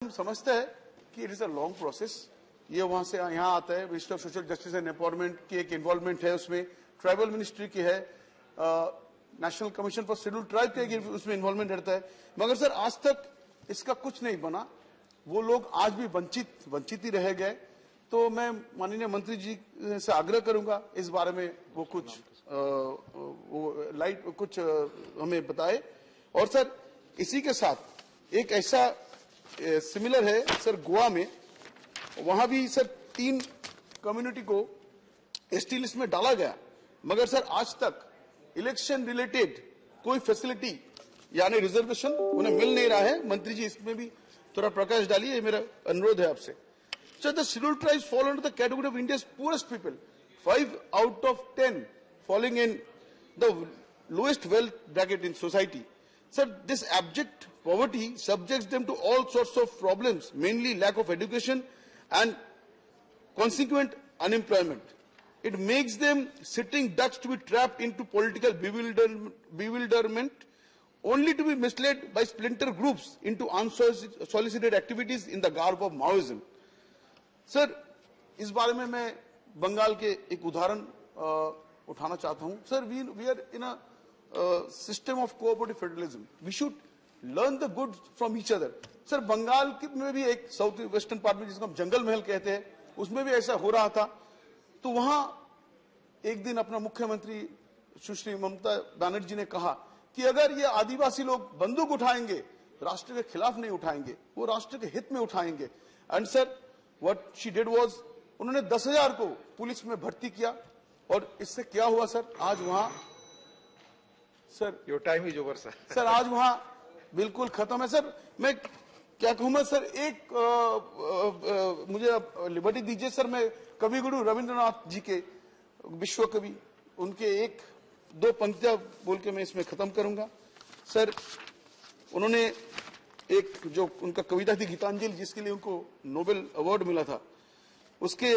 हम समझते हैं कि it is a long process. ये वहां से यहाँ आता है, minister of social justice and empowerment की एक इन्वॉल्वमेंट है उसमें, ट्राइबल मिनिस्ट्री की है, national commission for scheduled tribe के उसमें इन्वॉल्वमेंट रहता है। मगर सर आज तक इसका कुछ नहीं बना, वो लोग आज भी वंचित ही रह गए। तो मैं माननीय मंत्री जी से आग्रह करूंगा इस बारे में वो कुछ हमें बताए। और सर इसी के साथ एक ऐसा सिमिलर है सर, गोवा में, वहां भी सर 3 कम्युनिटी को एसटी लिस्ट में डाला गया, मगर सर आज तक इलेक्शन रिलेटेड कोई फैसिलिटी यानी रिजर्वेशन उन्हें मिल नहीं रहा है। मंत्री जी इसमें भी थोड़ा प्रकाश डालिए, ये मेरा अनुरोध है आपसे। Sir the scheduled tribes fall under the category of India's poorest people, 5 out of 10 falling in the lowest wealth bracket in society. Sir, this abject poverty subjects them to all sorts of problems, mainly lack of education and consequent unemployment. It makes them sitting ducks to be trapped into political bewilderment, only to be misled by splinter groups into unsolicited activities in the garb of Maoism. Sir, इस बारे में मैं बंगाल के एक उदाहरण उठाना चाहता हूं। Sir, we are in a system of cooperative federalism, we should learn the good from each other. Sir Bengal में भी एक साउथ वेस्टर्न पार्ट में जिसको हम जंगल महल कहते हैं, उसमें भी ऐसा हो रहा था। तो वहां एक दिन अपना मुख्यमंत्री सुश्री ममता बनर्जी ने कहा कि अगर ये आदिवासी लोग बंदूक उठाएंगे, राष्ट्र के खिलाफ नहीं उठाएंगे, वो राष्ट्र के हित में उठाएंगे। And sir what she did was, उन्होंने 10,000 को पुलिस में भर्ती किया, और इससे क्या हुआ सर, आज वहां sir your time is over sir. Sir आज वहां बिल्कुल खत्म है। सर मैं क्या कहूंगा सर, एक मुझे लिबर्टी दीजिए सर, मैं कवि गुरु रविंद्रनाथ जी के, विश्व कवि, उनके 1-2 पंक्तियां बोल के मैं इसमें खत्म करूंगा। सर उन्होंने एक जो उनका कविता थी गीतांजलि, जिसके लिए उनको नोबेल अवार्ड मिला था, उसके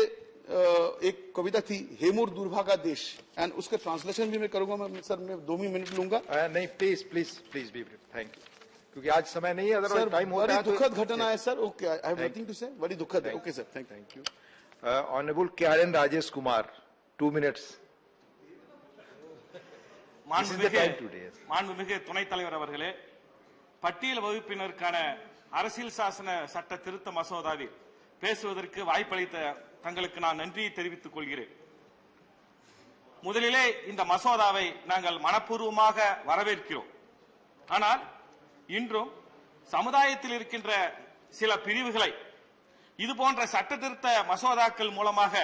एक कविता थी हेमूर दुर्भागा देश, एंड उसके ट्रांसलेशन भी मैं करूंगा। मैं सर मैं 2 मिनट लूंगा। नहीं please be brief, thank you, क्योंकि आज समय नहीं है, अदरवाइज टाइम होता है। बड़ी दुखद घटना है sir. Okay, I have nothing to say, बड़ी दुखद है। Okay sir, thank you. Honourable KRN Rajesh Kumar, 2 minutes. மாண்புமிகு துணைத் தலைவர் அவர்களே, பட்டியல் வகுப்பினருக்கான அரசியல் சாசன சட்ட திருத்த மசோதாவில் பேசுவதற்கு வாய்ப்பளித்த தங்களுக்கு நான் நன்றியை தெரிவித்துக் கொள்கிறேன். முதலிலே இந்த மசோதாவை நாங்கள் மனப்பூர்வமாக வரவேற்கிறோம். ஆனால் இன்றும் சமுதாயத்தில் இருக்கின்ற சில பிரிவுகளை இதுபோன்ற சட்ட திருத்த மசோதாக்கள் மூலமாக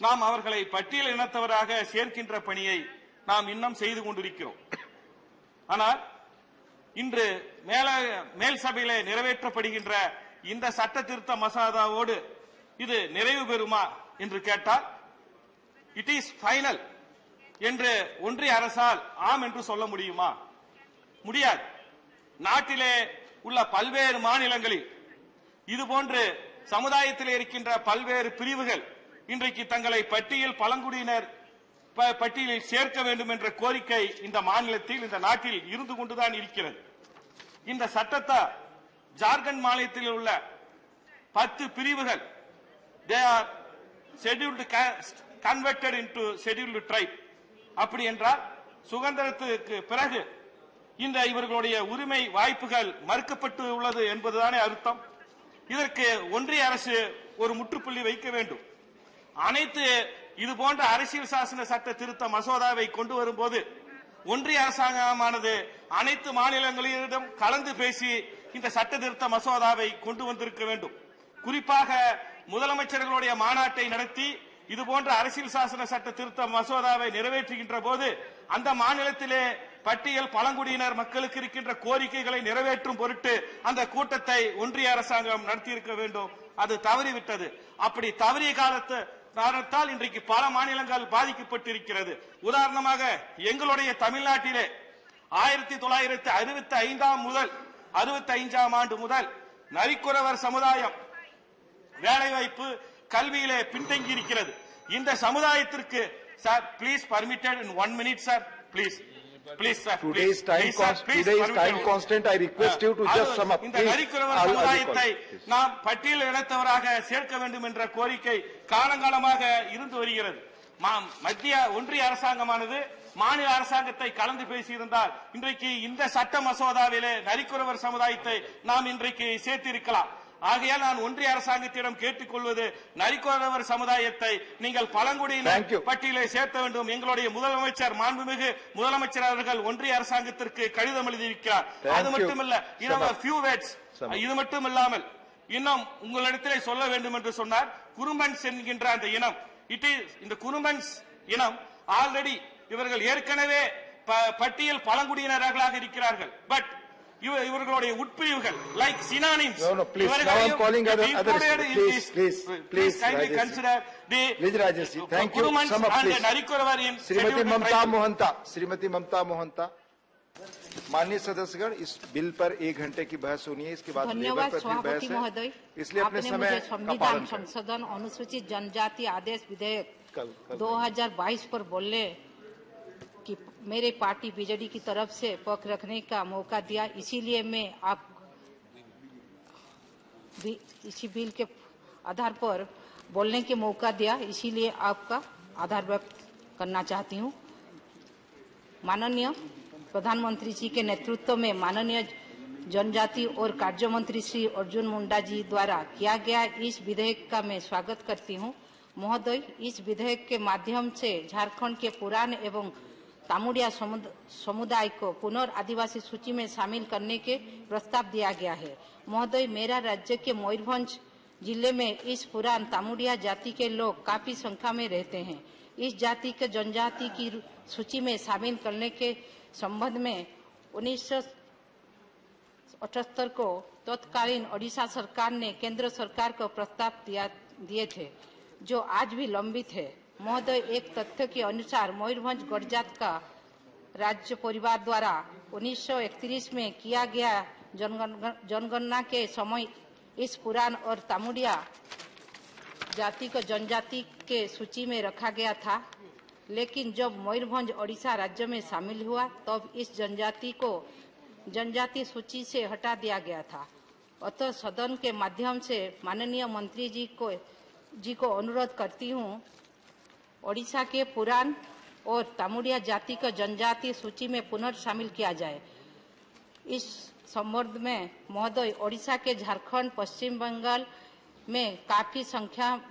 நாம் அவர்களை பட்டியல் இனத்தவராக சேர்க்கின்ற பணியை நாம் இன்னும் செய்து கொண்டிருக்கிறோம். ஆனால் இன்று மேல் சபையிலே நிறைவேற்றப்படுகின்ற இந்த சட்ட திருத்த மசோதாவோடு இது நிறைவு பெறுமா என்று கேட்டால், இட் இஸ் ஃபைனல் என்று ஒன்றிய அரசால் ஆம் என்று சொல்ல முடியுமா? முடியாது. நாட்டிலே உள்ள பல்வேறு மாநிலங்களில் இதுபோன்று சமுதாயத்தில் இருக்கின்ற பல்வேறு பிரிவுகள் இன்றைக்கு தங்களை பட்டியல் பழங்குடியினர் பட்டியலில் சேர்க்க வேண்டும் என்ற கோரிக்கை இந்த மாநிலத்தில், இந்த நாட்டில் இருந்து கொண்டுதான் இருக்கிறது. இந்த சட்டத்தை ஜார்க்கண்ட் மாநிலத்தில் உள்ள 10 பிரிவுகள், they are scheduled caste converted into scheduled tribe. அப்படி என்றால் சுதந்திரத்துக்கு பிறகு இந்த இவர்களுடைய உரிமை வாய்ப்புகள் மறுக்கப்பட்டு உள்ளது என்பதுதானே அர்த்தம். இதற்கு ஒன்றிய அரசு ஒரு முற்றுப்புள்ளி வைக்க வேண்டும். அனைத்து இதுபோன்ற அரசியல் சாசன சட்ட திருத்த மசோதாவை கொண்டு வரும்போது ஒன்றிய அரசாங்கமானது அனைத்து மாநிலங்களிடம் கலந்து பேசி இந்த சட்ட திருத்த மசோதாவை கொண்டு வந்திருக்க வேண்டும். குறிப்பாக முதலமைச்சர்களுடைய மாநாட்டை நடத்தி இதுபோன்ற அரசியல் சாசன சட்ட திருத்த மசோதாவை நிறைவேற்றுகின்ற போது அந்த மாநிலத்திலே பட்டியல் பழங்குடியினர் மக்களுக்கு இருக்கின்ற கோரிக்கைகளை நிறைவேற்றும் பொருட்டு அந்த கூட்டத்தை ஒன்றிய அரசாங்கம் நடத்தியிருக்க வேண்டும். அது தவறிவிட்டது. அப்படி தவறிய காரணத்தால் இன்றைக்கு பல மாநிலங்கள் பாதிக்கப்பட்டிருக்கிறது. உதாரணமாக எங்களுடைய தமிழ்நாட்டிலே 1965 முதல் 65ஆம் ஆண்டு முதல் நரிக்குறவர் சமுதாயம் வேலைவாய்ப்பு கல்வியிலே பின்தங்கி இருக்கிறது. இந்த சமுதாயத்திற்கு sir please permitted in 1 minute sir please. Please, sir. Today's time constant. I request you to just sum up. இந்த Please. நரிக்குறவர் I'll சமுதாயத்தை call. நாம் பட்டியல் இனத்தவராக சேர்க்க வேண்டும் என்ற கோரிக்கை காலங்காலமாக இருந்து வருகிறது. மத்திய ஒன்றிய அரசாங்கமானது மாநில அரசாங்கத்தை கலந்து பேசியிருந்தால் இன்றைக்கு இந்த சட்ட மசோதாவிலே நரிக்குறவர் சமுதாயத்தை நாம் இன்றைக்கு சேர்த்திருக்கலாம். ஆகையால் நான் ஒன்றிய அரசாங்கத்திடம் கேட்டுக்கொள்வது, நரிக்குறவர் சமுதாயத்தை நீங்கள் பழங்குடியினர் பட்டியலை சேர்த்த வேண்டும். எங்களுடைய முதலமைச்சர், மாண்புமிகு முதலமைச்சர் அவர்கள் ஒன்றிய அரசாங்கத்திற்கு கடிதம் எழுதியிருக்கிறார். அது மட்டுமல்ல, இது மட்டுமில்லாமல் இன்னும் உங்களிடத்திலே சொல்ல வேண்டும் என்று சொன்னார். குரும்பன்ஸ் என்கின்ற அந்த இனம், இந்த குரும்பன்ஸ் இனம் ஆல்ரெடி இவர்கள் ஏற்கனவே பட்டியல் பழங்குடியினர்களாக இருக்கிறார்கள். பட் இவர்களுடைய உட்பிரிவுகள் like synonyms. No, please. Now I'm calling others. Please kindly consider the Rajesh ji. Thank you. Sum up, please. Shrimati Mamata Mohanta. माननीय सदस्यगण, इस बिल पर 1 घंटे की बहस होनी है. इसके बाद धन्यवाद सभापति महोदय, इसलिए अपने आपने समय मुझे संविधान संशोधन अनुसूचित जनजाति आदेश विधेयक 2022 पर बोलने कि मेरे पार्टी बीजेडी की तरफ से पक्ष रखने का मौका दिया, इसीलिए मैं आप इसी बिल के आधार पर बोलने के मौका दिया, इसीलिए आपका आधार व्यक्त करना चाहती हूँ। माननीय प्रधानमंत्री जी के नेतृत्व में माननीय जनजाति और कार्य मंत्री श्री अर्जुन मुंडा जी द्वारा किया गया इस विधेयक का मैं स्वागत करती हूँ। महोदय, इस विधेयक के माध्यम से झारखंड के पुराने एवं तामुड़िया समुदाय को पुनर्आदिवासी सूची में शामिल करने के प्रस्ताव दिया गया है। महोदय, मेरा राज्य के मयूरभंज जिले में इस पुरान तामुड़िया जाति के लोग काफी संख्या में रहते हैं। इस जाति के जनजाति की सूची में शामिल करने के संबंध में 1978 को तत्कालीन ओडिशा सरकार ने केंद्र सरकार को प्रस्ताव दिए थे, जो आज भी लंबित है। महोदय, एक तथ्य के अनुसार मयूरभंज गढ़जात का राज्य परिवार द्वारा 1931 में किया गया जनगणना के समय इस पुरान और तामुड़िया जाति को जनजाति के सूची में रखा गया था, लेकिन जब मयूरभंज ओडिशा राज्य में शामिल हुआ तब इस जनजाति को जनजाति सूची से हटा दिया गया था। अतः सदन के माध्यम से माननीय मंत्री जी को अनुरोध करती हूँ, ओडिशा के पुरान और तामुड़िया जाति का जनजाति सूची में पुनर्शामिल किया जाए। इस संबंध में महोदय, ओडिशा के झारखंड, पश्चिम बंगाल में काफी संख्या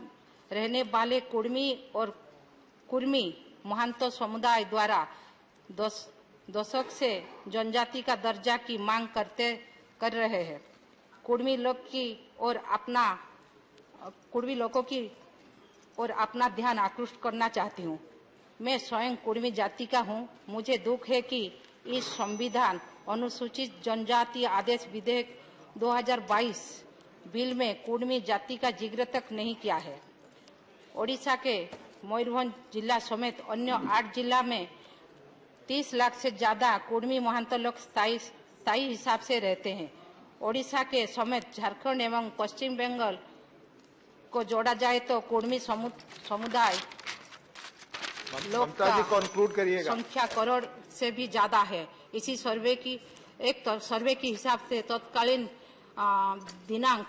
रहने वाले कुर्मी और कुर्मी महंतो समुदाय द्वारा दशक से जनजाति का दर्जा की मांग कर रहे हैं। कुर्मी लोगों की और अपना ध्यान आकृष्ट करना चाहती हूँ। मैं स्वयं कुर्मी जाति का हूँ। मुझे दुख है कि इस संविधान अनुसूचित जनजाति आदेश विधेयक 2022 बिल में कुर्मी जाति का जिक्र तक नहीं किया है। ओडिशा के मयूरभंज जिला समेत अन्य 8 जिला में 30 लाख से ज्यादा कुर्मी महंत लोग स्थायी हिसाब से रहते हैं। ओडिशा के समेत झारखंड एवं पश्चिम बंगाल को जोड़ा जाए तो कुर्मी समुदाय लोग का संख्या करोड़ से भी ज्यादा है। इसी सर्वे की हिसाब से तत्कालीन दिनांक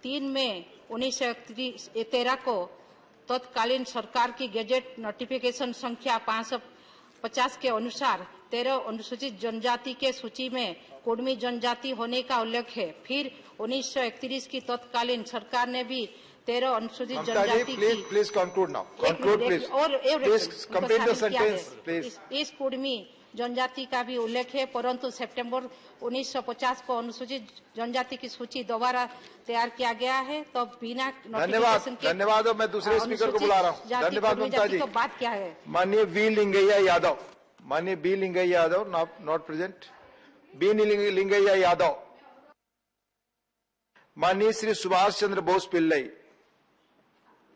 3 मई 1913 को तत्कालीन सरकार की गैजेट नोटिफिकेशन संख्या 550 के अनुसार 13 अनुसूचित जनजाति के सूची में कुर्मी जनजाति होने का उल्लेख है। फिर 1931 की तत्कालीन सरकार ने भी 13 अनुसूचित जनजाति की please conclude now conclude please please complete the sentence please. इस कुर्मी जनजाति का भी उल्लेख है, परंतु सितंबर 1950 को अनुसूचित जनजाति की सूची दोबारा तैयार किया गया है। तो बिना नोटिफिकेशन के धन्यवाद। मैं दूसरे स्पीकर को बुला रहा हूँ। धन्यवाद ममता जी। तो बात क्या है? माननीय B Lingaiah Yadav not present. B Lingaiah Yadav. माननीय Shri Subhash Chandra Bose Pillai,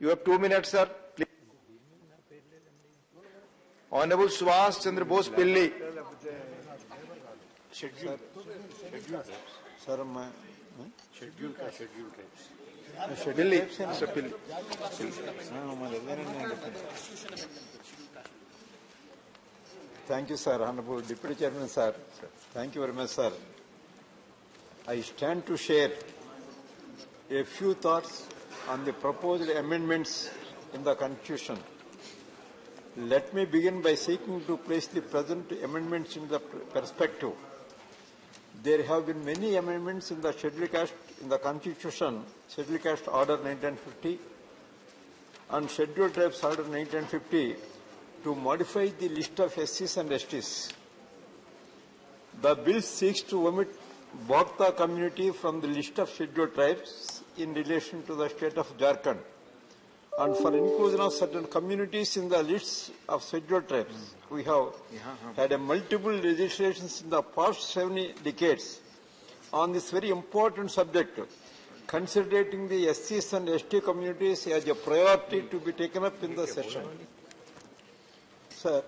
you have 2 minutes sir. Honourable Subhash Chandra Bose Pillai. Sir मैं पिल्ली Thank you, sir. Honorable Deputy Chairman, sir. Thank you very much, sir. I stand to share a few thoughts on the proposed amendments in the Constitution. Let me begin by seeking to place the present amendments in the perspective. There have been many amendments in the Scheduled Caste in the Constitution, Scheduled Caste Order 1950 and Scheduled Tribes Order 1950 to modify the list of SCs and STs. The bill seeks to omit Bhakta community from the list of scheduled tribes in relation to the state of Jharkhand and for inclusion of certain communities in the lists of scheduled tribes. We have had a multiple legislations in the past 7 decades on this very important subject, considering the SCs and ST communities as a priority to be taken up in the session. Sir,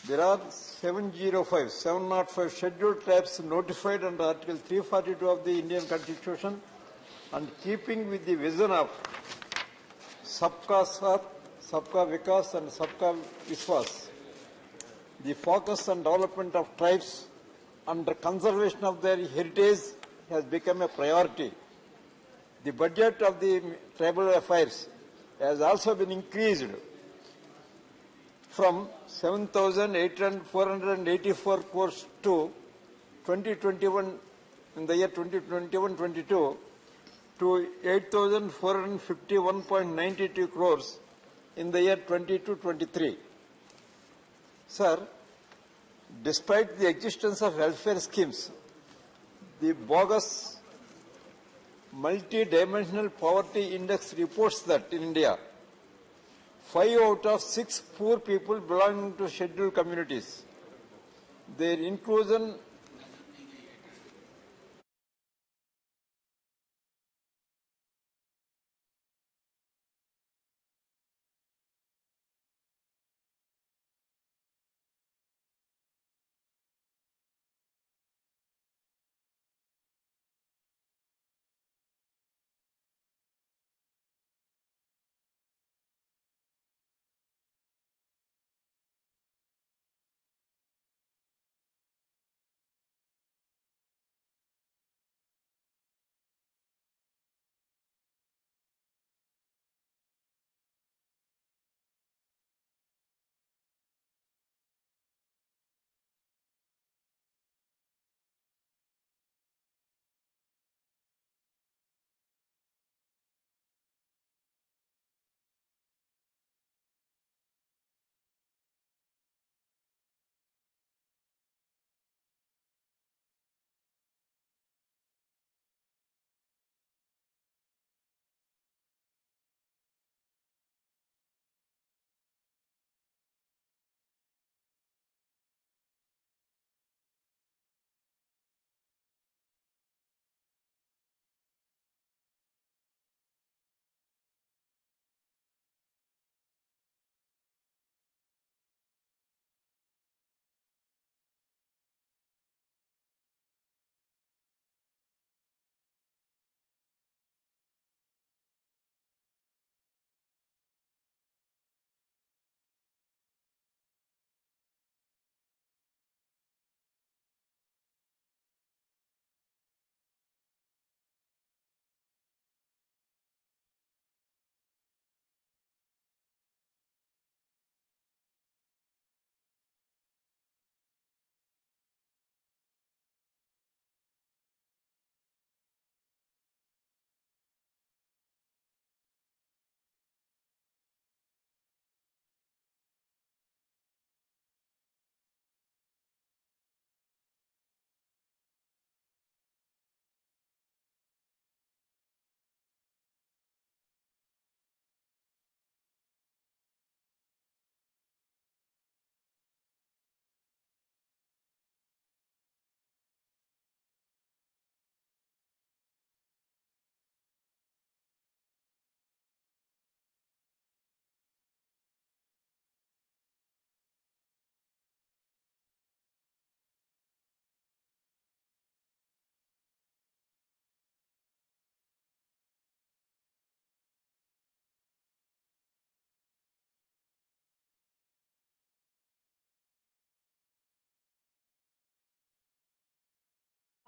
there are 705 scheduled tribes notified under Article 342 of the Indian Constitution, and keeping with the vision of Sabka Saath, Sabka Vikas and Sabka Vishwas, the focus on development of tribes and the conservation of their heritage has become a priority. The budget of the tribal affairs has also been increased from 7,484 crores to 2021 in the year 2021-22 to 8,451.92 crores in the year 22-23. Sir, despite the existence of welfare schemes, the bogus multi-dimensional poverty index reports that in India, 5 out of 6 poor people belonging to scheduled communities, their inclusion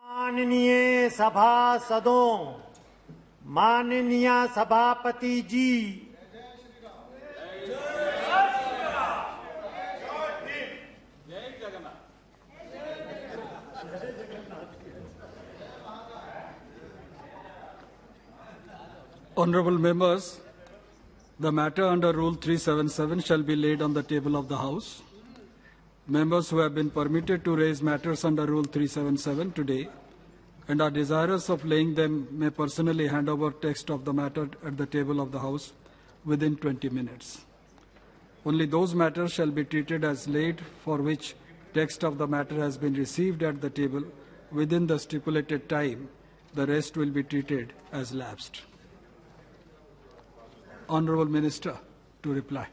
माननीय सभासदों, माननीय सभापति जी, Honorable members, the matter under Rule 377 shall be laid on the table of the House. Members who have been permitted to raise matters under Rule 377 today and are desirous of laying them may personally hand over text of the matter at the table of the House within 20 minutes. Only those matters shall be treated as laid for which text of the matter has been received at the table within the stipulated time. The rest will be treated as lapsed. Honorable Minister to reply.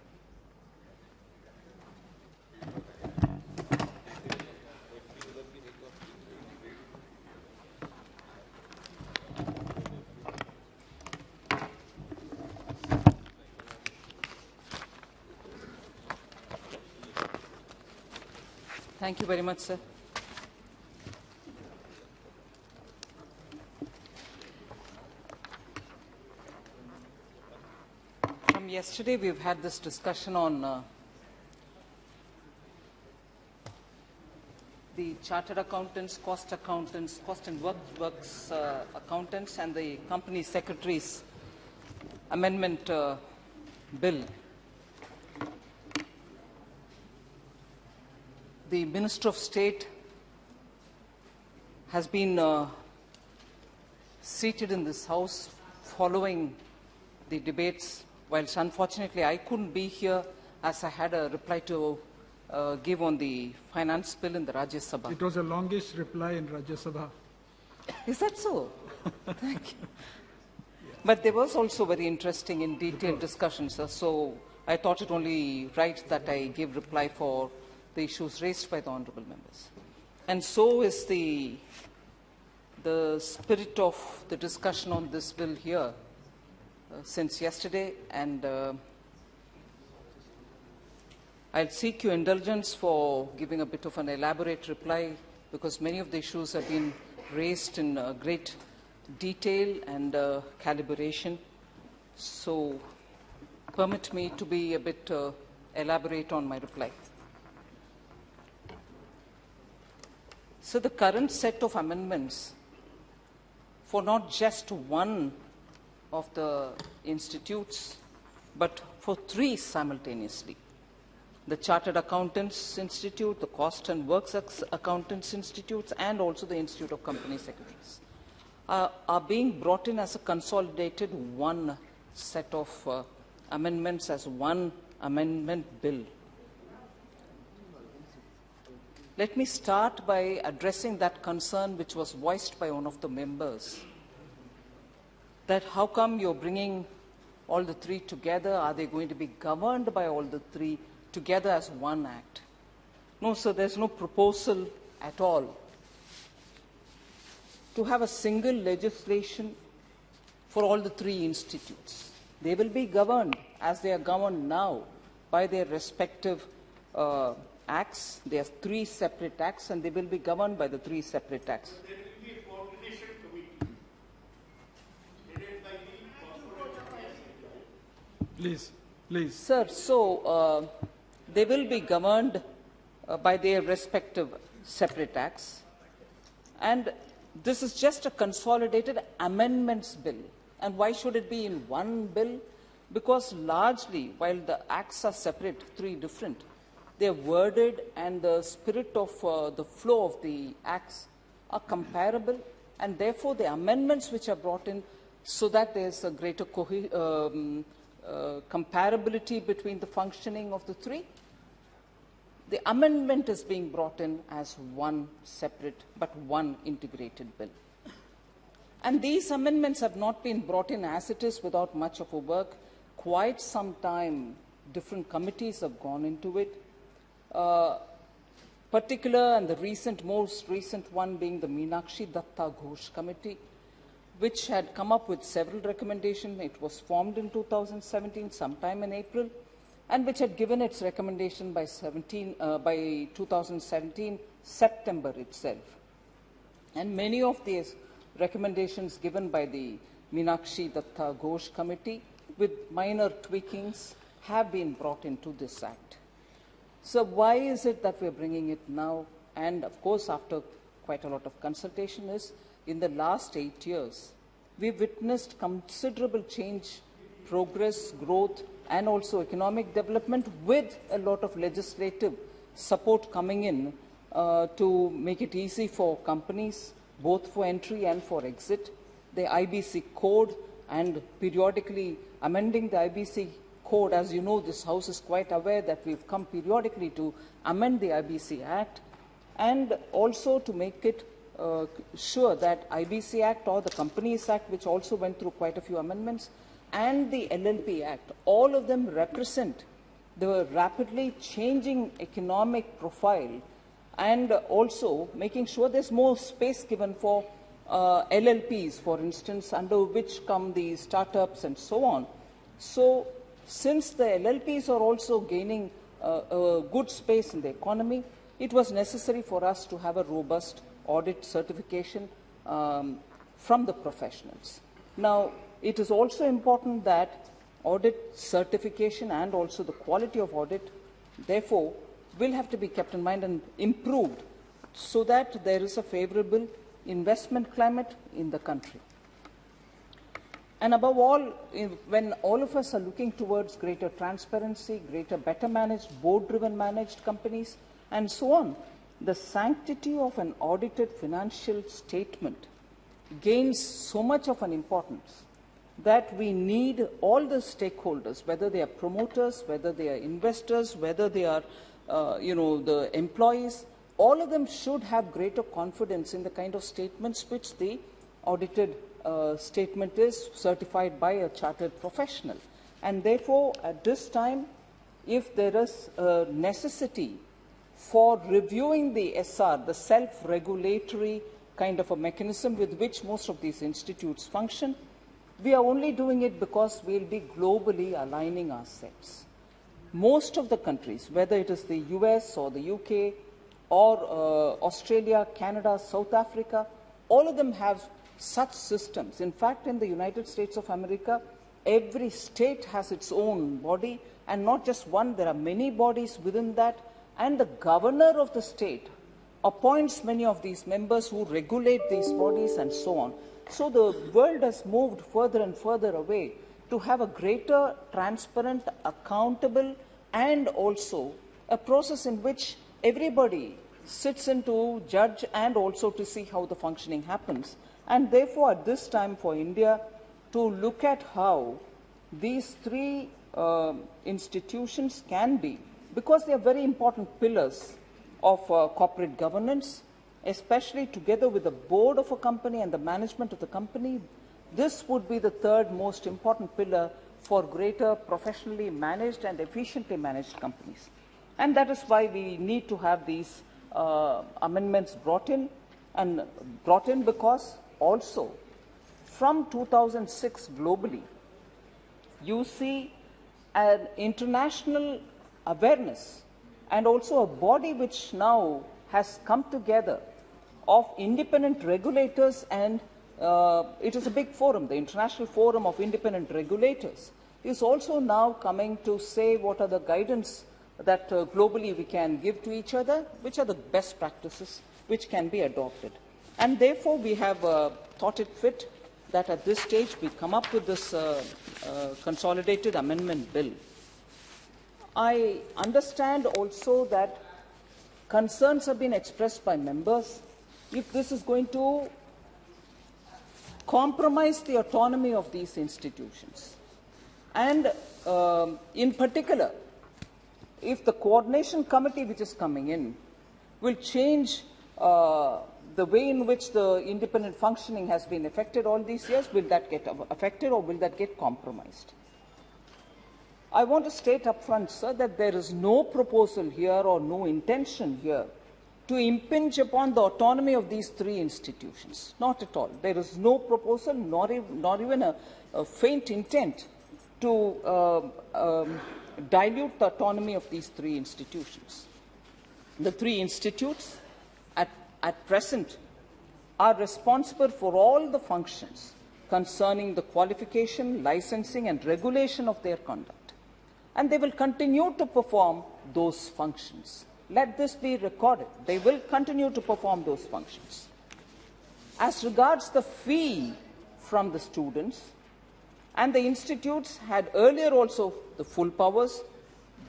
Thank you very much, sir. From yesterday, we've had this discussion on the chartered accountants, cost and works accountants, and the company secretary's amendment bill. The Minister of State has been seated in this House following the debates, whilst unfortunately I couldn't be here as I had a reply to give on the finance bill in the Rajya Sabha. It was a longish reply in Rajya Sabha. Is that so? Thank you. But there was also very interesting and detailed discussions, so I thought it only right that I give reply for the issues raised by the honourable members. And so is the spirit of the discussion on this bill here since yesterday, and I'll seek your indulgence for giving a bit of an elaborate reply, because many of the issues have been raised in great detail and calibration. So permit me to be a bit elaborate on my reply. So the current set of amendments for not just one of the institutes, but for three simultaneously. The Chartered Accountants Institute, the Cost and Works Accountants Institutes, and also the Institute of Company Secretaries are being brought in as a consolidated one set of amendments as one amendment bill. Let me start by addressing that concern which was voiced by one of the members, that how come you're bringing all the three together? Are they going to be governed by all the three together as one act? No, sir, there's no proposal at all to have a single legislation for all the three institutes. They will be governed as they are governed now by their respective acts. There are three separate acts, and they will be governed by the three separate acts. So there will be a coordination committee headed by the Please. Sir, so they will be governed by their respective separate acts, and this is just a consolidated amendments bill. And why should it be in one bill? Because largely, while the acts are separate, three different, they are worded, and the spirit of the flow of the acts are comparable, and therefore the amendments which are brought in so that there is a greater comparability between the functioning of the three, the amendment is being brought in as one separate but one integrated bill. And these amendments have not been brought in as it is without much of a work. Quite some time, different committees have gone into it. Particular and the most recent one being the Meenakshi Datta Ghosh Committee, which had come up with several recommendations. It was formed in 2017, sometime in April, and which had given its recommendation by 2017 September itself. And many of these recommendations given by the Meenakshi Datta Ghosh Committee with minor tweakings have been brought into this Act. So why is it that we're bringing it now? And of course, after quite a lot of consultation, is in the last 8 years, we've witnessed considerable change, progress, growth, and also economic development with a lot of legislative support coming in to make it easy for companies, both for entry and for exit. The IBC code and periodically amending the IBC code. As you know, this House is quite aware that we've come periodically to amend the IBC Act and also to make it sure that IBC Act or the Companies Act, which also went through quite a few amendments, and the LLP Act, all of them represent the rapidly changing economic profile and also making sure there's more space given for LLPs, for instance, under which come the startups and so on. So, since the LLPs are also gaining a good space in the economy, it was necessary for us to have a robust audit certification from the professionals. Now, it is also important that audit certification and also the quality of audit, therefore, will have to be kept in mind and improved so that there is a favorable investment climate in the country. And above all, when all of us are looking towards greater transparency, better managed, board-driven managed companies, and so on, the sanctity of an audited financial statement gains so much of an importance that we need all the stakeholders, whether they are promoters, whether they are investors, whether they are the employees, all of them should have greater confidence in the kind of statements which the audited statement is certified by a chartered professional. And therefore, at this time, if there is a necessity for reviewing the SR, the self-regulatory kind of a mechanism with which most of these institutes function, we are only doing it because we'll be globally aligning ourselves. Most of the countries, whether it is the US or the UK or Australia, Canada, South Africa, all of them have such systems. In fact, in the United States of America, every state has its own body, and not just one, there are many bodies within that, and the governor of the state appoints many of these members who regulate these bodies and so on. So the world has moved further and further away to have a greater, transparent, accountable, and also a process in which everybody sits in to judge and also to see how the functioning happens. And therefore, at this time for India, to look at how these three institutions can be, because they are very important pillars of corporate governance, especially together with the board of a company and the management of the company, this would be the third most important pillar for greater professionally managed and efficiently managed companies. And that is why we need to have these amendments brought in because also from 2006 globally, you see an international awareness and also a body which now has come together of independent regulators, and it is a big forum. The International Forum of Independent Regulators is also now coming to say what are the guidance that globally we can give to each other, which are the best practices which can be adopted. And therefore, we have thought it fit that at this stage we come up with this consolidated amendment bill. I understand also that concerns have been expressed by members if this is going to compromise the autonomy of these institutions. And in particular, if the coordination committee which is coming in will change the way in which the independent functioning has been affected all these years, will that get affected or will that get compromised? I want to state up front, sir, that there is no proposal here or no intention here to impinge upon the autonomy of these three institutions. Not at all. There is no proposal, not even a faint intent to dilute the autonomy of these three institutions. The three institutes at present are responsible for all the functions concerning the qualification, licensing and regulation of their conduct. And they will continue to perform those functions. Let this be recorded. They will continue to perform those functions. As regards the fee from the students, and the institutes had earlier also the full powers,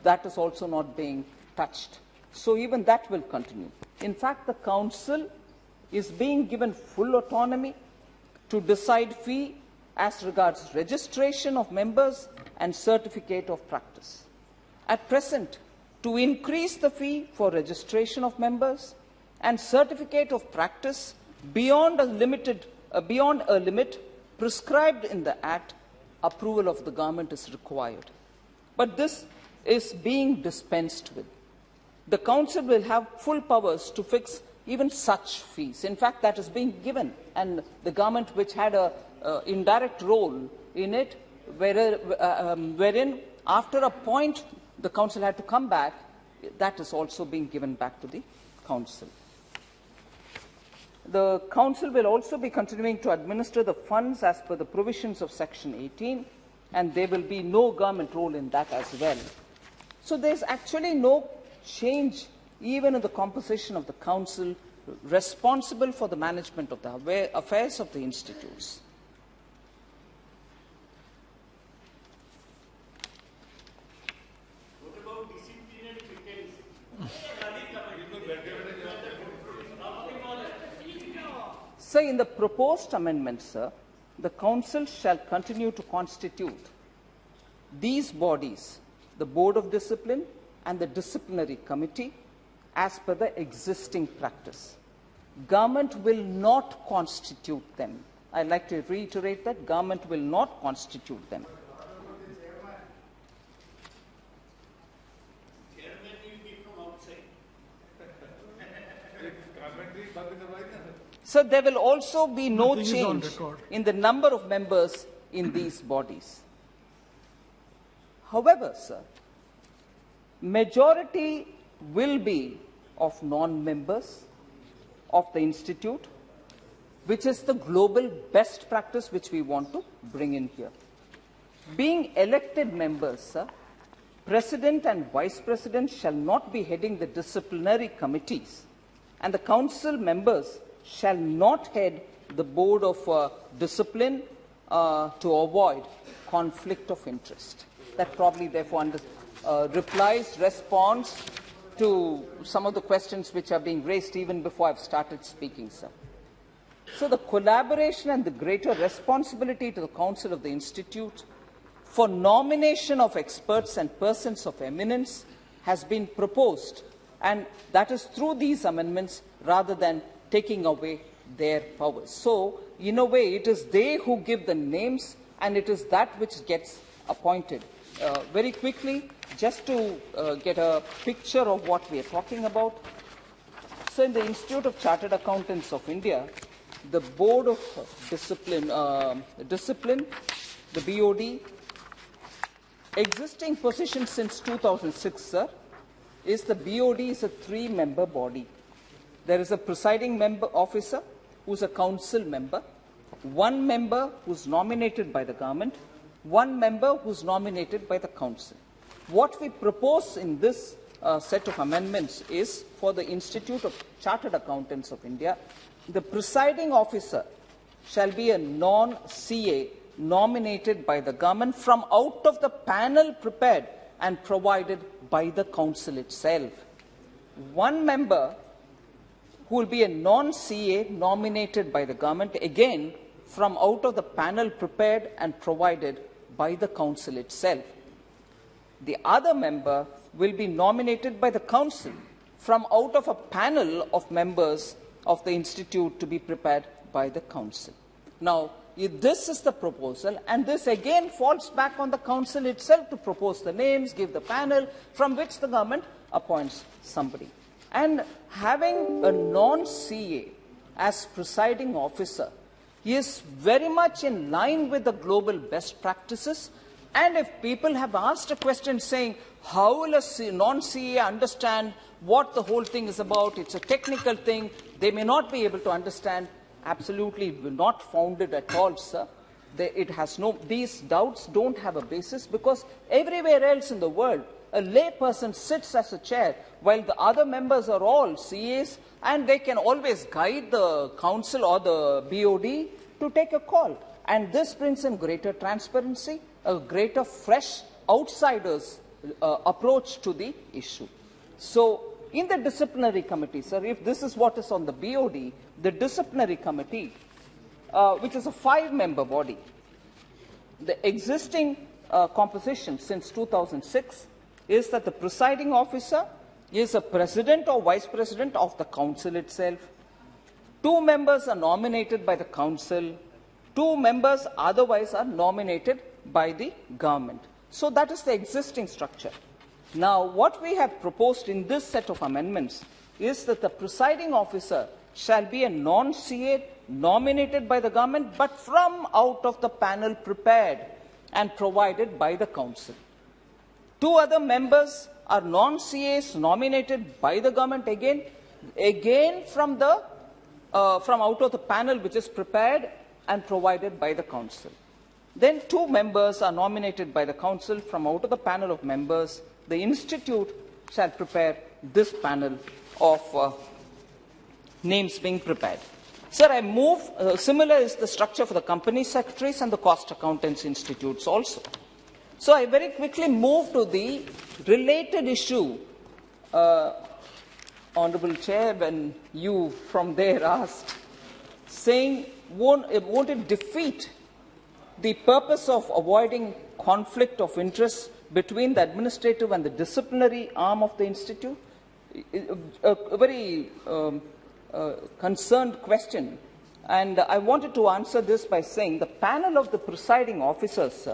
that is also not being touched. So even that will continue. In fact, the council is being given full autonomy to decide fee as regards registration of members and certificate of practice. At present, to increase the fee for registration of members and certificate of practice beyond a limit prescribed in the Act, approval of the government is required. But this is being dispensed with. The council will have full powers to fix even such fees. In fact, that is being given, and the government, which had an indirect role in it, wherein after a point the council had to come back, that is also being given back to the council. The council will also be continuing to administer the funds as per the provisions of Section 18, and there will be no government role in that as well. So there is actually no change even in the composition of the council responsible for the management of the affairs of the institutes. So in the proposed amendments, sir, the council shall continue to constitute these bodies, the Board of Discipline and the Disciplinary Committee, as per the existing practice. Government will not constitute them. I'd like to reiterate that government will not constitute them. So there will also be no change in the number of members in these bodies. However, sir, majority will be of non-members of the institute, which is the global best practice which we want to bring in here. Being elected members, sir, President and Vice President shall not be heading the disciplinary committees, and the council members shall not head the Board of Discipline to avoid conflict of interest. That probably, therefore, responds to some of the questions which are being raised even before I've started speaking, sir. So the collaboration and the greater responsibility to the Council of the Institute for nomination of experts and persons of eminence has been proposed, and that is through these amendments rather than taking away their powers. So, in a way, it is they who give the names, and it is that which gets appointed. Very quickly, just to get a picture of what we are talking about. So, in the Institute of Chartered Accountants of India, the Board of Discipline, the BOD, existing position since 2006, sir, is the BOD is a 3-member body. There is a presiding member officer who is a council member, 1 member who is nominated by the government, 1 member who is nominated by the council. What we propose in this set of amendments is for the Institute of Chartered Accountants of India, the presiding officer shall be a non-CA nominated by the government from out of the panel prepared and provided by the council itself. 1 member who will be a non-CA nominated by the government, again from out of the panel prepared and provided by the council itself. The other member will be nominated by the council from out of a panel of members of the institute to be prepared by the council. Now, this is the proposal, and this again falls back on the council itself to propose the names, give the panel, from which the government appoints somebody. And having a non-CA as presiding officer is very much in line with the global best practices. And if people have asked a question saying, how will a non-CA understand what the whole thing is about? It's a technical thing. They may not be able to understand. absolutely not founded at all, sir. These doubts don't have a basis, because everywhere else in the world, a lay person sits as a chair while the other members are all CAs, and they can always guide the council or the BOD to take a call. And this brings in greater transparency, a greater fresh outsiders approach to the issue. So in the disciplinary committee, sir, if this is what is on the BOD, the disciplinary committee, which is a 5-member body, the existing composition since 2006 is that the presiding officer is a president or vice president of the council itself. 2 members are nominated by the council. 2 members otherwise are nominated by the government. So that is the existing structure. Now, what we have proposed in this set of amendments is that the presiding officer shall be a non-CA nominated by the government, but from out of the panel prepared and provided by the council. 2 other members are non-CAs nominated by the government again from out of the panel which is prepared and provided by the council. Then 2 members are nominated by the council from out of the panel of members. The institute shall prepare this panel of names being prepared. Sir, I move, similar is the structure for the company secretaries and the cost accountants institutes also. So I very quickly move to the related issue, Honourable Chair, when you from there asked, saying, won't it defeat the purpose of avoiding conflict of interest between the administrative and the disciplinary arm of the institute? A very concerned question. And I wanted to answer this by saying the panel of the presiding officers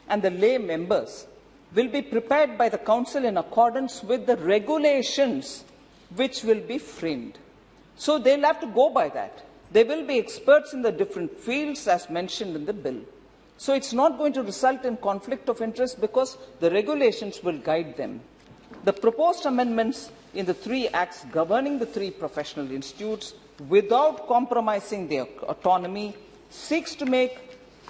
and the lay members will be prepared by the council in accordance with the regulations which will be framed. So they'll have to go by that. They will be experts in the different fields as mentioned in the bill. So it's not going to result in conflict of interest because the regulations will guide them. The proposed amendments in the 3 acts governing the 3 professional institutes without compromising their autonomy seeks to make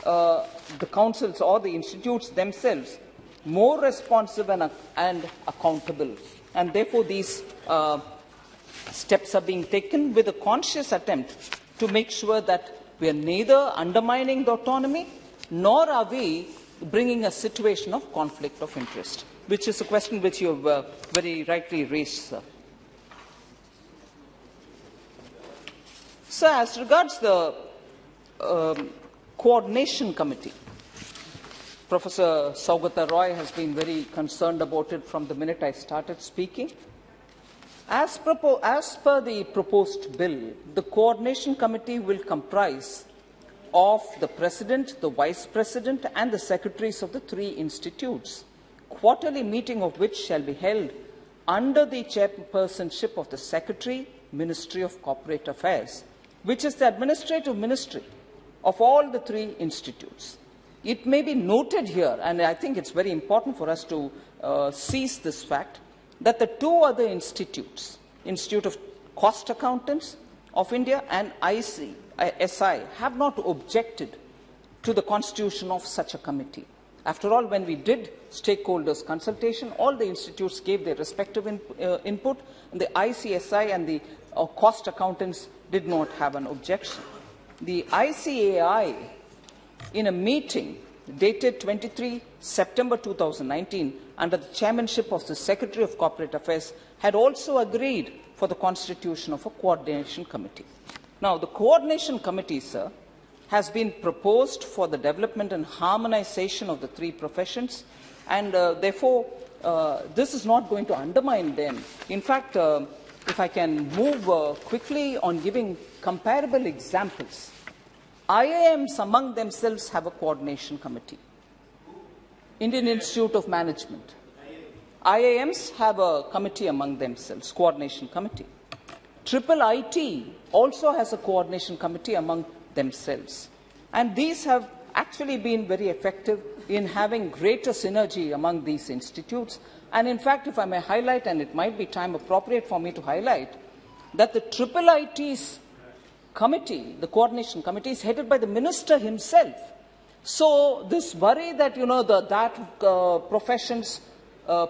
the councils or the institutes themselves more responsive and accountable. And therefore, these steps are being taken with a conscious attempt to make sure that we are neither undermining the autonomy nor are we bringing a situation of conflict of interest, which is a question which you have very rightly raised, sir. Sir, as regards the coordination committee, Professor Saugata Roy has been very concerned about it from the minute I started speaking. As per the proposed bill, the coordination committee will comprise of the president, the vice president and the secretaries of the 3 institutes, quarterly meeting of which shall be held under the chairpersonship of the Secretary, Ministry of Corporate Affairs, which is the administrative ministry of all the 3 institutes. It may be noted here, and I think it's very important for us to seize this fact, that the 2 other institutes, Institute of Cost Accountants of India and SI, have not objected to the constitution of such a committee. After all, when we did stakeholders consultation, all the institutes gave their respective input, and the ICSI and the cost accountants did not have an objection. The ICAI, in a meeting dated 23 September 2019, under the chairmanship of the Secretary of Corporate Affairs, had also agreed for the constitution of a coordination committee. Now, the coordination committee, sir, has been proposed for the development and harmonization of the 3 professions, and therefore, this is not going to undermine them. In fact, if I can move quickly on giving comparable examples, IIMs among themselves have a coordination committee. Indian Institute of Management. IIMs have a committee among themselves, coordination committee. IIIT also has a coordination committee among themselves. And these have actually been very effective in having greater synergy among these institutes. And in fact, if I may highlight, and it might be time appropriate for me to highlight, that the IIIT's committee, the coordination committee, is headed by the minister himself. So this worry that, profession's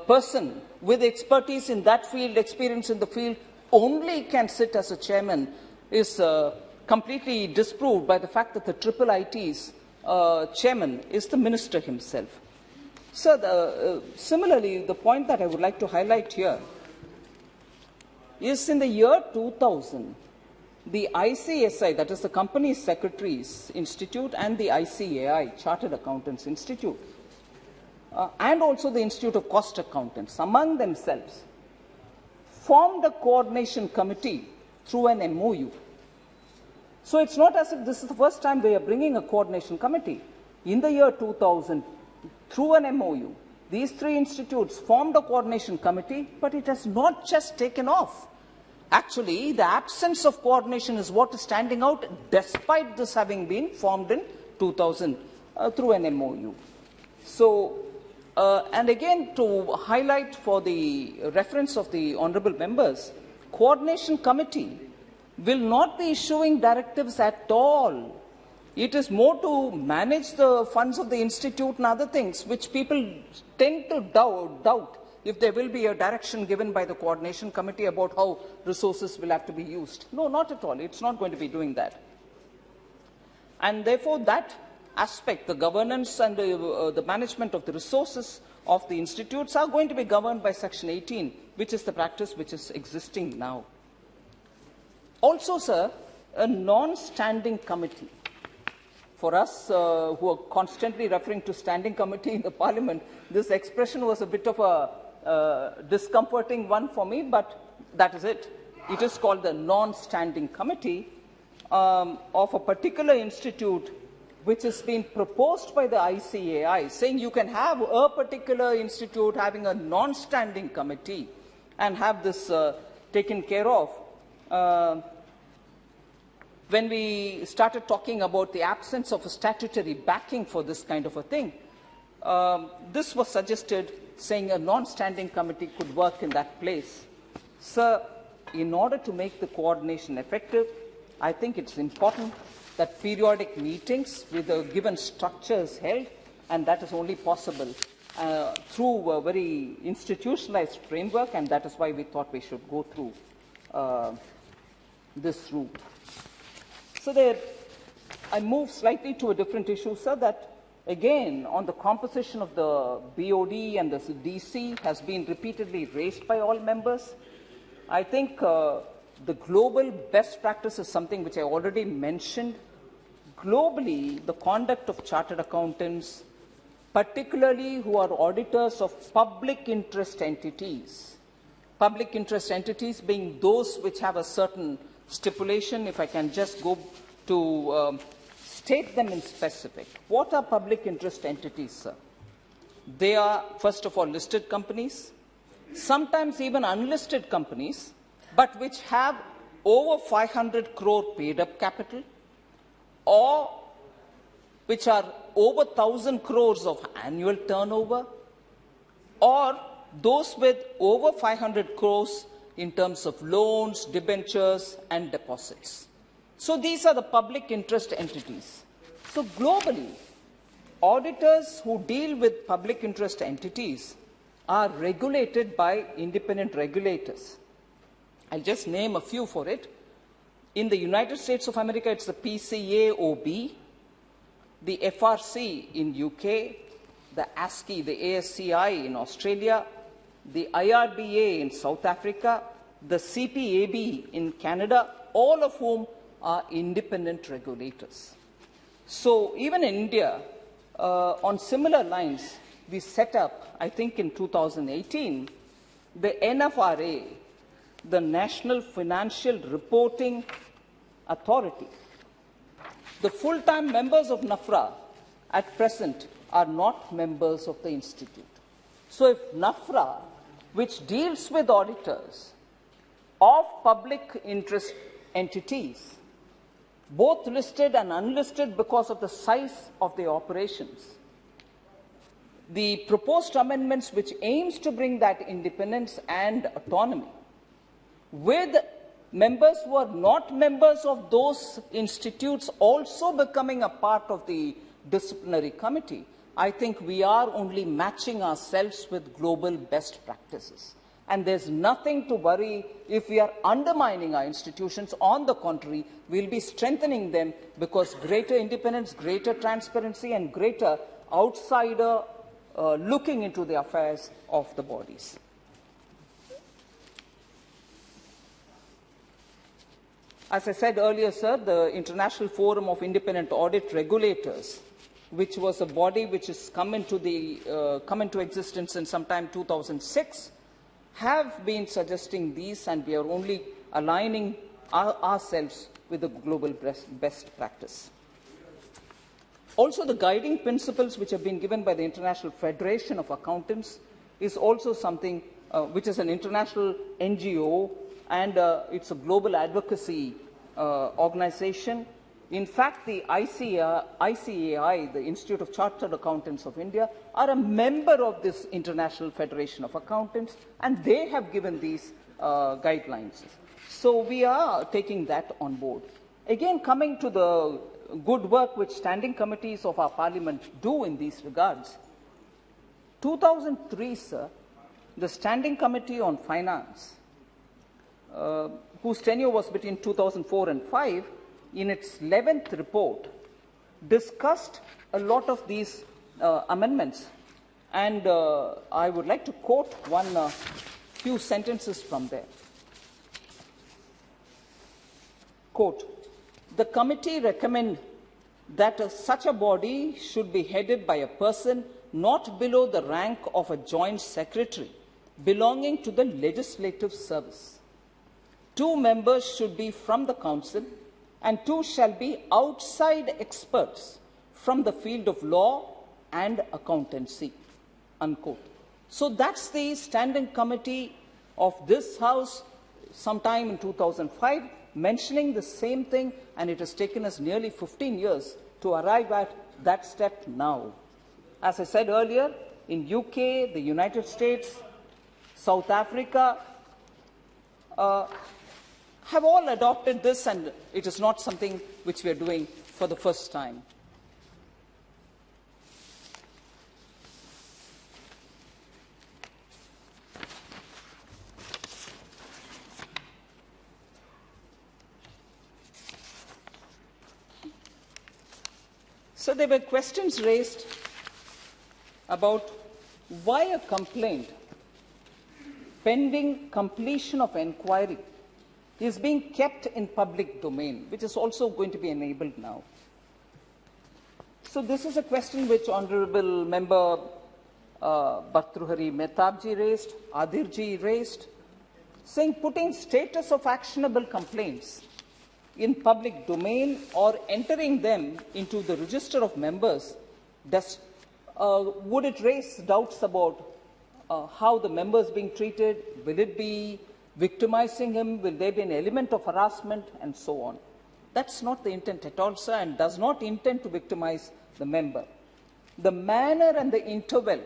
person with expertise in that field, experience in the field, only can sit as a chairman is completely disproved by the fact that the Triple IT's chairman is the minister himself. So similarly, the point that I would like to highlight here is in the year 2000, the ICSI, that is the Company Secretaries Institute, and the ICAI, Chartered Accountants Institute, and also the Institute of Cost Accountants, among themselves, formed a coordination committee through an MOU. So it's not as if this is the first time they are bringing a coordination committee. In the year 2000, through an MOU, these three institutes formed a coordination committee, but it has not just taken off. Actually, the absence of coordination is what is standing out, despite this having been formed in 2000 through an MOU. So, and again, to highlight for the reference of the honourable members, coordination committee will not be issuing directives at all. It is more to manage the funds of the institute and other things, which people tend to doubt if there will be a direction given by the coordination committee about how resources will have to be used. No, not at all. It's not going to be doing that. And therefore, that aspect, the governance and the management of the resources of the institutes are going to be governed by Section 18, which is the practice which is existing now. Also, sir, a non-standing committee. For us who are constantly referring to standing committee in the parliament, this expression was a bit of a discomforting one for me, but that is it. It is called the non-standing committee of a particular institute which has been proposed by the ICAI, saying you can have a particular institute having a non-standing committee and have this taken care of. When we started talking about the absence of a statutory backing for this kind of a thing, this was suggested, saying a non-standing committee could work in that place. Sir, in order to make the coordination effective, I think it's important that periodic meetings with the given structures held, and that is only possible through a very institutionalized framework, and that is why we thought we should go through this route. So there, I move slightly to a different issue, sir, that again on the composition of the BOD and the DC has been repeatedly raised by all members. I think the global best practice is something which I already mentioned. Globally, the conduct of chartered accountants, particularly who are auditors of public interest entities being those which have a certain stipulation, if I can just go to state them in specific. What are public interest entities, sir? They are, first of all, listed companies, sometimes even unlisted companies, but which have over 500 crore paid-up capital, or which are over 1,000 crores of annual turnover, or those with over 500 crores in terms of loans, debentures, and deposits. So these are the public interest entities. So globally, auditors who deal with public interest entities are regulated by independent regulators. I'll just name a few for it. In the United States of America, it's the PCAOB, the FRC in UK, the ASCI, the ASCI in Australia, the IRBA in South Africa, the CPAB in Canada, all of whom are independent regulators. So even in India, on similar lines, we set up, I think in 2018, the NFRA, the National Financial Reporting Authority. The full-time members of NAFRA at present are not members of the institute. So if NAFRA, which deals with auditors of public interest entities, both listed and unlisted because of the size of the operations, the proposed amendments which aims to bring that independence and autonomy with members who are not members of those institutes also becoming a part of the disciplinary committee, I think we are only matching ourselves with global best practices. And there's nothing to worry if we are undermining our institutions. On the contrary, we'll be strengthening them because greater independence, greater transparency, and greater outsider looking into the affairs of the bodies. As I said earlier, sir, the International Forum of Independent Audit Regulators, which was a body which has come into existence in sometime 2006, have been suggesting these, and we are only aligning ourselves with the global best practice. Also, the guiding principles which have been given by the International Federation of Accountants is also something which is an international NGO, and it's a global advocacy organization. In fact, the ICAI, the Institute of Chartered Accountants of India, are a member of this International Federation of Accountants, and they have given these guidelines. So we are taking that on board. Again, coming to the good work which standing committees of our parliament do in these regards, 2003, sir, the Standing Committee on Finance, whose tenure was between 2004 and 5, in its 11th report, discussed a lot of these amendments. And I would like to quote one few sentences from there. Quote, "The committee recommend that such a body should be headed by a person not below the rank of a joint secretary belonging to the legislative service. 2 members should be from the council, and 2 shall be outside experts from the field of law and accountancy," unquote. So that's the standing committee of this House sometime in 2005 mentioning the same thing, and it has taken us nearly 15 years to arrive at that step now. As I said earlier, in UK, the United States, South Africa, have all adopted this, and it is not something which we are doing for the first time. So there were questions raised about why a complaint pending completion of inquiry is being kept in public domain, which is also going to be enabled now. So this is a question which Honourable Member Bhartrihari Mehtabji raised, Adhirji raised, saying putting status of actionable complaints in public domain or entering them into the register of members, would it raise doubts about how the members being treated? Will it be victimizing him? Will there be an element of harassment? And so on. That's not the intent at all, sir, and does not intend to victimize the member. The manner and the interval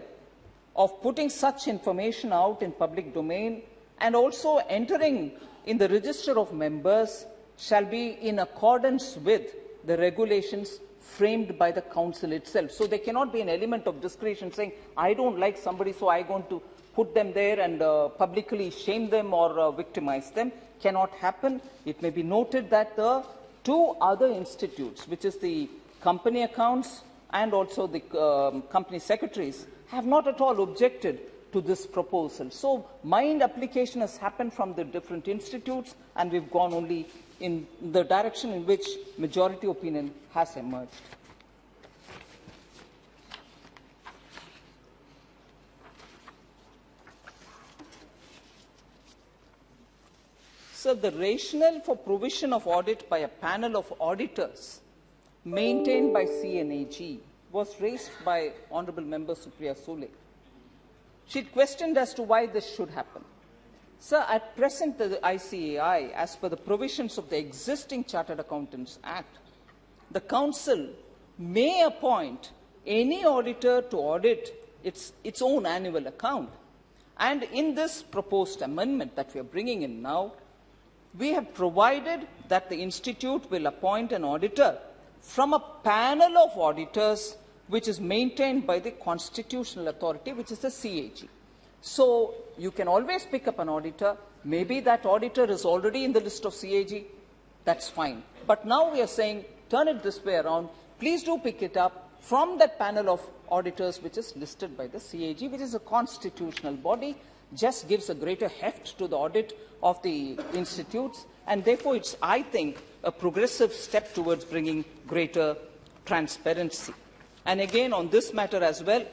of putting such information out in public domain and also entering in the register of members shall be in accordance with the regulations framed by the council itself. So there cannot be an element of discretion saying, I don't like somebody, so I'm going to put them there and publicly shame them or victimize them. Cannot happen. It may be noted that the 2 other institutes, which is the company accounts and also the company secretaries, have not at all objected to this proposal. So mind application has happened from the different institutes, and we've gone only in the direction in which majority opinion has emerged. So the rationale for provision of audit by a panel of auditors maintained by CNAG was raised by Honourable Member Supriya Sule. She questioned as to why this should happen. Sir, at present, the ICAI, as per the provisions of the existing Chartered Accountants Act, the Council may appoint any auditor to audit its own annual account. And in this proposed amendment that we are bringing in now, we have provided that the institute will appoint an auditor from a panel of auditors which is maintained by the constitutional authority, which is the CAG. So you can always pick up an auditor. Maybe that auditor is already in the list of CAG. That's fine. But now we are saying, turn it this way around. Please do pick it up from that panel of auditors which is listed by the CAG, which is a constitutional body, just gives a greater heft to the audit of the institutes. And therefore, it's, I think, a progressive step towards bringing greater transparency. And again, on this matter as well,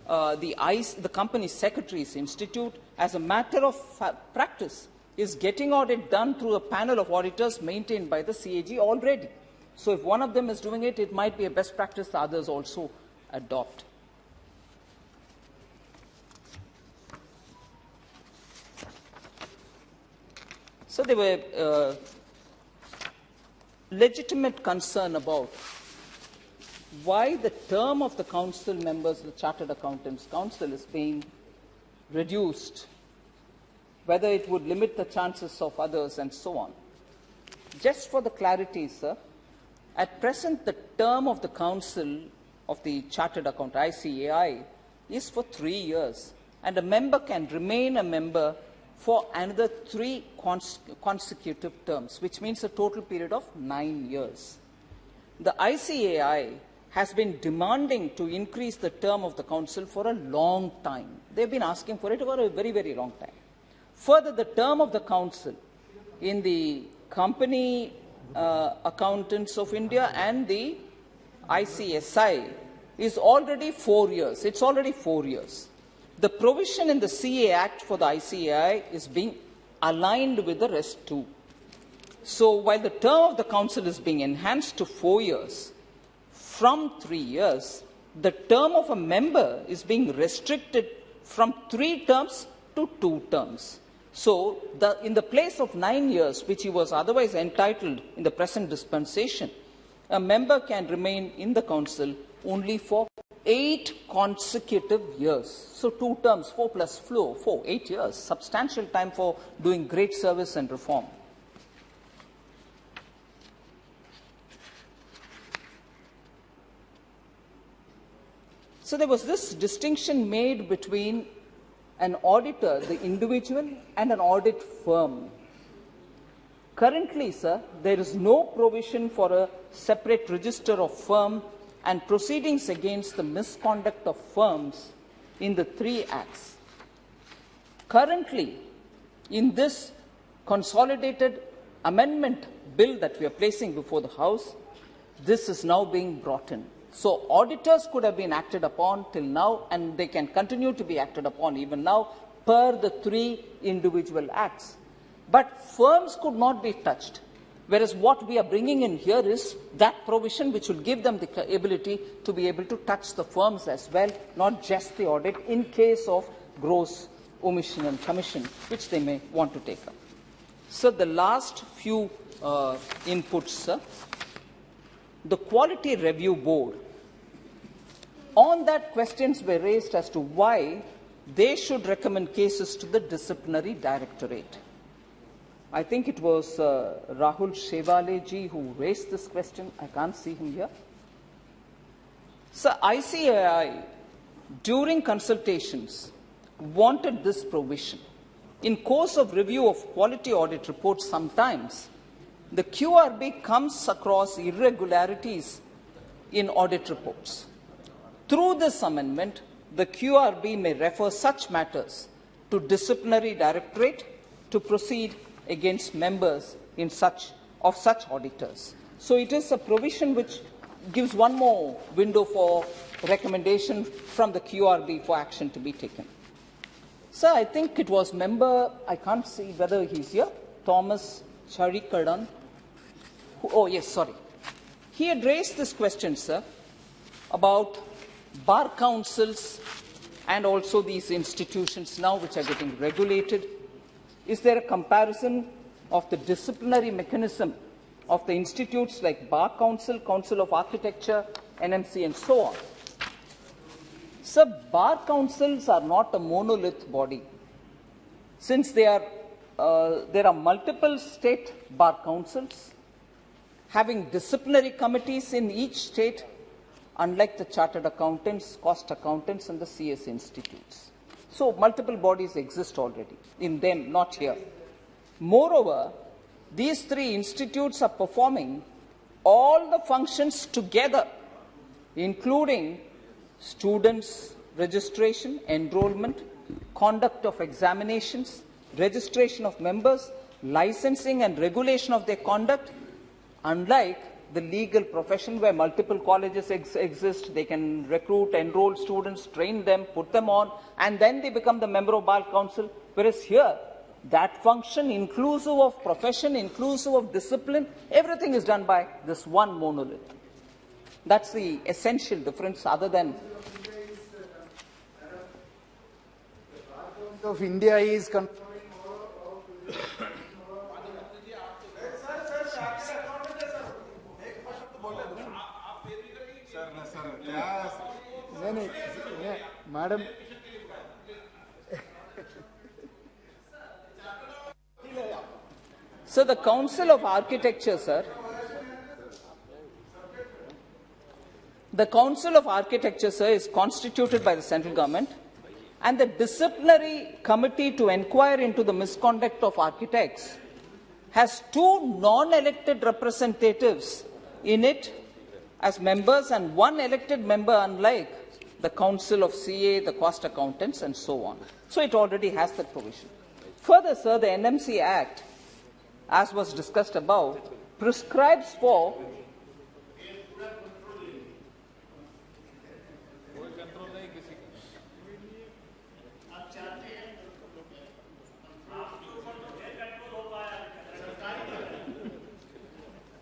the company secretaries institute, as a matter of practice, is getting audit done through a panel of auditors maintained by the CAG already. So if one of them is doing it, it might be a best practice the others also adopt. So there were legitimate concern about why the term of the council members, the Chartered Accountants Council, is being reduced, whether it would limit the chances of others and so on. Just for the clarity, sir, at present the term of the council of the Chartered Accountant, ICAI, is for 3 years, and a member can remain a member for another 3 consecutive terms, which means a total period of 9 years. The ICAI has been demanding to increase the term of the council for a long time. They've been asking for it for a very, very long time. Further, the term of the council in the Company Accountants of India and the ICSI is already 4 years. It's already 4 years. The provision in the CA Act for the ICAI is being aligned with the rest too. So while the term of the council is being enhanced to 4 years from 3 years, the term of a member is being restricted from 3 terms to 2 terms. So in the place of 9 years, which he was otherwise entitled in the present dispensation, a member can remain in the council only for 8 consecutive years. So 2 terms, 4 plus 4, 8 years, substantial time for doing great service and reform. So there was this distinction made between an auditor, the individual, and an audit firm. Currently, sir, there is no provision for a separate register of firm and proceedings against the misconduct of firms in the 3 acts. Currently, in this consolidated amendment bill that we are placing before the House, this is now being brought in. So auditors could have been acted upon till now, and they can continue to be acted upon even now per the 3 individual acts. But firms could not be touched. Whereas what we are bringing in here is that provision which will give them the ability to be able to touch the firms as well, not just the audit, in case of gross omission and commission, which they may want to take up. So the last few inputs, sir. The Quality Review Board. On that, questions were raised as to why they should recommend cases to the Disciplinary Directorate. I think it was Rahul Shevale ji who raised this question. I can't see him here. So ICAI, during consultations, wanted this provision. In course of review of quality audit reports, sometimes the QRB comes across irregularities in audit reports. Through this amendment, the QRB may refer such matters to Disciplinary Directorate to proceed against members in such auditors. So it is a provision which gives one more window for recommendation from the QRB for action to be taken. So I think it was member, I can't see whether he's here, Thomas Charikadan. Oh, yes, sorry. He had raised this question, sir, about bar councils and also these institutions now which are getting regulated. Is there a comparison of the disciplinary mechanism of the institutes like Bar Council, Council of Architecture, NMC, and so on? Sir, bar councils are not a monolith body. Since they are there are multiple state bar councils having disciplinary committees in each state, unlike the chartered accountants, cost accountants, and the CS institutes. So multiple bodies exist already in them, not here. Moreover, these three institutes are performing all the functions together, including students' registration, enrollment, conduct of examinations, registration of members, licensing and regulation of their conduct. Unlike the legal profession where multiple colleges exist, they can recruit, enroll students, train them, put them on, and then they become the member of Bar Council. Whereas here, that function, inclusive of profession, inclusive of discipline, everything is done by this one monolith. That's the essential difference, other than of India is Madam. So the Council of Architecture, sir, the Council of Architecture, sir, is constituted by the central government, and the disciplinary committee to inquire into the misconduct of architects has two non-elected representatives in it as members and one elected member, unlike the Council of CA, the cost accountants, and so on. So it already has that provision. Further, sir, the NMC Act, as was discussed above, prescribes for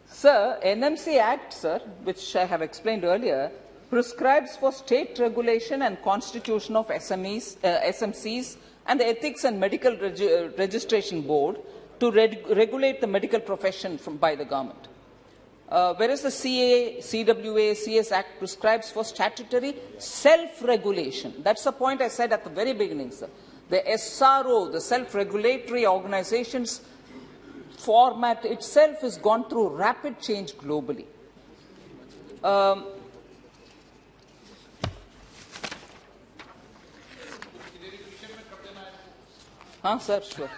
Sir, NMC Act, sir, which I have explained earlier, prescribes for state regulation and constitution of SMCs and the Ethics and Medical Registration Board to regulate the medical profession by the government. Whereas the CA, CWA, CS Act prescribes for statutory self-regulation. That's the point I said at the very beginning, sir. The SRO, the self-regulatory organizations, format itself has gone through rapid change globally. Sir, sure.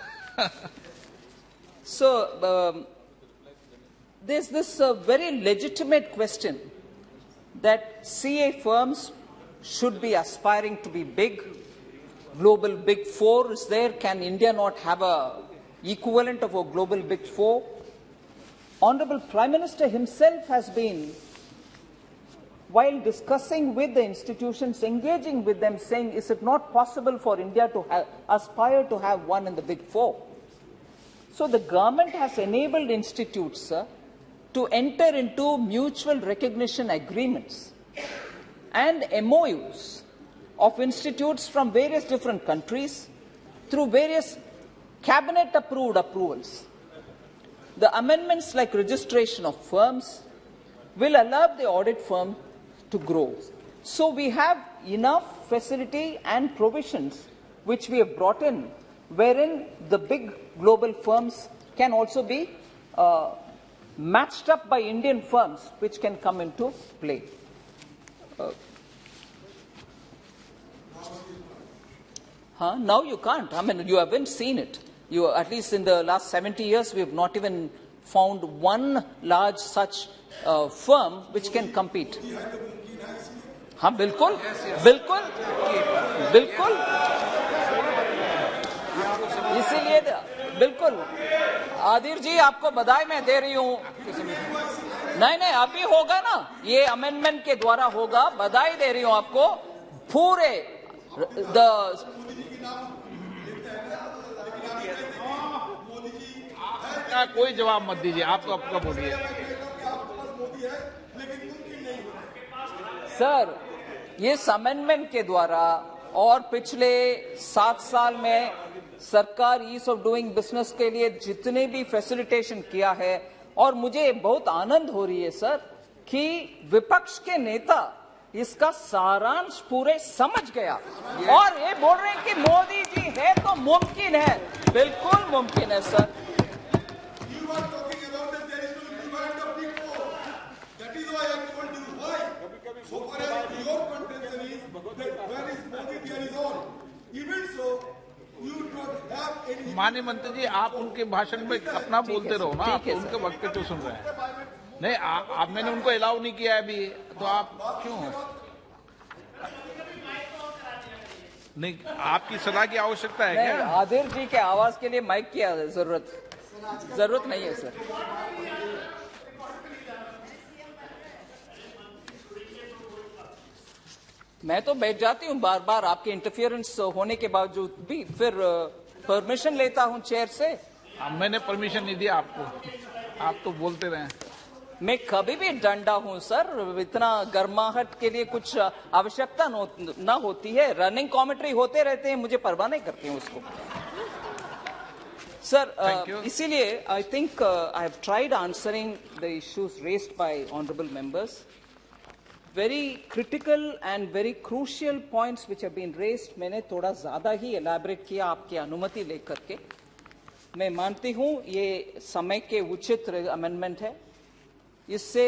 So, there's this very legitimate question that CA firms should be aspiring to be big. Global Big Four is there. Can India not have a equivalent of a global Big Four? Honorable Prime Minister himself has been, while discussing with the institutions, engaging with them, saying, is it not possible for India to aspire to have one in the Big Four? So the government has enabled institutes, sir, to enter into mutual recognition agreements and MOUs of institutes from various different countries through various cabinet-approved approvals. The amendments like registration of firms will allow the audit firm to grow. So we have enough facility and provisions which we have brought in, wherein the big global firms can also be matched up by Indian firms which can come into play. Now you can't. I mean, you haven't seen it. You, at least in the last 70 years, we have not even found one large such firm which can compete. बिल्कुल, बिल्कुल, बिल्कुल. इसीलिए बिल्कुल. आदिर जी, आपको बधाई मैं दे रही हूँ. नहीं, अभी होगा ना. ये अमेंडमेंट के द्वारा होगा. बधाई दे रही हूँ आपको. पूरे कोई जवाब मत दीजिए, आप तो आपका बोलिए. सर, ये अमेंडमेंट के द्वारा और पिछले 7 साल में सरकार ईज ऑफ डूइंग बिजनेस के लिए जितने भी फैसिलिटेशन किया है, और मुझे बहुत आनंद हो रही है सर कि विपक्ष के नेता इसका सारांश पूरे समझ गया और ये बोल रहे हैं कि मोदी जी है तो मुमकिन है, बिल्कुल मुमकिन है सर। माननीय मंत्री जी, आप उनके भाषण में अपना बोलते रहो ना, आप उनके वक्त पे क्यों सुन रहे हैं? नहीं, आप मैंने उनको अलाउ नहीं किया है अभी, तो आप क्यों? नहीं, आपकी सलाह की आवश्यकता है क्या? आदिर जी के आवाज के लिए माइक की जरूरत नहीं है सर। मैं तो बैठ जाती हूँ बार बार आपके इंटरफियरेंस होने के बावजूद भी, फिर परमिशन लेता हूँ चेयर से। मैंने परमिशन नहीं दिया आपको, आप तो बोलते रहे। मैं कभी भी डंडा हूँ सर, इतना गर्माहट के लिए कुछ आवश्यकता ना होती है। रनिंग कमेंट्री होते रहते हैं, मुझे परवाह नहीं करती हूँ उसको सर। इसीलिए I think I have tried answering the issues raised bye honourable members. Very critical and very crucial points which have been raised, मैंने थोड़ा ज्यादा ही elaborate किया आपकी अनुमति लेकर के। मैं मानती हूँ ये समय के उचित अमेंडमेंट है। इससे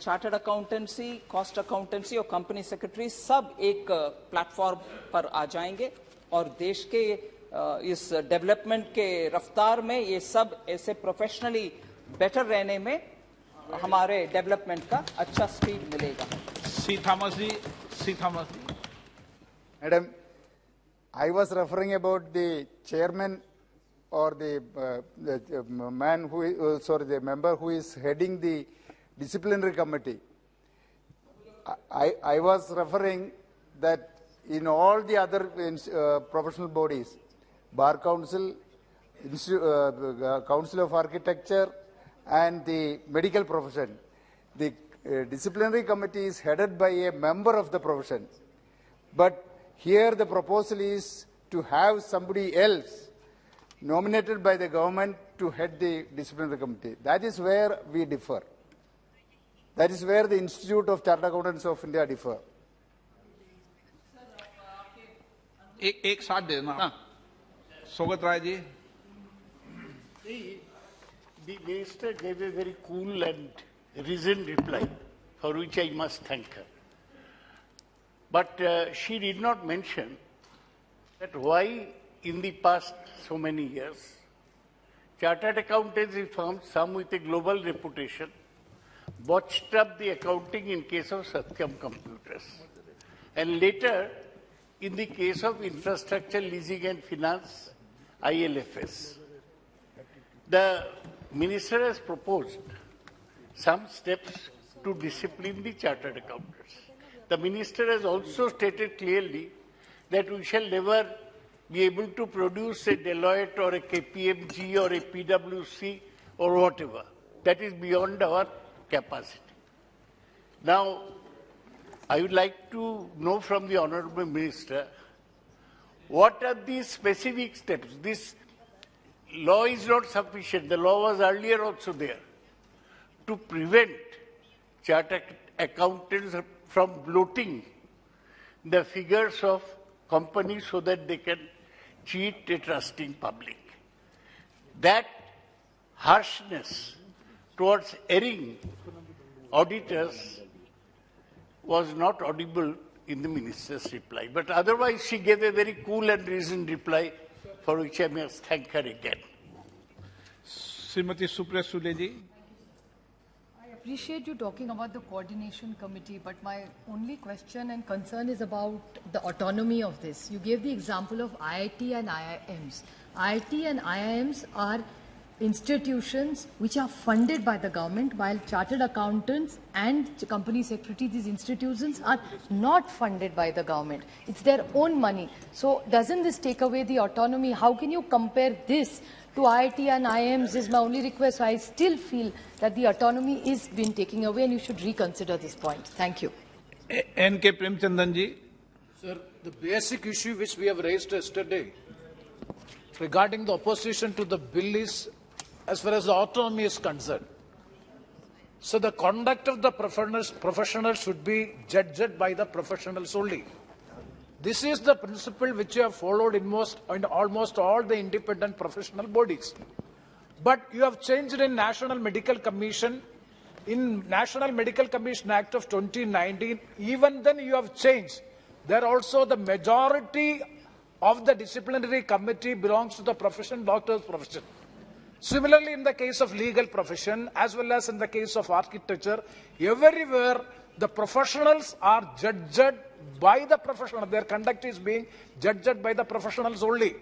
चार्टर्ड अकाउंटेंसी, कॉस्ट अकाउंटेंसी और कंपनी सेक्रेटरी सब एक प्लेटफॉर्म पर आ जाएंगे और देश के इस डेवलपमेंट के रफ्तार में ये सब ऐसे प्रोफेशनली बेटर रहने में हमारे डेवलपमेंट का अच्छा स्पीड मिलेगा। C Thomas ji. Madam, I was referring about the chairman or the man who, the member who is heading the disciplinary committee. I was referring that in all the other professional bodies, Bar Council, Council of Architecture, and the medical profession, the disciplinary committee is headed by a member of the profession. But here the proposal is to have somebody else nominated by the government to head the disciplinary committee. That is where we differ. That is where the Institute of Chartered Accountants of India differ. एक साथ देना। Sougat Rai ji. The minister gave a very cool and reasoned reply, for which I must thank her. But she did not mention that why in the past so many years, chartered accountancy firms, some with a global reputation, botched up the accounting in case of Satyam Computers. And later, in the case of infrastructure leasing and finance, ILFS. The minister has proposed some steps to discipline the chartered accountants. The minister has also stated clearly that we shall never be able to produce a Deloitte or a KPMG or a PwC or whatever. That is beyond our capacity. Now, I would like to know from the Honourable Minister, what are the specific steps? This law is not sufficient. The law was earlier also there to prevent chartered accountants from bloating the figures of companies so that they can cheat a trusting public. That harshness towards erring auditors was not audible in the minister's reply. But otherwise, she gave a very cool and reasoned reply, for which I must thank her again. Srimati Supriya Sule ji. I appreciate you talking about the coordination committee, but my only question and concern is about the autonomy of this. You gave the example of IIT and IIMs. IIT and IIMs are institutions which are funded by the government, while chartered accountants and company secretary, these institutions are not funded by the government. It's their own money. So doesn't this take away the autonomy? How can you compare this to IIT and IIMs is my only request. I still feel that the autonomy is being taken away and you should reconsider this point. Thank you. N.K. Premchandan ji. Sir, the basic issue which we have raised yesterday regarding the opposition to the bill is as far as the autonomy is concerned. So the conduct of the professionals should be judged by the professionals only. This is the principle which you have followed in almost all the independent professional bodies. But you have changed in National Medical Commission, in National Medical Commission Act of 2019, even then you have changed. There also the majority of the disciplinary committee belongs to the profession, doctor's profession. Similarly, in the case of legal profession, as well as in the case of architecture, everywhere the professionals are judged by the professional. Their conduct is being judged by the professionals only.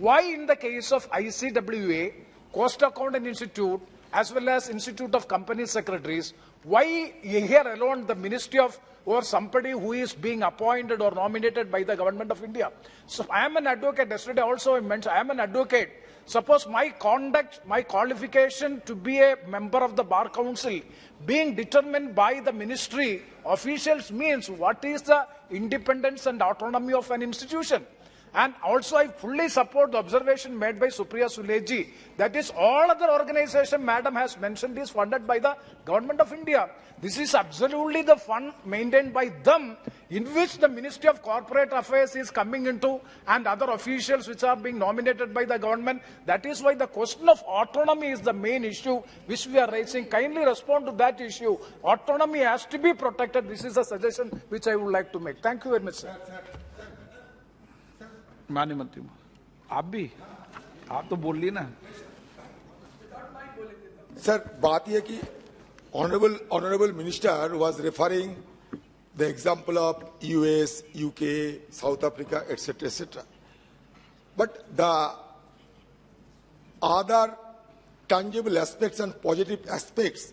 Why in the case of ICWA, Cost Accounting Institute, as well as Institute of Company Secretaries, why here alone the Ministry of or somebody who is being appointed or nominated by the Government of India? So I am an advocate. Yesterday also I mentioned I am an advocate. Suppose my conduct, my qualification to be a member of the Bar Council being determined by the ministry officials means what is the independence and autonomy of an institution? And also I fully support the observation made by Supriya Suleji. That is, all other organization Madam has mentioned is funded by the Government of India. This is absolutely the fund maintained by them, in which the Ministry of Corporate Affairs is coming into, and other officials which are being nominated by the government. That is why the question of autonomy is the main issue which we are raising. Kindly respond to that issue. Autonomy has to be protected. This is a suggestion which I would like to make. Thank you very much, sir. माननीय मंत्री आप तो बोल लिए ना sir बात यह कि honorable minister was referring the example of US, UK, South Africa, etc. But the other tangible aspects and positive aspects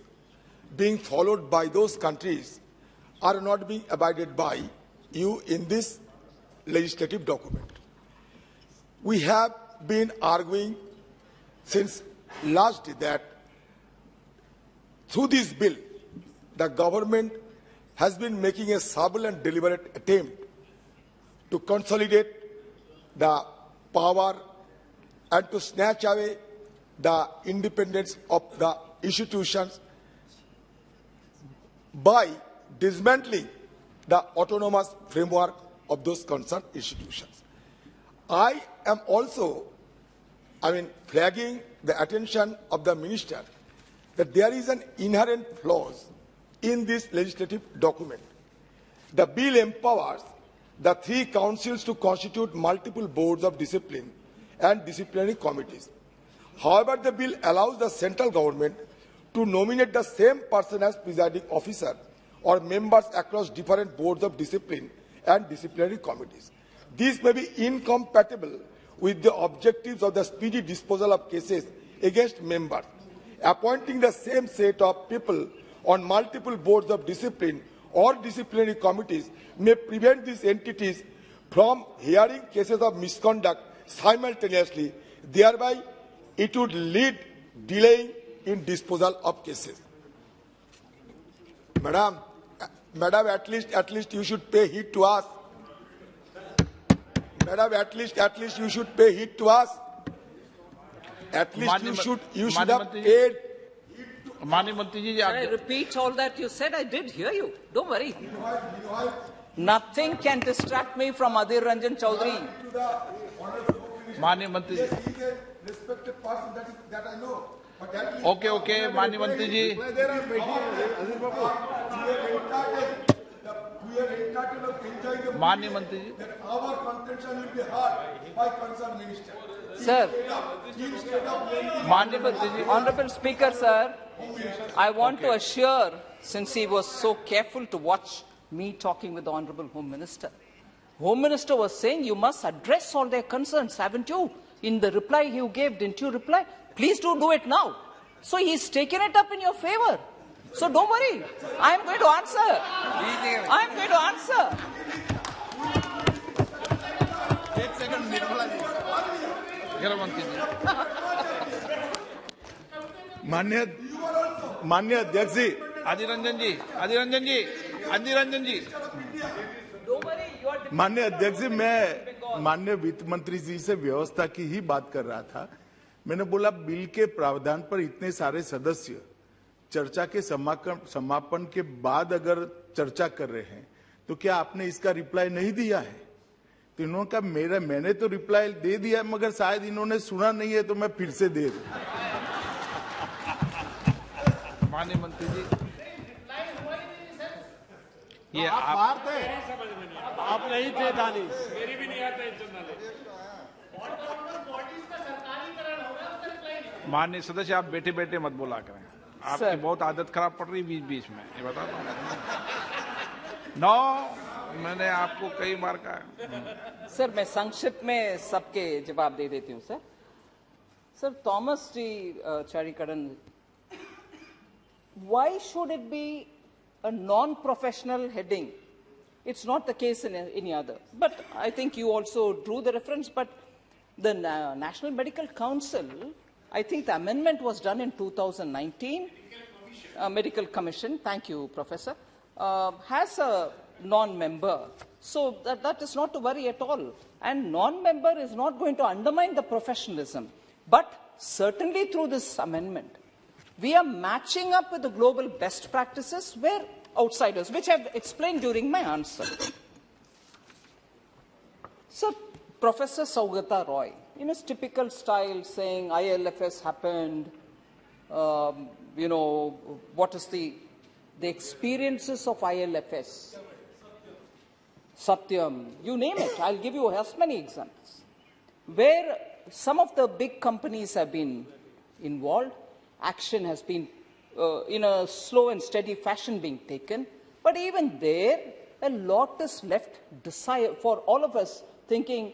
being followed by those countries are not being abided by you in this legislative document. We have been arguing since last day that through this bill, the government has been making a subtle and deliberate attempt to consolidate the power and to snatch away the independence of the institutions by dismantling the autonomous framework of those concerned institutions. I am also, flagging the attention of the minister that there is an inherent flaw in this legislative document. The bill empowers the three councils to constitute multiple boards of discipline and disciplinary committees. However, the bill allows the central government to nominate the same person as presiding officer or members across different boards of discipline and disciplinary committees. This may be incompatible with the objectives of the speedy disposal of cases against members. Appointing the same set of people on multiple boards of discipline or disciplinary committees may prevent these entities from hearing cases of misconduct simultaneously. Thereby, it would lead delaying in disposal of cases. Madam, at least you should pay heed to us. Madam, at least you should pay heed to us. At least you should have paid. माननीय मंत्री जी, I repeat all that you said. I did hear you. Don't worry. Nothing can distract me from Adhir Ranjan Chaudhary. माननीय मंत्री जी, okay माननीय मंत्री जी, माननीय मंत्री जी, Sir, माननीय मंत्री जी, Honorable Speaker, sir, I want to assure, since he was so careful to watch me talking with the Honorable Home Minister, Home Minister was saying you must address all their concerns, haven't you? In the reply you gave, didn't you reply? Please do it now. So he's taken it up in your favor. So don't worry. I'm going to answer. I'm going to answer. माननीय अध्यक्ष जी, अधीर रंजन जी, माननीय अध्यक्ष जी, मैं माननीय वित्त मंत्री जी से व्यवस्था की ही बात कर रहा था। मैंने बोला बिल के प्रावधान पर इतने सारे सदस्य चर्चा के समापन के बाद अगर चर्चा कर रहे हैं तो क्या आपने इसका रिप्लाई नहीं दिया है? तो इन्होंने कहा मैंने तो रिप्लाई दे दिया मगर शायद इन्होंने सुना नहीं है तो मैं फिर से दे दूं। माननीय मंत्री जी, ये आप बाहर थे, आप नहीं थे दानिश। मेरी भी नहीं आता माननीय सदस्य, आप बैठे बैठे मत बोला करें, आपकी बहुत आदत खराब पड़ रही बीच बीच में, ये बताता हूँ। मैंने आपको कई बार कहा। सर, मैं संक्षिप्त में सबके जवाब दे देती हूँ सर। सर, थॉमस जी चारीकरण, why should it be a non-professional heading? It's not the case in any other. But I think you also drew the reference, but the National Medical Council, I think the amendment was done in 2019. Medical Commission, thank you, Professor, has a non-member. So that is not to worry at all. And non-member is not going to undermine the professionalism. But certainly through this amendment, we are matching up with the global best practices where outsiders, which I've explained during my answer. So, Professor Saugata Roy, in his typical style, saying ILFS happened, what is the experiences of ILFS, Satyam, you name it, I'll give you as many examples, where some of the big companies have been involved, action has been in a slow and steady fashion being taken, but even there, a lot is left for all of us thinking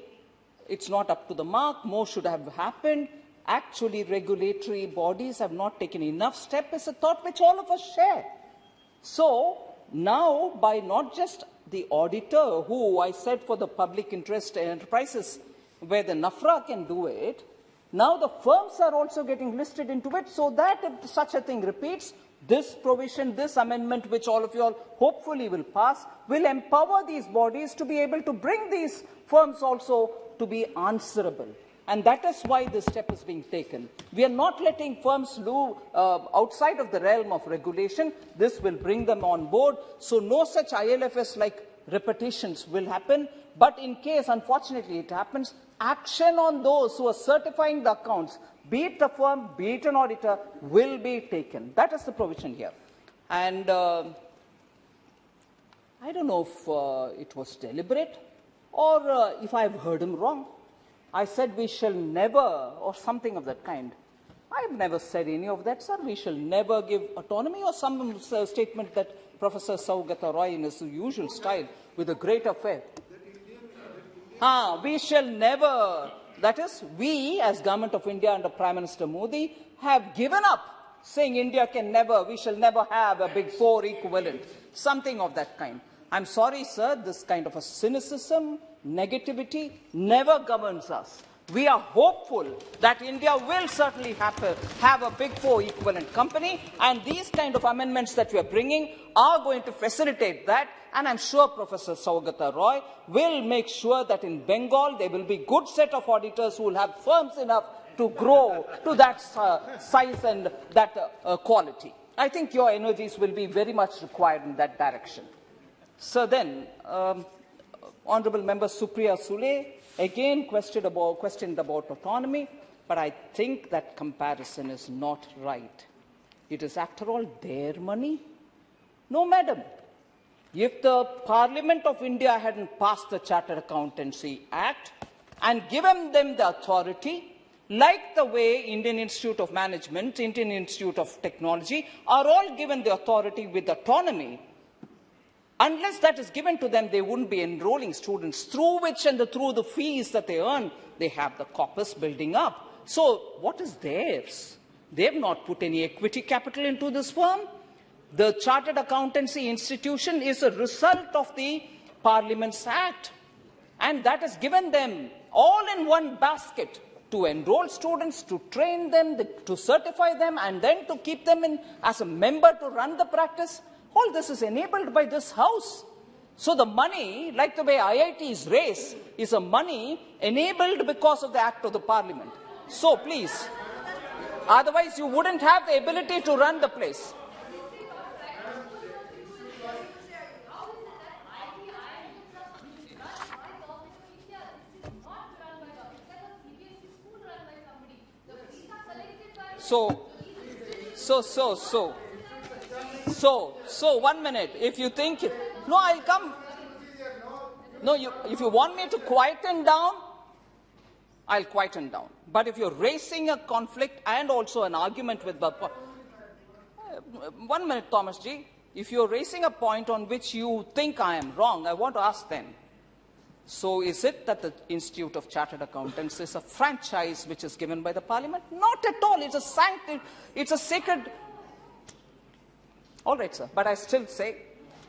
it's not up to the mark, more should have happened. Actually, regulatory bodies have not taken enough step is a thought which all of us share. So now, by not just the auditor, who I said for the public interest enterprises, where the NAFRA can do it, now the firms are also getting listed into it, so that if such a thing repeats, this provision, this amendment, which all of you all hopefully will pass, will empower these bodies to be able to bring these firms also to be answerable. And that is why this step is being taken. We are not letting firms move outside of the realm of regulation. This will bring them on board. So no such ILFS-like repetitions will happen. But in case, unfortunately, it happens, action on those who are certifying the accounts, be it a firm, be it an auditor, will be taken. That is the provision here. And I don't know if it was deliberate or if I've heard him wrong. I said we shall never, or something of that kind. I've never said any of that, sir. We shall never give autonomy, or some statement that Professor Saugata Roy, in his usual style, with a great affair. We shall never, that is, we as Government of India under Prime Minister Modi have given up saying India can never, we shall never have a Big Four equivalent, something of that kind. I'm sorry, sir, this kind of a cynicism, negativity never governs us. We are hopeful that India will certainly have a Big Four equivalent company, and these kind of amendments that we are bringing are going to facilitate that. And I'm sure Professor Saugata Roy will make sure that in Bengal there will be a good set of auditors who will have firms enough to grow to that size and that quality. I think your energies will be very much required in that direction. So then, Honourable Member Supriya Sule again questioned about autonomy, but I think that comparison is not right. It is, after all, their money. No, madam. If the Parliament of India hadn't passed the Chartered Accountancy Act and given them the authority, like the way Indian Institute of Management, Indian Institute of Technology are all given the authority with autonomy, unless that is given to them, they wouldn't be enrolling students, through which and through the fees that they earn, they have the corpus building up. So what is theirs? They have not put any equity capital into this firm. The Chartered Accountancy Institution is a result of the Parliament's Act. And that has given them all in one basket to enroll students, to train them, to certify them, and then to keep them in as a member to run the practice. All this is enabled by this House. So the money, like the way IITs raise, is a money enabled because of the Act of the Parliament. So please, otherwise you wouldn't have the ability to run the place. So 1 minute. If you think, no, I'll come. No, if you want me to quieten down, I'll quieten down. But if you're raising a conflict and also an argument with Bappa, 1 minute, Thomas G. If you're raising a point on which you think I am wrong, I want to ask then. So is it that the Institute of Chartered Accountants is a franchise which is given by the Parliament? Not at all. It's a sacred. All right, sir. But I still say,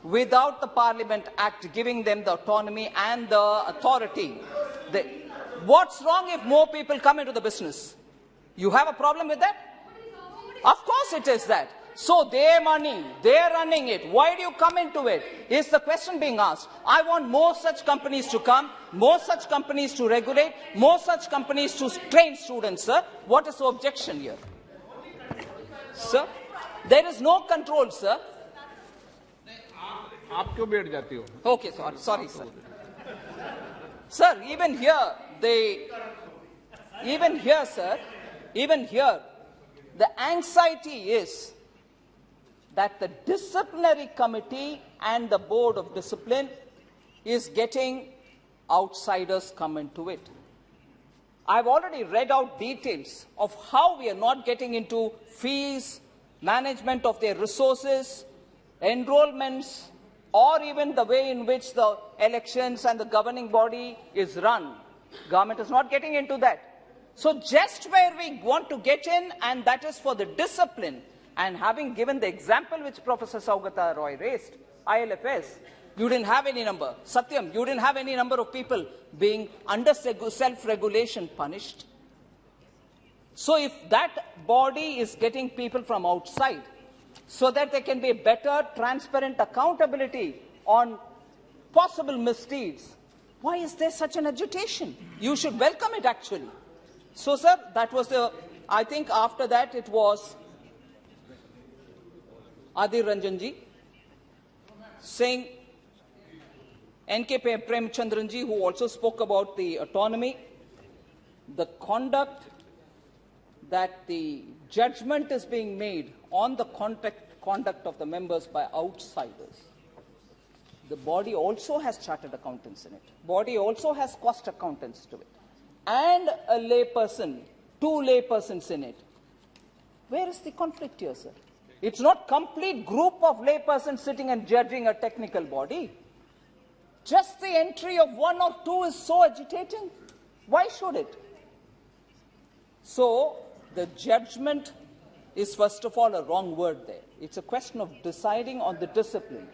without the Parliament Act giving them the autonomy and the authority, what's wrong if more people come into the business? You have a problem with that? Of course it is that. So their money, they're running it. Why do you come into it? Is the question being asked. I want more such companies to come, more such companies to regulate, more such companies to train students, sir. What is the objection here? Sir, there is no control, sir. आप क्यों बैठ जाती हो? Okay, sorry, sir. Sir, even here, the anxiety is that the disciplinary committee and the board of discipline is getting outsiders come into it. I've already read out details of how we are not getting into fees, management of their resources, enrollments, or even the way in which the elections and the governing body is run. Government is not getting into that. So just where we want to get in, and that is for the discipline, and having given the example which Professor Saugata Roy raised, ILFS, you didn't have any number. Satyam, you didn't have any number of people being under self-regulation punished. So if that body is getting people from outside, so that there can be better, transparent accountability on possible misdeeds, why is there such an agitation? You should welcome it, actually. So, sir, that was I think after that it was Adhir Ranjanji saying, N.K. Premchandranji, who also spoke about the autonomy, the conduct that the judgment is being made on the conduct of the members by outsiders. The body also has chartered accountants in it. Body also has cost accountants to it. And a layperson, 2 laypersons in it. Where is the conflict here, sir? It's not complete group of laypersons sitting and judging a technical body. Just the entry of 1 or 2 is so agitating. Why should it? So, the judgment is first of all a wrong word there. It's a question of deciding on the discipline.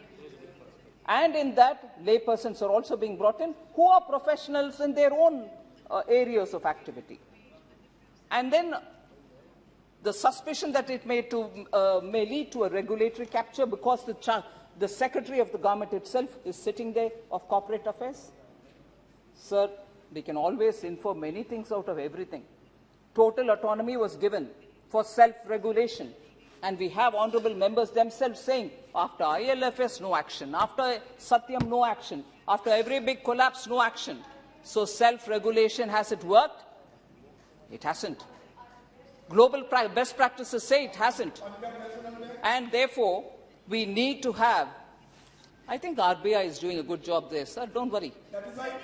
And in that, laypersons are also being brought in who are professionals in their own areas of activity. And then the suspicion that it may lead to a regulatory capture because the Secretary of the government itself is sitting there of corporate affairs. Sir, we can always infer many things out of everything. Total autonomy was given for self-regulation. And we have honorable members themselves saying, after ILFS, no action. After Satyam, no action. After every big collapse, no action. So self-regulation, has it worked? It hasn't. Global best practices say it hasn't. And therefore, we need to have, I think RBI is doing a good job there, sir. Don't worry.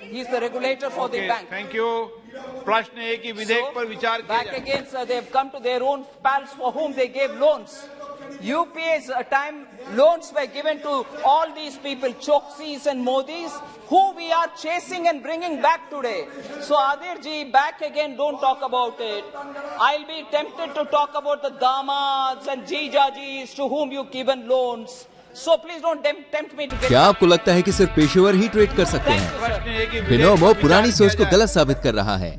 He's the regulator for the bank. Thank you. प्रश्न है कि विधेयक पर विचार किया back again, sir, they've come to their own pals for whom they gave loans. UPA's time loans were given to all these people, Choksis and Modis, who we are chasing and bringing back today. So Adhir ji, back again, don't talk about it. I'll be tempted to talk about the damads and jijajis to whom you've given loans. So please don't tempt me to get... क्या आपको लगता है कि सिर्फ पेशेवर ही trade कर सकते हैं? अभिनव पुरानी सोच को गलत साबित कर रहा है।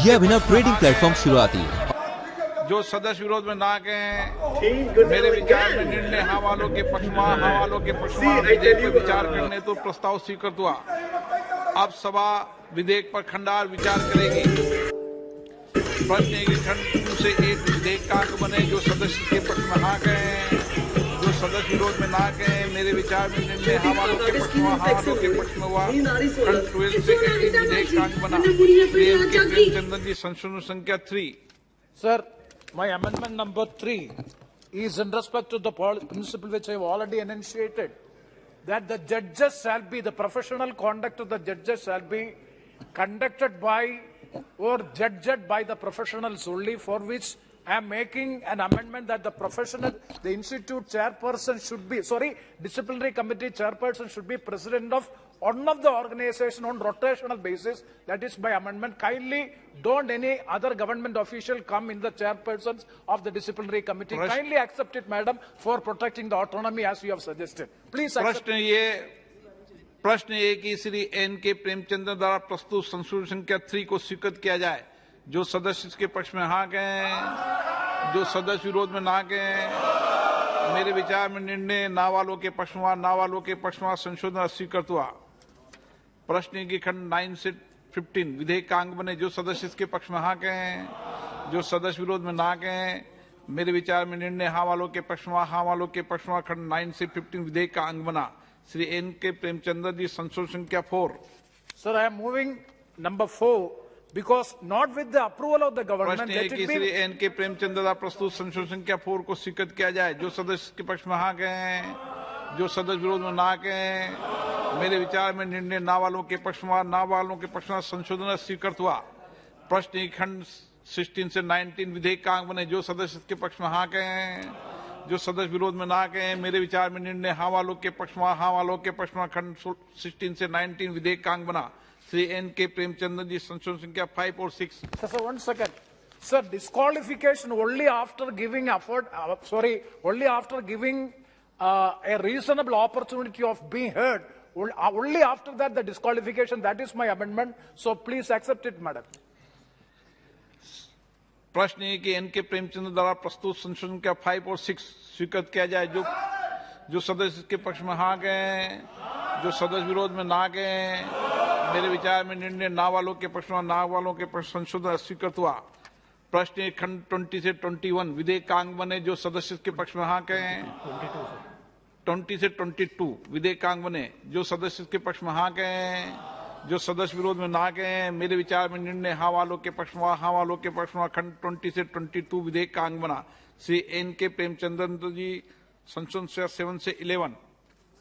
ये अभिनव ट्रेडिंग प्लेटफॉर्म शुरुआती है। जो सदस्य विरोध में ना गए, मेरे विचार में निर्णय हवालों के पक्षमा विधेयक पर विचार करने तो प्रस्ताव स्वीकृत हुआ। अब सभा विधेयक पर खंडार विचार करेगी। प्रश्न है कि खंड से एक विधेयक का अंग बने जो सदस्य के पक्ष में ना गए, जो सदस्य विरोध में ना गए, मेरे विचार में निर्णय हवालों के पक्ष में हुआ। खंड 12 से एक विधेयक का अंग बना। प्रेमचंद्रन जी, संशोधन संख्या 3। Sir, my amendment number 3 is in respect to the principle which I have already enunciated, that the judges shall be, the professional conduct of the judges shall be conducted by or judged by the professionals only, for which I am making an amendment that the institute chairperson should be, disciplinary committee chairperson should be president of one of the organization on rotational basis. That is my amendment. Kindly don't any other government official come in the chairpersons of the disciplinary committee. Kindly accept it, madam, for protecting the autonomy as you have suggested. Please accept. प्रश्न ये कि Shri N के प्रेमचंद्र द्वारा प्रस्तुत संशोधन संख्या 3 को स्वीकृत किया जाए। जो सदस्य इसके पक्ष में हाँ कहें, जो सदस्य विरोध में ना कहें। मेरे विचार में निर्णय ना वालों के पक्ष में, ना वालों के पक्ष में संशोधन स्वीकृत हुआ। प्रश्न की खंड 9 से 15 विधेयक का अंग बने। जो सदस्य इसके पक्ष में हाँ कहें, जो सदस्य विरोध में ना कहें। मेरे विचार में निर्णय हाँ वालों के पक्ष में, हाँ वालों के पक्ष में खंड 9 से 15 विधेयक का अंग बना। श्री एन के प्रेमचंद्र जी संशोधन संख्या 4। Sir, I am moving number 4 because not with the approval of the government. प्रश्न है कि श्री एन के प्रेमचंद्र द्वारा प्रस्तुत संशोधन संख्या 4 को स्वीकृत किया जाए। जो सदस्य के पक्ष में हाँ कहें, जो सदस्य विरोध में ना कहें। मेरे विचार में निर्णय ना वालों के पक्ष में, ना वालों के पक्ष में संशोधन स्वीकृत हुआ। प्रश्न खंड 16 से 19 विधेयक का अंग बने। जो सदस्य के पक्ष में हाँ कहें, जो सदस्य विरोध में ना कहें। मेरे विचार में निर्णय हाँ वालों के पक्ष में, हाँ वालों के पक्ष में खंड 16 से 19 विधेयक का अंग बना। श्री एन के प्रेमचंद्र जी संशोधन संख्या 5 और 6। Sir, 1 second. Sir, disqualification only after giving only after giving a reasonable opportunity of being heard. Only after that the disqualification. That is my amendment. So please accept it, madam. प्रश्न है कि N के प्रेमचंद्र द्वारा प्रस्तुत संशोधन का 5 और 6 स्वीकृत किया जाए। जो सदस्य के पक्ष में हाँ गए, जो सदस्य विरोध में ना गए। मेरे विचार में निर्णय ना वालों के पक्ष में, ना वालों के पक्ष संशोधन स्वीकृत हुआ। प्रश्न खंड 20 से 21 विधेयक का अंग बने। जो सदस्य के पक्ष में हाँ गए, 20 से 22 विधेयक का अंग बने। जो सदस्य के पक्ष में हाँ गए, जो सदस्य विरोध में ना गए। मेरे विचार में निर्णय हाँ वालों के पक्ष में, हाँ वालों के पक्ष में खंड 20 से 22 विधेयक का अंग बना। श्री एन के प्रेमचंद्र जी संशोधन 7 से 11।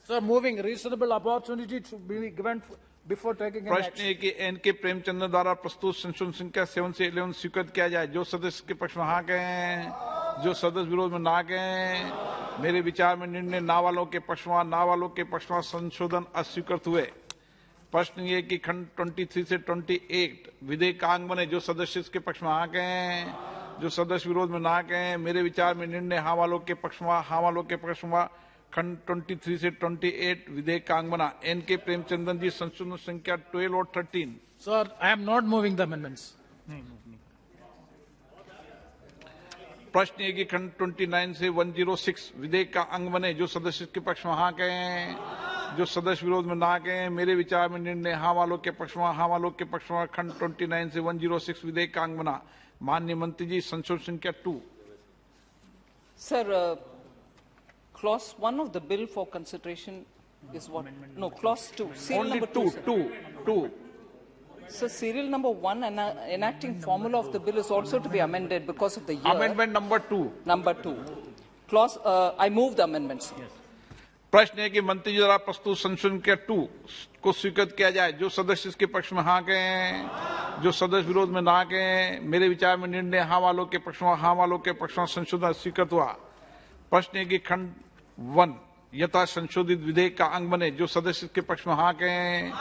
Sir, moving reasonable opportunity to be given before taking an प्रश्न action. है कि एन के प्रेमचंद्र द्वारा प्रस्तुत संशोधन संख्या 7 से 11 स्वीकृत किया जाए। जो सदस्य के पक्ष में हाँ गए, जो सदस्य विरोध में ना गए। मेरे विचार में निर्णय ना वालों के पक्ष में, ना वालों के पक्ष में संशोधन अस्वीकृत हुए। प्रश्न ये कि खंड 23 से 28 विधेयक का अंग बने। जो सदस्य इसके पक्ष में हाँ गए, जो सदस्य विरोध में ना गए। मेरे विचार में निर्णय हाँ वालों के पक्ष में, हाँ वालों के पक्ष में खंड 23 से 28 विधेयक का अंग बना। एन के प्रेमचंद्र जी संशोधन संख्या 12 और 13। Sir, I am not moving the amendments. प्रश्न है कि खंड 29 से 106 विधेयक का अंग बने। जो सदस्य के पक्ष में हाँ कहें, जो सदस्य विरोध में ना कहें। मेरे विचार में निर्णय हाँ वालों के पक्ष में, हाँ वालों के पक्ष में खंड 29 से 106 विधेयक का अंग बना। माननीय मंत्री जी संशोधन संख्या 2। Sir, clause 1 of the bill for consideration is what? No, clause 2. Serial Only number 2. So serial number 1 and enacting formula of the bill is also to be amended because of the year. Amendment number 2. Number 2. Clause, I move the amendments. Yes. प्रश्न है कि मंत्री जी द्वारा प्रस्तुत संशोधन के 2 को स्वीकृत किया जाए। जो सदस्य इसके पक्ष में हाँ कहें, जो सदस्य विरोध में ना कहें। मेरे विचार में निर्णय हाँ वालों के पक्ष में, हाँ वालों के पक्ष में संशोधन स्वीकृत हुआ। प्रश्न है कि खंड 1 यथा संशोधित विधेयक का अंग बने। जो सदस्य इसके पक्ष में हाँ कहें,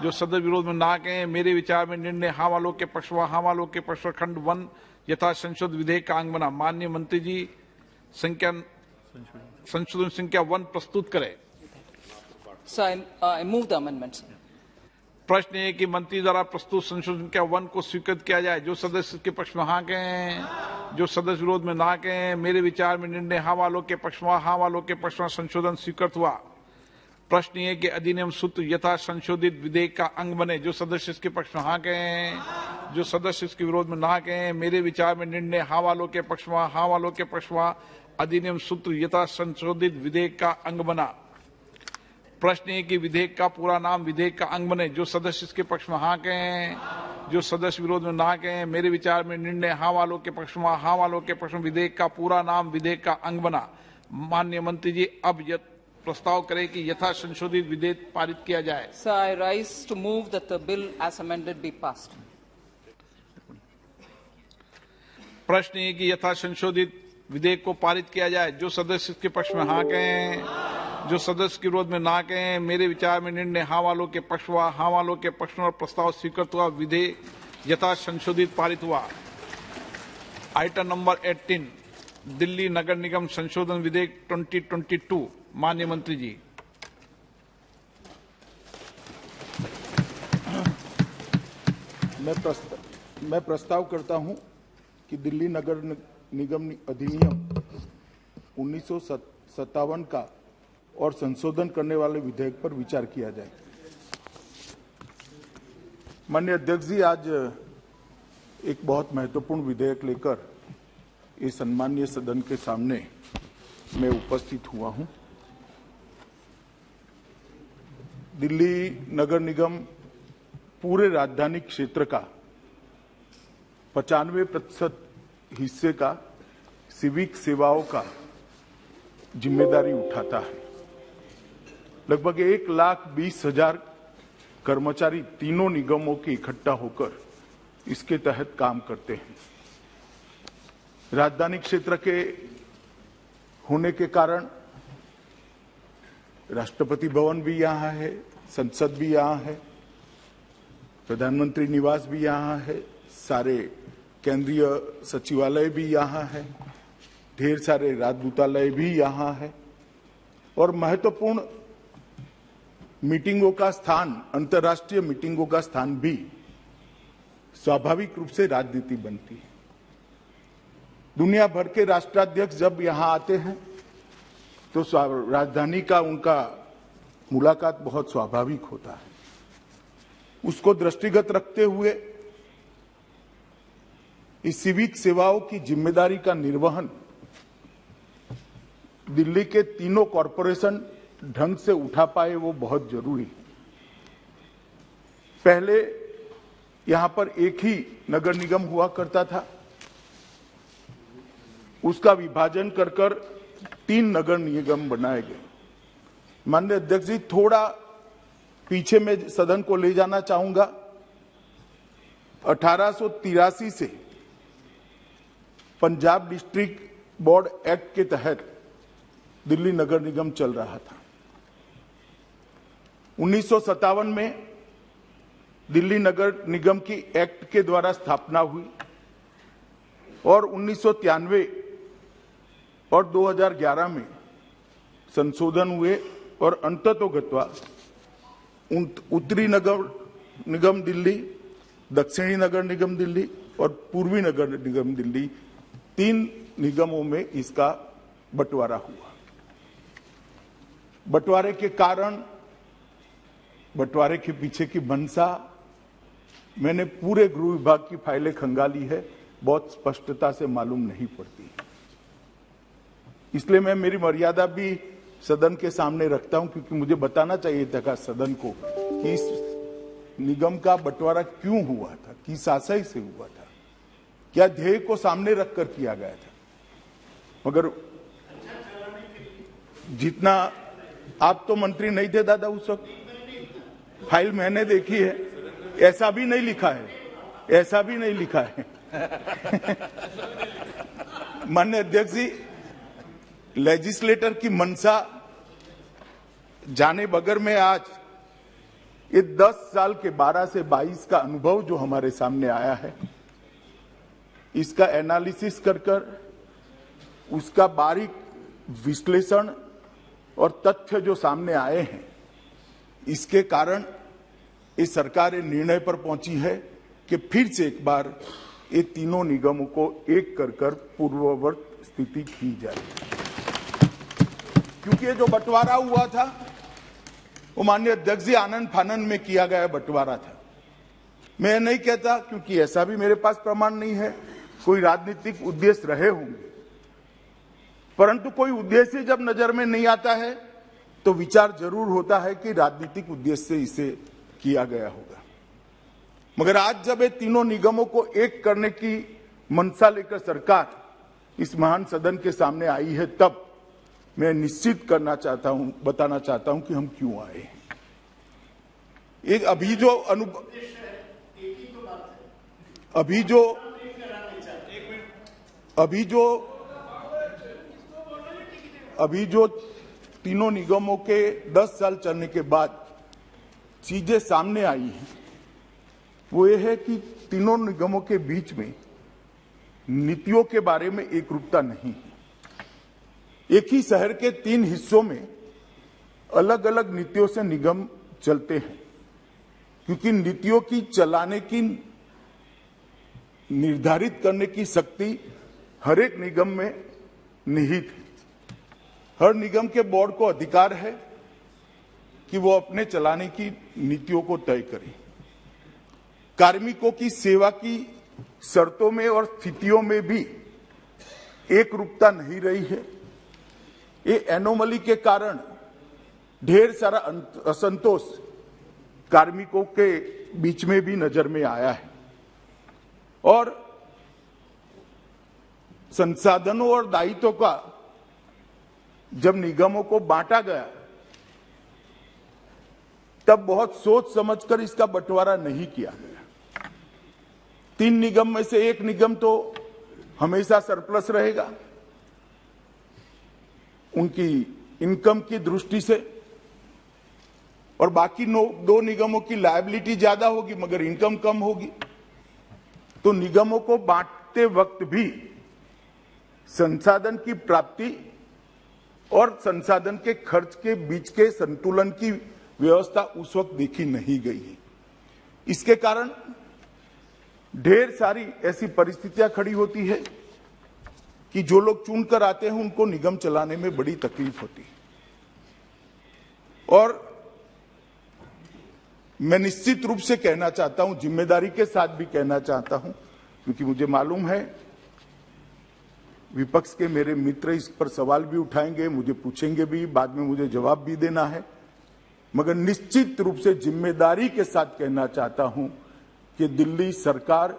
जो सदस्य विरोध में ना कहें। मेरे विचार में निर्णय हाँ वालों के पक्ष में, हाँ वालों के पक्ष में खंड 1 यथा संशोधित विधेयक का अंग बना। माननीय मंत्री जी संशोधन संख्या 1 प्रस्तुत करें। So I move the amendments. प्रश्न है कि मंत्री द्वारा प्रस्तुत संशोधन संख्या 1 को स्वीकृत किया जाए। जो सदस्य के पक्ष में हाँ कहें, जो सदस्य विरोध में ना कहें। मेरे विचार में निर्णय हाँ वालों के पक्ष में, हाँ वालों के पक्ष में संशोधन स्वीकृत हुआ। प्रश्न है कि अधिनियम सूत्र यथा संशोधित विधेयक का अंग बने। जो सदस्य इसके पक्ष में हाँ कहें, जो सदस्य इसके विरोध में ना कहें। मेरे विचार में निर्णय हाँ वालों के पक्ष में, हाँ वालों के पक्ष में अधिनियम सूत्र यथा संशोधित विधेयक का अंग बना। प्रश्न है कि विधेयक का पूरा नाम विधेयक का अंग बने। जो सदस्य इसके पक्ष में हाँ कहें, जो सदस्य विरोध में ना कहें। मेरे विचार में निर्णय हाँ वालों के पक्ष में, हाँ वालों के पक्ष में विधेयक का पूरा नाम विधेयक का अंग बना। माननीय मंत्री जी अब प्रस्ताव करें कि यथा संशोधित विधेयक पारित किया जाए। Sir, I rise to move that the bill as amended be passed. प्रश्न है कि यथा संशोधित विधेयक को पारित किया जाए। जो सदस्य इसके पक्ष में हाँ कहें, जो सदस्य के विरोध में ना कहें। मेरे विचार में निर्णय हाँ वालों के पक्ष हुआ, हाँ वालों के पक्ष में और प्रस्ताव स्वीकृत हुआ। विधेयक यथा संशोधित पारित हुआ। आइटम नंबर 18 दिल्ली नगर निगम संशोधन विधेयक 2022। माननीय मंत्री जी। मैं प्रस्ताव करता हूं कि दिल्ली नगर निगम अधिनियम 1957 का और संशोधन करने वाले विधेयक पर विचार किया जाए। माननीय अध्यक्ष जी, आज एक बहुत महत्वपूर्ण विधेयक लेकर इस सम्मानीय सदन के सामने मैं उपस्थित हुआ हूं। दिल्ली नगर निगम पूरे राजधानी क्षेत्र का 95% हिस्से का सिविक सेवाओं का जिम्मेदारी उठाता है। लगभग 1,20,000 कर्मचारी तीनों निगमों के इकट्ठा होकर इसके तहत काम करते हैं। राजधानी क्षेत्र के होने के कारण राष्ट्रपति भवन भी यहाँ है, संसद भी यहाँ है, प्रधानमंत्री निवास भी यहाँ है, सारे केंद्रीय सचिवालय भी यहाँ है, ढेर सारे राजदूतालय भी यहाँ है और महत्वपूर्ण मीटिंगों का स्थान, अंतर्राष्ट्रीय मीटिंगों का स्थान भी स्वाभाविक रूप से राजनीति बनती है। दुनिया भर के राष्ट्राध्यक्ष जब यहाँ आते हैं तो राजधानी का उनका मुलाकात बहुत स्वाभाविक होता है। उसको दृष्टिगत रखते हुए इस सिविक सेवाओं की जिम्मेदारी का निर्वहन दिल्ली के तीनों कॉरपोरेशन ढंग से उठा पाए, वो बहुत जरूरी है। पहले यहां पर एक ही नगर निगम हुआ करता था, उसका विभाजन कर 3 नगर निगम बनाए गए। माननीय अध्यक्ष जी, थोड़ा पीछे में सदन को ले जाना चाहूंगा। 1883 से पंजाब डिस्ट्रिक्ट बोर्ड एक्ट के तहत दिल्ली नगर निगम चल रहा था। 1957 में दिल्ली नगर निगम की एक्ट के द्वारा स्थापना हुई और 1993 और 2011 में संशोधन हुए और अंततोगत्वा उत्तरी नगर निगम दिल्ली, दक्षिणी नगर निगम दिल्ली और पूर्वी नगर निगम दिल्ली 3 निगमों में इसका बंटवारा हुआ। बंटवारे के कारण, बंटवारे के पीछे की मंशा मैंने पूरे गृह विभाग की फाइलें खंगाली है, बहुत स्पष्टता से मालूम नहीं पड़ती। इसलिए मैं मेरी मर्यादा भी सदन के सामने रखता हूं, क्योंकि मुझे बताना चाहिए था सदन को कि इस निगम का बंटवारा क्यों हुआ था, किस आशय से हुआ था, क्या ध्येय को सामने रखकर किया गया था। मगर जितना, आप तो मंत्री नहीं थे दादा उस वक्त, फाइल मैंने देखी है, ऐसा भी नहीं लिखा है, ऐसा भी नहीं लिखा है। माननीय अध्यक्ष जी, लेजिस्लेटर की मंशा जाने बगैर में आज ये 10 साल के 12 से 22 का अनुभव जो हमारे सामने आया है, इसका एनालिसिस कर उसका बारीक विश्लेषण और तथ्य जो सामने आए हैं, इसके कारण इस सरकार ये निर्णय पर पहुंची है कि फिर से एक बार ये तीनों निगमों को एक कर पूर्ववत स्थिति की जाए। क्योंकि ये जो बंटवारा हुआ था वो माननीय अध्यक्ष जी आनंद फानंद में किया गया बंटवारा था। मैं नहीं कहता, क्योंकि ऐसा भी मेरे पास प्रमाण नहीं है, कोई राजनीतिक उद्देश्य रहे होंगे, परंतु कोई उद्देश्य जब नजर में नहीं आता है तो विचार जरूर होता है कि राजनीतिक उद्देश्य से इसे किया गया होगा। मगर आज जब ये तीनों निगमों को एक करने की मंशा लेकर सरकार इस महान सदन के सामने आई है, तब मैं निश्चित बताना चाहता हूं कि हम क्यों आए हैं। एक अभी जो तीनों निगमों के 10 साल चलने के बाद चीजें सामने आई हैं, वो ये है कि तीनों निगमों के बीच में नीतियों के बारे में एकरूपता नहीं है। एक ही शहर के 3 हिस्सों में अलग अलग नीतियों से निगम चलते हैं, क्योंकि नीतियों की चलाने की, निर्धारित करने की शक्ति हर एक निगम में निहित है। हर निगम के बोर्ड को अधिकार है कि वो अपने चलाने की नीतियों को तय करे। कार्मिकों की सेवा की शर्तों में और स्थितियों में भी एक रूपता नहीं रही है। ये एनोमली के कारण ढेर सारा असंतोष कार्मिकों के बीच में भी नजर में आया है, और संसाधनों और दायित्वों का जब निगमों को बांटा गया, तब बहुत सोच समझकर इसका बंटवारा नहीं किया गया। 3 निगम में से एक निगम तो हमेशा सरप्लस रहेगा उनकी इनकम की दृष्टि से, और बाकी 2 निगमों की लायबिलिटी ज्यादा होगी मगर इनकम कम होगी। तो निगमों को बांटते वक्त भी संसाधन की प्राप्ति और संसाधन के खर्च के बीच के संतुलन की व्यवस्था उस वक्त देखी नहीं गई है। इसके कारण ढेर सारी ऐसी परिस्थितियां खड़ी होती है कि जो लोग चुनकर आते हैं उनको निगम चलाने में बड़ी तकलीफ होती है। और मैं निश्चित रूप से कहना चाहता हूं, जिम्मेदारी के साथ भी कहना चाहता हूं, क्योंकि मुझे मालूम है विपक्ष के मेरे मित्र इस पर सवाल भी उठाएंगे, मुझे पूछेंगे भी, बाद में मुझे जवाब भी देना है, मगर निश्चित रूप से जिम्मेदारी के साथ कहना चाहता हूं कि दिल्ली सरकार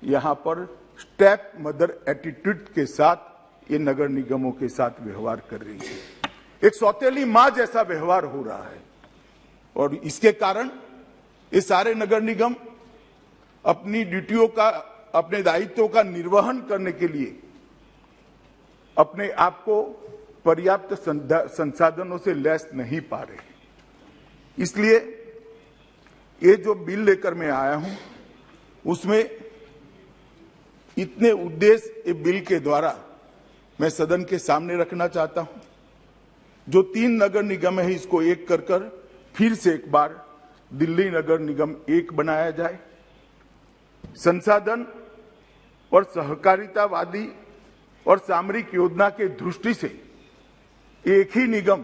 यहां पर स्टेप मदर एटीट्यूड के साथ ये नगर निगमों के साथ व्यवहार कर रही है। एक सौतेली मां जैसा व्यवहार हो रहा है, और इसके कारण ये सारे नगर निगम अपनी ड्यूटियों का, अपने दायित्वों का निर्वहन करने के लिए अपने आप को पर्याप्त संसाधनों से लैस नहीं पा रहे। इसलिए ये जो बिल लेकर मैं आया हूं, उसमें इतने उद्देश्य ये बिल के द्वारा मैं सदन के सामने रखना चाहता हूं। जो 3 नगर निगम है, इसको एक कर फिर से एक बार दिल्ली नगर निगम एक बनाया जाए। संसाधन और सहकारितावादी और सामरिक योजना के दृष्टि से एक ही निगम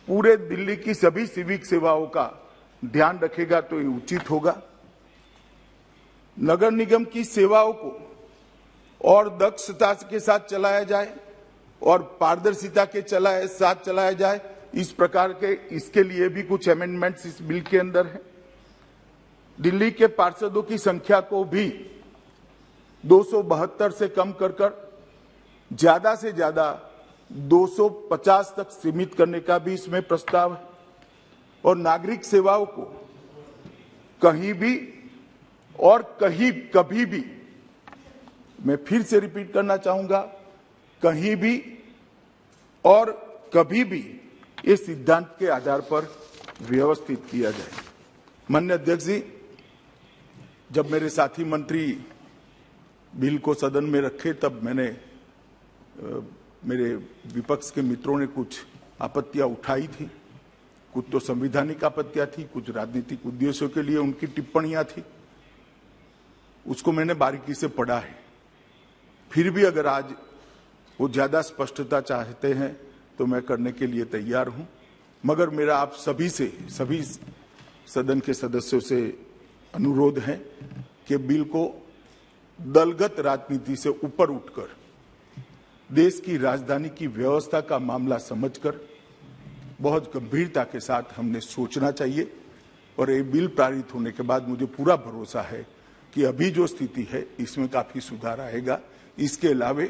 पूरे दिल्ली की सभी सिविक सेवाओं का ध्यान रखेगा तो ये उचित होगा। नगर निगम की सेवाओं को और दक्षता के साथ चलाया जाए और पारदर्शिता के साथ चलाया जाए, इस प्रकार के इसके लिए भी कुछ अमेंडमेंट्स इस बिल के अंदर है। दिल्ली के पार्षदों की संख्या को भी 272 से कम कर ज्यादा से ज्यादा 250 तक सीमित करने का भी इसमें प्रस्ताव है। और नागरिक सेवाओं को कहीं भी और कभी भी, मैं फिर से रिपीट करना चाहूंगा, कहीं भी और कभी भी इस सिद्धांत के आधार पर व्यवस्थित किया जाए। माननीय अध्यक्ष जी, जब मेरे साथी मंत्री बिल को सदन में रखे, तब मेरे विपक्ष के मित्रों ने कुछ आपत्तियां उठाई थी। कुछ तो संवैधानिक आपत्तियां थी, कुछ राजनीतिक उद्देश्यों के लिए उनकी टिप्पणियां थी। उसको मैंने बारीकी से पढ़ा है। फिर भी अगर आज वो ज्यादा स्पष्टता चाहते हैं तो मैं करने के लिए तैयार हूं, मगर मेरा आप सभी सदन के सदस्यों से अनुरोध है कि बिल को दलगत राजनीति से ऊपर उठकर देश की राजधानी की व्यवस्था का मामला समझकर बहुत गंभीरता के साथ हमने सोचना चाहिए। और ये बिल पारित होने के बाद मुझे पूरा भरोसा है कि अभी जो स्थिति है इसमें काफी सुधार आएगा। इसके अलावे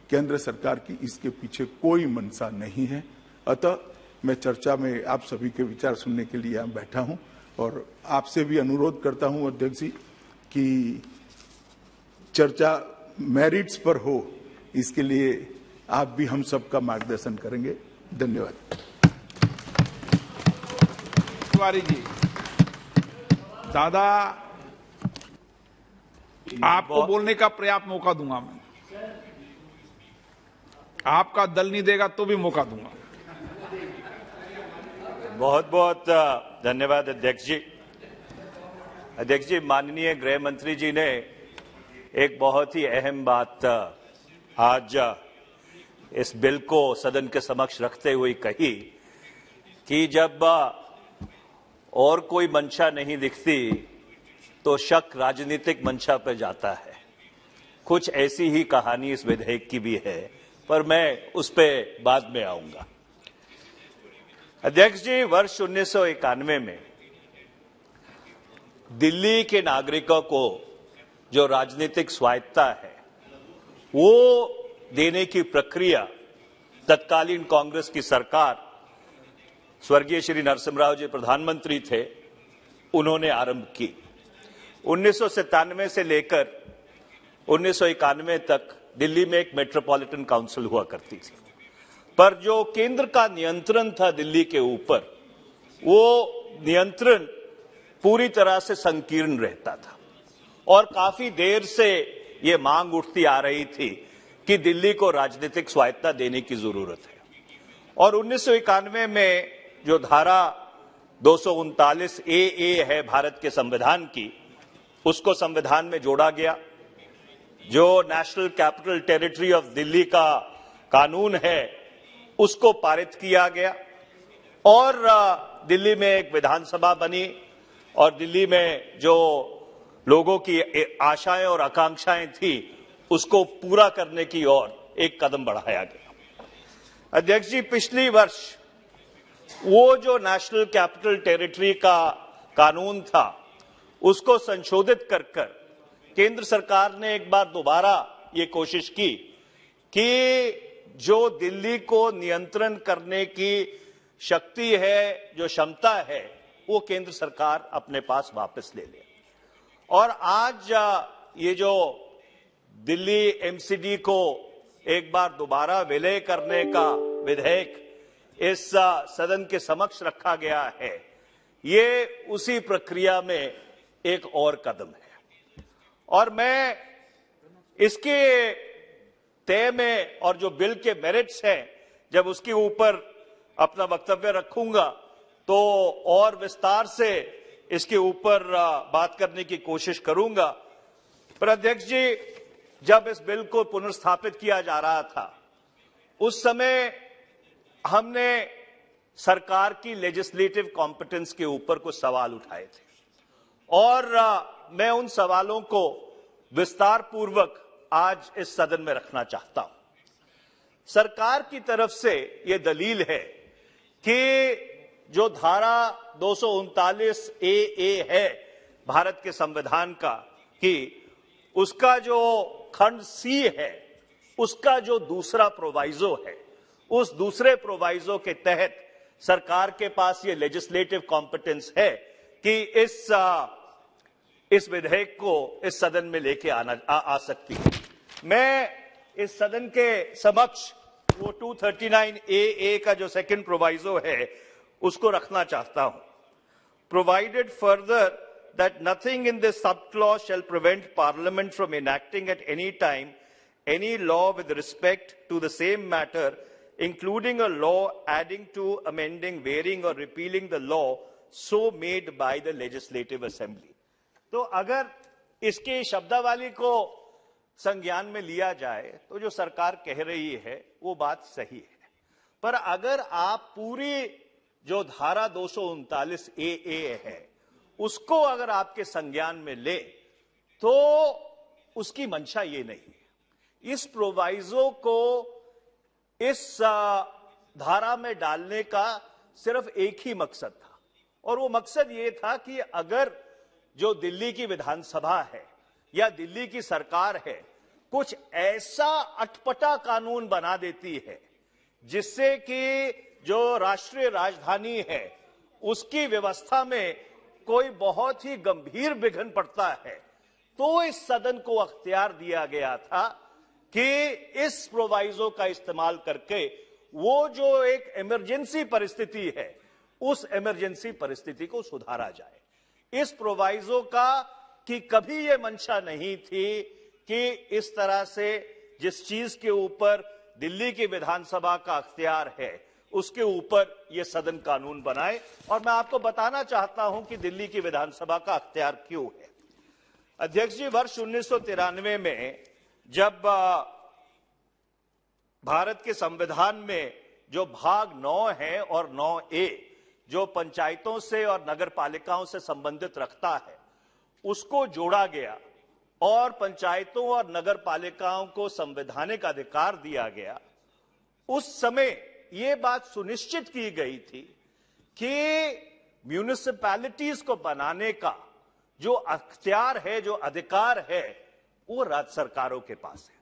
केंद्र सरकार की इसके पीछे कोई मंशा नहीं है। अतः मैं चर्चा में आप सभी के विचार सुनने के लिए यहाँ बैठा हूँ और आपसे भी अनुरोध करता हूँ अध्यक्ष जी कि चर्चा मेरिट्स पर हो, इसके लिए आप भी हम सबका मार्गदर्शन करेंगे। धन्यवाद। तिवारी जी, दादा आपको बोलने का पर्याप्त मौका दूंगा मैं, आपका दल नहीं देगा तो भी मौका दूंगा। बहुत बहुत धन्यवाद अध्यक्ष जी। अध्यक्ष जी, माननीय गृह मंत्री जी ने एक बहुत ही अहम बात आज इस बिल को सदन के समक्ष रखते हुए कही कि जब और कोई मंशा नहीं दिखती तो शक राजनीतिक मंशा पर जाता है। कुछ ऐसी ही कहानी इस विधेयक की भी है, पर मैं उस पर बाद में आऊंगा। अध्यक्ष जी, वर्ष 1991 में दिल्ली के नागरिकों को जो राजनीतिक स्वायत्ता है वो देने की प्रक्रिया तत्कालीन कांग्रेस की सरकार, स्वर्गीय श्री नरसिम्हा राव जी प्रधानमंत्री थे, उन्होंने आरंभ की। 1997 से लेकर 1991 तक दिल्ली में एक मेट्रोपॉलिटन काउंसिल हुआ करती थी, पर जो केंद्र का नियंत्रण था दिल्ली के ऊपर, वो नियंत्रण पूरी तरह से संकीर्ण रहता था और काफी देर से ये मांग उठती आ रही थी कि दिल्ली को राजनीतिक स्वायत्ता देने की जरूरत है। और 1991 में जो धारा 239 ए है भारत के संविधान की, उसको संविधान में जोड़ा गया। जो national capital territory of Delhi का कानून है उसको पारित किया गया और दिल्ली में एक विधानसभा बनी और दिल्ली में जो लोगों की आशाएं और आकांक्षाएं थी उसको पूरा करने की ओर एक कदम बढ़ाया गया। अध्यक्ष जी, पिछली वर्ष वो जो नेशनल कैपिटल टेरिटरी का कानून था उसको संशोधित कर केंद्र सरकार ने एक बार दोबारा ये कोशिश की कि जो दिल्ली को नियंत्रण करने की शक्ति है, जो क्षमता है, वो केंद्र सरकार अपने पास वापस ले ले। और आज ये जो दिल्ली एमसीडी को एक बार दोबारा विलय करने का विधेयक इस सदन के समक्ष रखा गया है, ये उसी प्रक्रिया में एक और कदम है। और मैं इसके तय में और जो बिल के मेरिट्स हैं, जब उसके ऊपर अपना वक्तव्य रखूंगा तो और विस्तार से इसके ऊपर बात करने की कोशिश करूंगा। पर अध्यक्ष जी, जब इस बिल को पुनर्स्थापित किया जा रहा था उस समय हमने सरकार की लेजिस्लेटिव कॉम्पिटेंस के ऊपर कुछ सवाल उठाए थे और मैं उन सवालों को विस्तार पूर्वक आज इस सदन में रखना चाहता हूं। सरकार की तरफ से यह दलील है कि जो धारा 239 ए है भारत के संविधान का, कि उसका जो खंड सी है, उसका जो दूसरा प्रोवाइजो है, उस दूसरे प्रोवाइजो के तहत सरकार के पास ये लेजिस्लेटिव कॉम्पिटेंस है कि इस विधेयक को इस सदन में लेके आ सकती है। मैं इस सदन के समक्ष वो 239 ए का जो सेकंड प्रोवाइजो है उसको रखना चाहता हूं। Provided further that nothing in this subclause shall prevent Parliament from enacting at any time any law with respect to the same matter, including a law adding to, amending, varying or repealing the law so made by the Legislative Assembly. तो अगर इसके शब्दावली को संज्ञान में लिया जाए तो जो सरकार कह रही है वो बात सही है, पर अगर आप पूरी जो धारा 239 ए है उसको अगर आपके संज्ञान में ले तो उसकी मंशा ये नहीं है। इस प्रोवाइजो को इस धारा में डालने का सिर्फ एक ही मकसद था, और वो मकसद ये था कि अगर जो दिल्ली की विधानसभा है या दिल्ली की सरकार है कुछ ऐसा अटपटा कानून बना देती है जिससे कि जो राष्ट्रीय राजधानी है उसकी व्यवस्था में कोई बहुत ही गंभीर विघ्न पड़ता है, तो इस सदन को अख्तियार दिया गया था कि इस प्रोवाइजो का इस्तेमाल करके वो जो एक इमरजेंसी परिस्थिति है उस इमरजेंसी परिस्थिति को सुधारा जाए। इस प्रोवाइजो का कि कभी ये मंशा नहीं थी कि इस तरह से जिस चीज के ऊपर दिल्ली की विधानसभा का अख्तियार है उसके ऊपर ये सदन कानून बनाए, और मैं आपको बताना चाहता हूं कि दिल्ली की विधानसभा का अख्तियार क्यों है। अध्यक्ष जी, वर्ष 1993 में जब भारत के संविधान में जो भाग 9 है और 9A जो पंचायतों से और नगर पालिकाओं से संबंधित रखता है उसको जोड़ा गया और पंचायतों और नगर पालिकाओं को संवैधानिक अधिकार दिया गया, उस समय यह बात सुनिश्चित की गई थी कि म्यूनिसिपैलिटीज को बनाने का जो अख्तियार है, जो अधिकार है, वो राज्य सरकारों के पास है।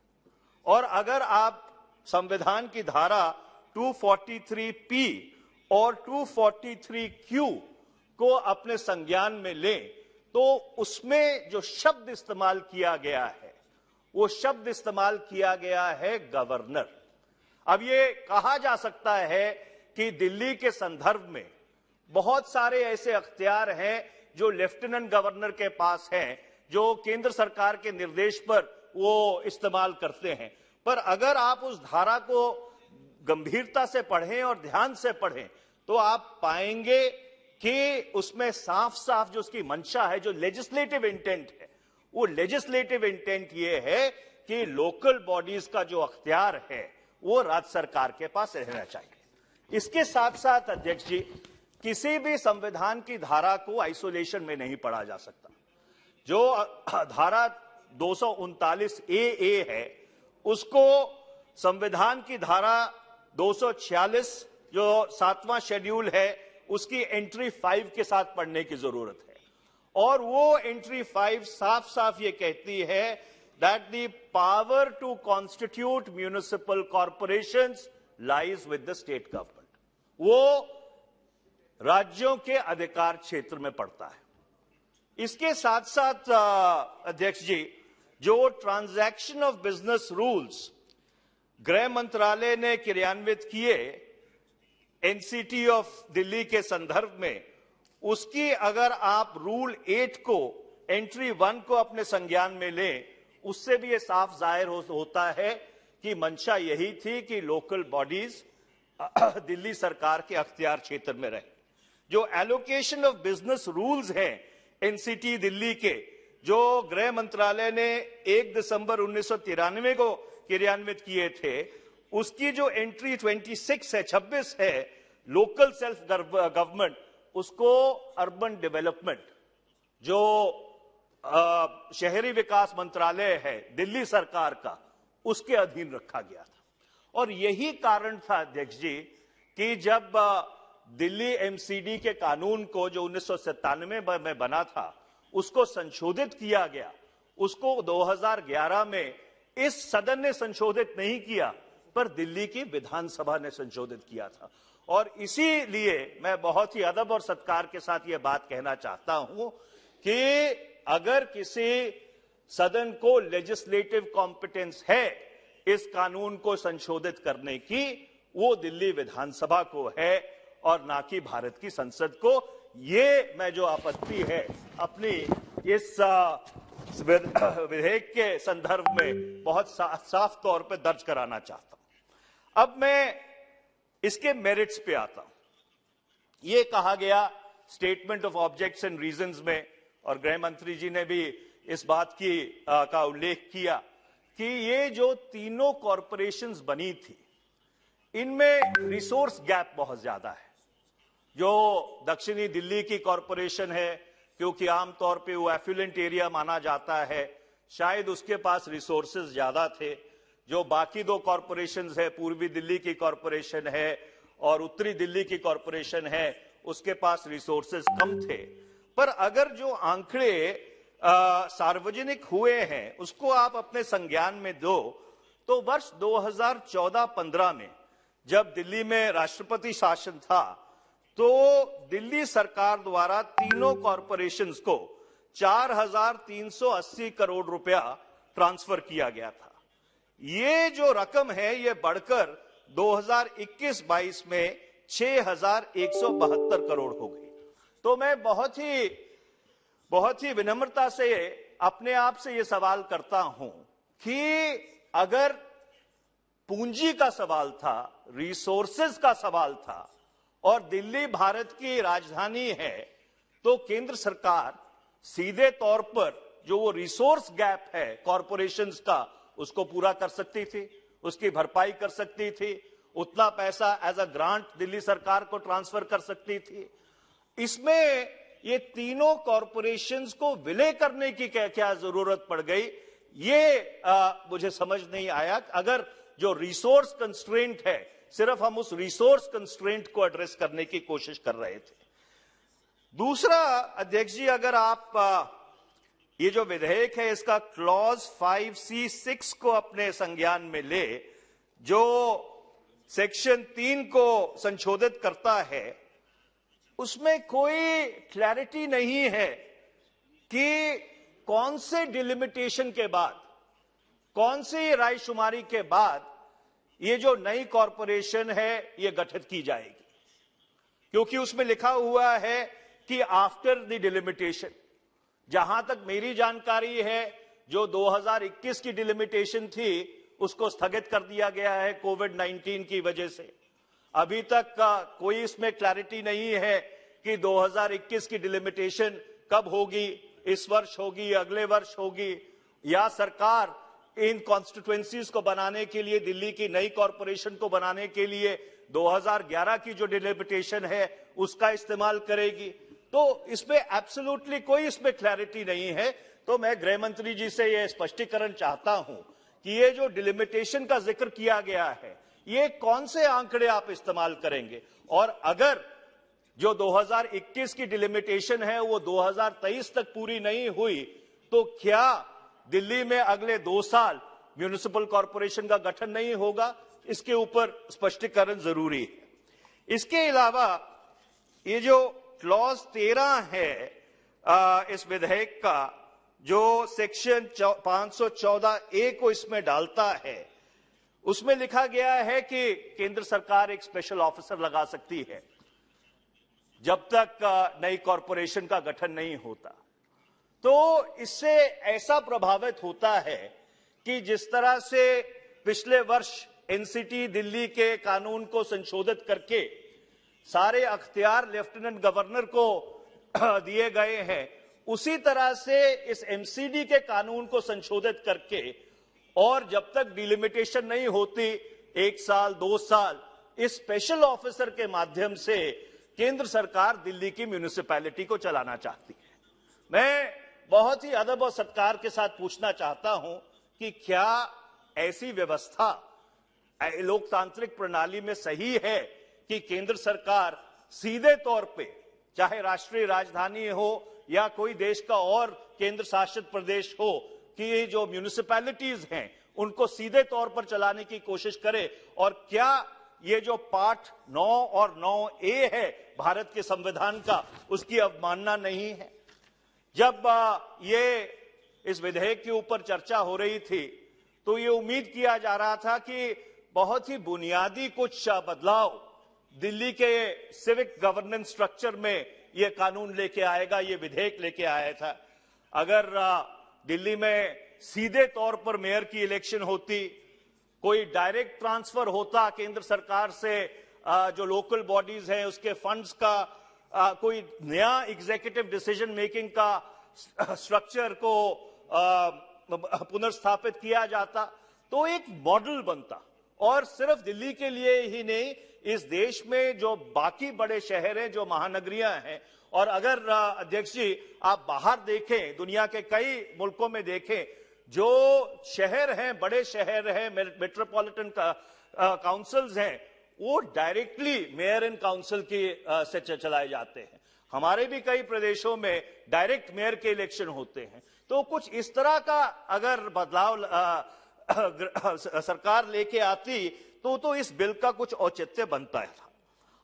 और अगर आप संविधान की धारा 243P और 243Q को अपने संज्ञान में लें तो उसमें जो शब्द इस्तेमाल किया गया है वो शब्द इस्तेमाल किया गया है गवर्नर। अब ये कहा जा सकता है कि दिल्ली के संदर्भ में बहुत सारे ऐसे अख्तियार हैं जो लेफ्टिनेंट गवर्नर के पास हैं, जो केंद्र सरकार के निर्देश पर वो इस्तेमाल करते हैं, पर अगर आप उस धारा को गंभीरता से पढ़ें और ध्यान से पढ़ें तो आप पाएंगे कि उसमें साफ साफ जो उसकी मंशा है, जो लेजिस्लेटिव इंटेंट है, वो लेजिस्लेटिव इंटेंट ये है कि लोकल बॉडीज का जो अख्तियार है वो राज्य सरकार के पास रहना चाहिए। इसके साथ साथ अध्यक्ष जी, किसी भी संविधान की धारा को आइसोलेशन में नहीं पढ़ा जा सकता। जो धारा 239A है उसको संविधान की धारा 246 जो 7वां शेड्यूल है उसकी एंट्री 5 के साथ पढ़ने की जरूरत है, और वो एंट्री 5 साफ साफ ये कहती है that the power to constitute municipal corporations lies with the state government. वो राज्यों के अधिकार क्षेत्र में पड़ता है। इसके साथ साथ अध्यक्ष जी, जो ट्रांजैक्शन ऑफ बिजनेस रूल्स गृह मंत्रालय ने क्रियान्वित किए एनसीटी ऑफ दिल्ली के संदर्भ में, उसकी अगर आप रूल 8 को एंट्री 1 को अपने संज्ञान में लें, उससे भी यह साफ जाहिर होता है कि मंशा यही थी कि लोकल बॉडीज दिल्ली सरकार के अख्तियार क्षेत्र में रहे। जो एलोकेशन ऑफ बिजनेस रूल्स हैं एनसीटी दिल्ली के, जो गृह मंत्रालय ने 1 दिसंबर 1993 को क्रियान्वित किए थे, उसकी जो एंट्री 26 है लोकल सेल्फ गवर्नमेंट, उसको अर्बन डेवलपमेंट जो शहरी विकास मंत्रालय है दिल्ली सरकार का, उसके अधीन रखा गया था। और यही कारण था अध्यक्ष जी कि जब दिल्ली एमसीडी के कानून को जो 1997 में बना था उसको संशोधित किया गया, उसको 2011 में इस सदन ने संशोधित नहीं किया पर दिल्ली की विधानसभा ने संशोधित किया था। और इसीलिए मैं बहुत ही अदब और सत्कार के साथ यह बात कहना चाहता हूं कि अगर किसी सदन को लेजिस्लेटिव कॉम्पिटेंस है इस कानून को संशोधित करने की, वो दिल्ली विधानसभा को है और ना कि भारत की संसद को। ये मैं जो आपत्ति है अपनी इस विधेयक के संदर्भ में बहुत साफ तौर पे दर्ज कराना चाहता हूं। अब मैं इसके मेरिट्स पे आता हूं। ये कहा गया statement of objects and reasons में, और गृह मंत्री जी ने भी इस बात की का उल्लेख किया कि ये जो तीनों कॉरपोरेशंस बनी थी इनमें रिसोर्स गैप बहुत ज्यादा है। जो दक्षिणी दिल्ली की कॉरपोरेशन है, क्योंकि आमतौर पे वो एफ्लुएंट एरिया माना जाता है, शायद उसके पास रिसोर्सेज ज्यादा थे। जो बाकी दो कॉरपोरेशंस है, पूर्वी दिल्ली की कॉरपोरेशन है और उत्तरी दिल्ली की कॉरपोरेशन है उसके पास रिसोर्सेज कम थे। पर अगर जो आंकड़े सार्वजनिक हुए हैं उसको आप अपने संज्ञान में दो, तो वर्ष 2014-15 में जब दिल्ली में राष्ट्रपति शासन था तो दिल्ली सरकार द्वारा तीनों कॉरपोरेशंस को 4,380 करोड़ रुपया ट्रांसफर किया गया था। ये जो रकम है ये बढ़कर 2021-22 में 6,172 करोड़ हो गई। तो मैं बहुत ही विनम्रता से अपने आप से ये सवाल करता हूं कि अगर पूंजी का सवाल था, रिसोर्सेज का सवाल था और दिल्ली भारत की राजधानी है, तो केंद्र सरकार सीधे तौर पर जो वो रिसोर्स गैप है कॉरपोरेशंस का उसको पूरा कर सकती थी, उसकी भरपाई कर सकती थी, उतना पैसा एज अ ग्रांट दिल्ली सरकार को ट्रांसफर कर सकती थी। इसमें ये तीनों कॉरपोरेशंस को विलय करने की क्या जरूरत पड़ गई, ये मुझे समझ नहीं आया। अगर जो रिसोर्स कंस्ट्रेंट है सिर्फ हम उस रिसोर्स कंस्ट्रेंट को एड्रेस करने की कोशिश कर रहे थे। दूसरा अध्यक्ष जी, अगर आप ये जो विधेयक है इसका क्लॉज 5C6 को अपने संज्ञान में ले, जो सेक्शन 3 को संशोधित करता है, उसमें कोई क्लैरिटी नहीं है कि कौन से डिलिमिटेशन के बाद, कौन सी रायशुमारी के बाद ये जो नई कॉरपोरेशन है ये गठित की जाएगी। क्योंकि उसमें लिखा हुआ है कि आफ्टर द डिलिमिटेशन। जहां तक मेरी जानकारी है जो 2021 की डिलिमिटेशन थी उसको स्थगित कर दिया गया है कोविड-19 की वजह से। अभी तक कोई इसमें क्लैरिटी नहीं है कि 2021 की डिलिमिटेशन कब होगी, इस वर्ष होगी, अगले वर्ष होगी, या सरकार इन कॉन्स्टिट्यूएंसीज को बनाने के लिए, दिल्ली की नई कॉरपोरेशन को बनाने के लिए 2011 की जो डिलिमिटेशन है उसका इस्तेमाल करेगी। तो इसमें एब्सोल्युटली कोई इसमें क्लैरिटी नहीं है। तो मैं गृह मंत्री जी से यह स्पष्टीकरण चाहता हूं कि ये जो डिलिमिटेशन का जिक्र किया गया है ये कौन से आंकड़े आप इस्तेमाल करेंगे, और अगर जो 2021 की डिलिमिटेशन है वो 2023 तक पूरी नहीं हुई तो क्या दिल्ली में अगले 2 साल म्युनिसिपल कॉरपोरेशन का गठन नहीं होगा? इसके ऊपर स्पष्टीकरण जरूरी है। इसके अलावा ये जो क्लॉज 13 है इस विधेयक का, जो सेक्शन 514A को इसमें डालता है, उसमें लिखा गया है कि केंद्र सरकार एक स्पेशल ऑफिसर लगा सकती है जब तक नई कॉरपोरेशन का गठन नहीं होता। तो इससे ऐसा प्रभावित होता है कि जिस तरह से पिछले वर्ष एनसीटी दिल्ली के कानून को संशोधित करके सारे अख्तियार लेफ्टिनेंट गवर्नर को दिए गए हैं, उसी तरह से इस एमसीडी के कानून को संशोधित करके और जब तक डिलिमिटेशन नहीं होती 1 साल 2 साल, इस स्पेशल ऑफिसर के माध्यम से केंद्र सरकार दिल्ली की म्युनिसिपैलिटी को चलाना चाहती है। मैं बहुत ही अदब और सत्कार के साथ पूछना चाहता हूं कि क्या ऐसी व्यवस्था लोकतांत्रिक प्रणाली में सही है कि केंद्र सरकार सीधे तौर पे, चाहे राष्ट्रीय राजधानी हो या कोई देश का और केंद्र शासित प्रदेश हो, कि ये जो म्युनिसिपैलिटीज हैं उनको सीधे तौर पर चलाने की कोशिश करे? और क्या ये जो पार्ट 9 और 9A है भारत के संविधान का, उसकी अवमानना नहीं है? जब ये इस विधेयक के ऊपर चर्चा हो रही थी तो ये उम्मीद किया जा रहा था कि बहुत ही बुनियादी कुछ बदलाव दिल्ली के सिविक गवर्नेंस स्ट्रक्चर में ये कानून लेके आएगा, ये विधेयक लेके आया था। अगर दिल्ली में सीधे तौर पर मेयर की इलेक्शन होती, कोई डायरेक्ट ट्रांसफर होता केंद्र सरकार से जो लोकल बॉडीज हैं उसके फंड्स का, कोई नया एग्जीक्यूटिव डिसीजन मेकिंग का स्ट्रक्चर को पुनर्स्थापित किया जाता, तो एक मॉडल बनता। और सिर्फ दिल्ली के लिए ही नहीं, इस देश में जो बाकी बड़े शहर हैं, जो महानगरियां हैं, और अगर अध्यक्ष जी आप बाहर देखें, दुनिया के कई मुल्कों में देखें, जो शहर हैं, बड़े शहर हैं, मेट्रोपॉलिटन काउंसिल्स हैं, वो डायरेक्टली मेयर एंड काउंसिल की से चलाए जाते हैं। हमारे भी कई प्रदेशों में डायरेक्ट मेयर के इलेक्शन होते हैं। तो कुछ इस तरह का अगर बदलाव सरकार लेके आती तो इस बिल का कुछ औचित्य बनता है।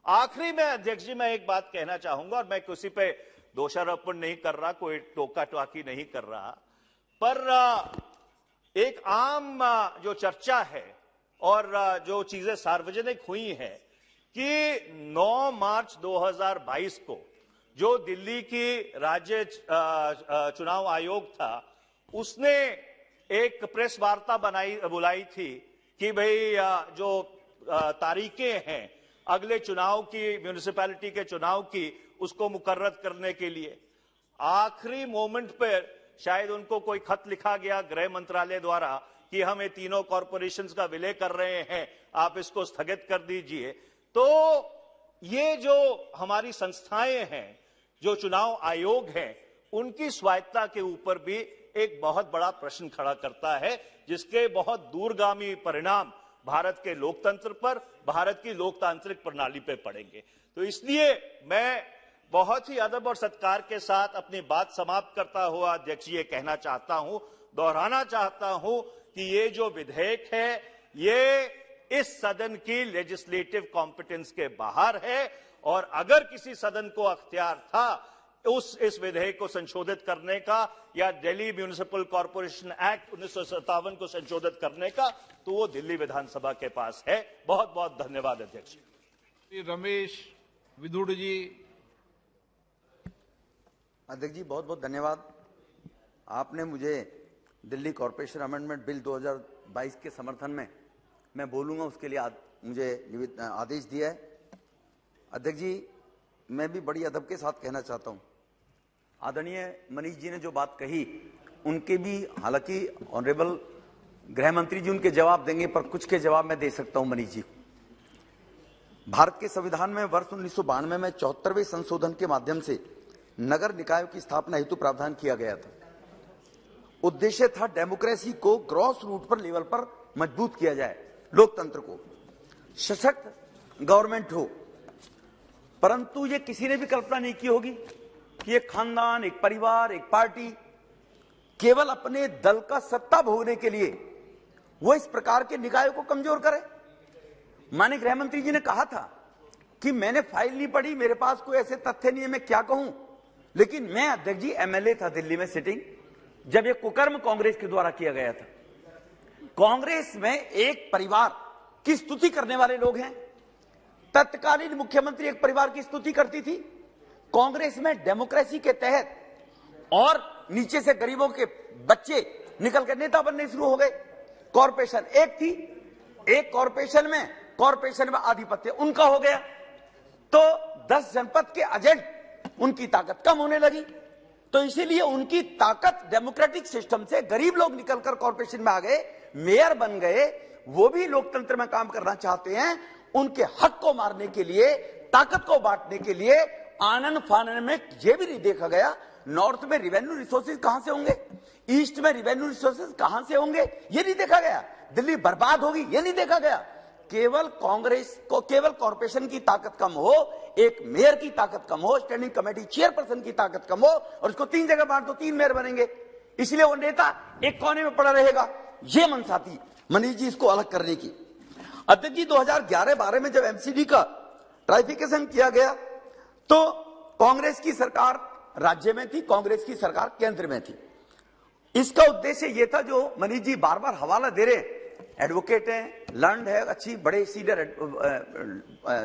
आखिरी में अध्यक्ष जी मैं एक बात कहना चाहूंगा, और मैं किसी पे दोषारोपण नहीं कर रहा, कोई टोका टाकी नहीं कर रहा, पर एक आम जो चर्चा है और जो चीजें सार्वजनिक हुई हैं कि 9 मार्च 2022 को जो दिल्ली की राज्य चुनाव आयोग था उसने एक प्रेस वार्ता बुलाई थी कि भाई जो तारीखें हैं अगले चुनाव की, म्यूनिसिपैलिटी के चुनाव की, उसको मुकर्रर करने के लिए आखिरी मोमेंट पर शायद उनको कोई खत लिखा गया गृह मंत्रालय द्वारा कि हम ये तीनों कॉरपोरेशंस का विलय कर रहे हैं, आप इसको स्थगित कर दीजिए। तो ये जो हमारी संस्थाएं हैं, जो चुनाव आयोग हैं, उनकी स्वायत्ता के ऊपर भी एक बहुत बड़ा प्रश्न खड़ा करता है, जिसके बहुत दूरगामी परिणाम भारत के लोकतंत्र पर, भारत की लोकतांत्रिक प्रणाली पे पड़ेंगे। तो इसलिए मैं बहुत ही अदब और सत्कार के साथ अपनी बात समाप्त करता हुआ अध्यक्ष ये कहना चाहता हूं, दोहराना चाहता हूं कि ये जो विधेयक है ये इस सदन की लेजिस्लेटिव कॉम्पिटेंस के बाहर है, और अगर किसी सदन को अख्तियार था इस विधेयक को संशोधित करने का या दिल्ली म्यूनिसिपल कॉर्पोरेशन एक्ट 1957 को संशोधित करने का, तो वो दिल्ली विधानसभा के पास है। बहुत बहुत धन्यवाद अध्यक्ष। रमेश विधुड़ जी। अध्यक्ष जी बहुत बहुत धन्यवाद। आपने मुझे दिल्ली कॉर्पोरेशन अमेंडमेंट बिल 2022 के समर्थन में मैं बोलूंगा उसके लिए मुझे आदेश दिया है। अध्यक्ष जी मैं भी बड़ी अदब के साथ कहना चाहता हूं, आदरणीय मनीष जी ने जो बात कही उनके भी, हालांकि ऑनरेबल गृह मंत्री जी उनके जवाब देंगे, पर कुछ के जवाब मैं दे सकता हूं मनीष जी। भारत के संविधान में वर्ष 1992 में 74वें संशोधन के माध्यम से नगर निकायों की स्थापना हेतु प्रावधान किया गया था। उद्देश्य था डेमोक्रेसी को ग्रॉस रूट पर लेवल पर मजबूत किया जाए, लोकतंत्र को सशक्त गवर्नमेंट हो। परंतु ये किसी ने भी कल्पना नहीं की होगी कि एक खानदान, एक परिवार, एक पार्टी केवल अपने दल का सत्ता भोगने के लिए वो इस प्रकार के निकायों को कमजोर करे। माननीय गृह मंत्री जी ने कहा था कि मैंने फाइल नहीं पढ़ी, मेरे पास कोई ऐसे तथ्य नहीं है, मैं क्या कहूं। लेकिन मैं अध्यक्ष जी एमएलए था दिल्ली में सिटिंग, जब यह कुकर्म कांग्रेस के द्वारा किया गया था। कांग्रेस में एक परिवार की स्तुति करने वाले लोग हैं। तत्कालीन मुख्यमंत्री एक परिवार की स्तुति करती थी। कांग्रेस में डेमोक्रेसी के तहत और नीचे से गरीबों के बच्चे निकल कर नेता बनने शुरू हो गए। कॉर्पोरेशन एक थी, एक कॉर्पोरेशन में आधिपत्य उनका हो गया, तो 10 जनपद के एजेंट उनकी ताकत कम होने लगी। तो इसीलिए उनकी ताकत डेमोक्रेटिक सिस्टम से गरीब लोग निकलकर कॉर्पोरेशन में आ गए, मेयर बन गए। वो भी लोकतंत्र में काम करना चाहते हैं। उनके हक को मारने के लिए, ताकत को बांटने के लिए आनन फानन में यह भी नहीं देखा गया नॉर्थ में रिवेन्यू रिसोर्सेज कहां से होंगे, ईस्ट में रिवेन्यू रिसोर्सेज कहां से होंगे, यह नहीं देखा गया। दिल्ली बर्बाद होगी यह नहीं देखा गया। केवल कांग्रेस को, केवल कॉर्पोरेशन की ताकत कम हो, एक मेयर की ताकत कम हो, स्टैंडिंग कमेटी चेयरपर्सन की ताकत कम हो, और उसको 3 जगह बांट दो, 3 मेयर बनेंगे, इसलिए वो नेता एक कोने में पड़ा रहेगा। ये मनसा थी मनीष जी इसको अलग करने की। अध्यक्ष जी 2011-12 में जब एमसीडी का ट्राइफिकेशन किया गया तो कांग्रेस की सरकार राज्य में थी, कांग्रेस की सरकार केंद्र में थी। इसका उद्देश्य यह था, जो मनीष जी बार बार हवाला दे रहे, एडवोकेट हैं, लर्न्ड है, अच्छी बड़े सीनियर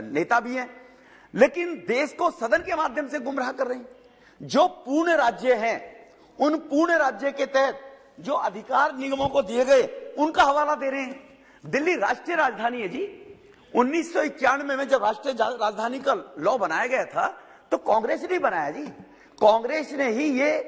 नेता भी हैं, लेकिन देश को सदन के माध्यम से गुमराह कर रहे हैं। जो पूर्ण राज्य हैं, उन पूर्ण राज्य के तहत जो अधिकार निगमों को दिए गए उनका हवाला दे रहे हैं। दिल्ली राष्ट्रीय राजधानी है जी। 1991 में जब राष्ट्रीय राजधानी का लॉ बनाया गया था तो कांग्रेस ने बनाया जी, कांग्रेस ने ही ये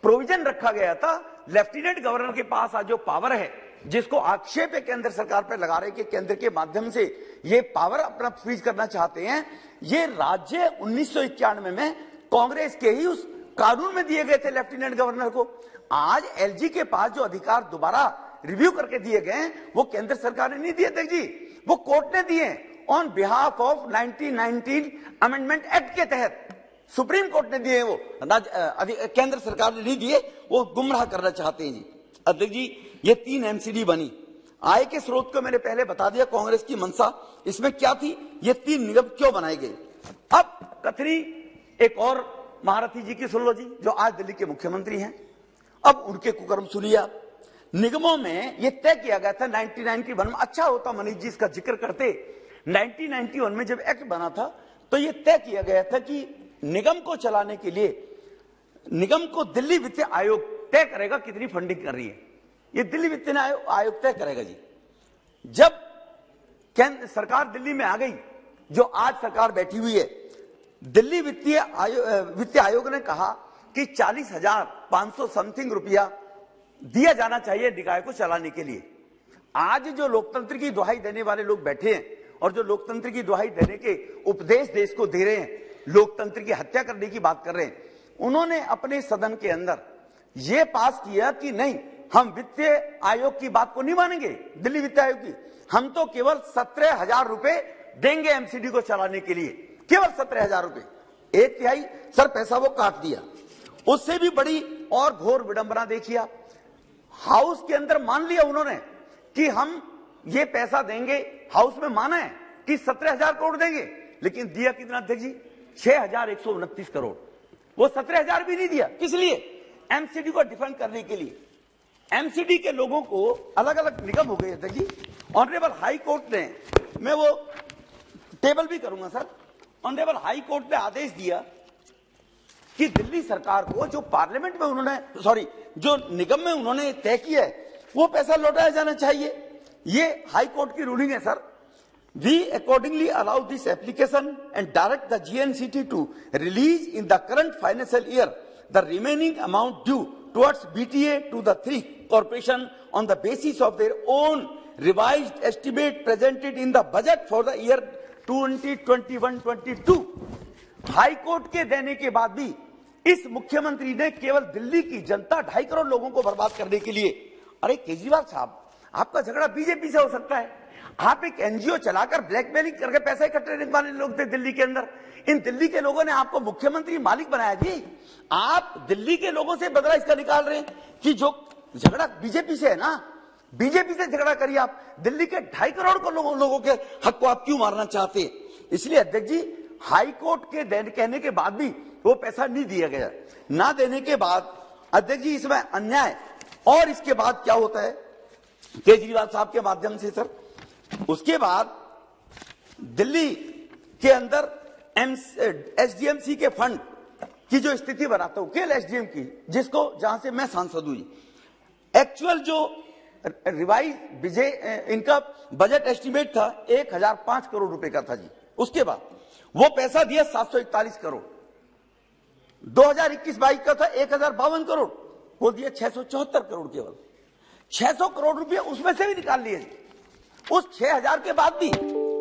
प्रोविजन रखा गया था। लेफ्टिनेंट गवर्नर के पास आज जो पावर है, जिसको आक्षेप है केंद्र सरकार पर लगा रहे कि केंद्र के माध्यम से ये पावर अपना फ्रीज करना चाहते हैं, ये राज्य 1991 में कांग्रेस के ही उस कानून में दिए गए थे लेफ्टिनेंट गवर्नर को। आज एलजी के पास जो अधिकार दोबारा रिव्यू करके दिए गए, वो केंद्र सरकार ने नहीं दिए थे जी, वो कोर्ट ने दिए। On behalf of 1919 amendment act के तहत। सुप्रीम कोर्ट ने दिए वो, केंद्र सरकार ने नहीं दिए, वो गुमराह करना चाहते हैं जी। अध्यक्ष जी, ये 3 एमसीडी बनी। आय के स्रोत को मैंने पहले बता दिया, कांग्रेस की मंशा इसमें क्या थी, ये 3 निगम क्यों बनाए गए। अब कथनी एक और महारथी जी की सुन लो जी, जो आज दिल्ली के मुख्यमंत्री हैं। अब उनके कुकर्म सुनिए आप। निगमों में यह तय किया गया था 1991 में, अच्छा होता मनीष जी इसका जिक्र करते, 1991 में जब एक्ट बना था तो यह तय किया गया था कि निगम को चलाने के लिए निगम को दिल्ली वित्त आयोग तय करेगा कितनी फंडिंग कर रही है, ये दिल्ली वित्त आयोग तय करेगा जी। जब केंद्र सरकार दिल्ली में आ गई, जो आज सरकार बैठी हुई है, दिल्ली वित्त आयोग ने कहा कि 40,500 समथिंग रुपया दिया जाना चाहिए निकाय को चलाने के लिए। आज जो लोकतंत्र की दुहाई देने वाले लोग बैठे हैं और जो लोकतंत्र की दुहाई देने के उपदेश देश को दे रहे हैं, लोकतंत्र की हत्या करने की बात कर रहे हैं, उन्होंने अपने सदन के अंदर यह पास किया कि नहीं, हम वित्त आयोग की बात को नहीं मानेंगे, दिल्ली वित्त आयोग की, हम तो केवल 17,000 रुपए देंगे एमसीडी को चलाने के लिए, केवल 17,000 रुपए। 1/3 सर पैसा वो काट दिया। उससे भी बड़ी और घोर विडंबना देखिए आप, हाउस के अंदर मान लिया उन्होंने कि हम ये पैसा देंगे, हाउस में माना है कि 17,000 करोड़ देंगे, लेकिन दिया कितना अध्यक्ष जी, 6,129 करोड़। वो 17,000 भी नहीं दिया। किस लिए? एमसीडी को डिफेंड करने के लिए। एमसीडी के लोगों को अलग अलग निगम हो गए अध्यक्ष जी। ऑनरेबल हाई कोर्ट ने, मैं वो टेबल भी करूंगा सर, ऑनरेबल हाई कोर्ट ने आदेश दिया कि दिल्ली सरकार को जो पार्लियामेंट में उन्होंने, सॉरी, जो निगम में उन्होंने तय किया है वो पैसा लौटाया जाना चाहिए। ये हाई कोर्ट की रूलिंग है sir. We accordingly allow this application and direct the GNCT to release in the current financial year the remaining amount due towards BTA to the 3 corporation on the basis of their own revised estimate presented in the budget for the year 2021-22। High court के देने के बाद भी इस मुख्यमंत्री ने केवल दिल्ली की जनता, 2.5 करोड़ लोगों को बर्बाद करने के लिए, अरे केजरीवाल साहब, आपका झगड़ा बीजेपी से हो सकता है, आप एक एनजीओ चलाकर ब्लैकमेलिंग करके पैसा इकट्ठे करने वाले लोग थे दिल्ली के अंदर। इन दिल्ली के लोगों ने आपको मुख्यमंत्री मालिक बनाया जी। आप दिल्ली के लोगों से बदला इसका निकाल रहे हैं कि जो झगड़ा बीजेपी से है ना, बीजेपी से झगड़ा करिए आप। दिल्ली के 2.5 करोड़ को लोगों के हक को आप क्यों मारना चाहते हैं? इसलिए अध्यक्ष जी, हाई कोर्ट के कहने के बाद भी वो पैसा नहीं दिया गया। ना देने के बाद अध्यक्ष जी इसमें अन्याय, और इसके बाद क्या होता है केजरीवाल साहब के माध्यम से सर, उसके बाद दिल्ली के अंदर एसडीएमसी के फंड की जो स्थिति बनाता हूं, केवल एसडीएम की, जिसको जहां से मैं सांसद हुई, एक्चुअल जो रिवाइज विजय इनका बजट एस्टिमेट था 1,005 करोड़ रुपए का था जी। उसके बाद वो पैसा दिया 741 करोड़। 2021-22 का था 1,052 करोड़, वो दिया 674 करोड़ केवल। 600 करोड़ रुपए उसमें से भी निकाल लिए। उस 6,000 के बाद भी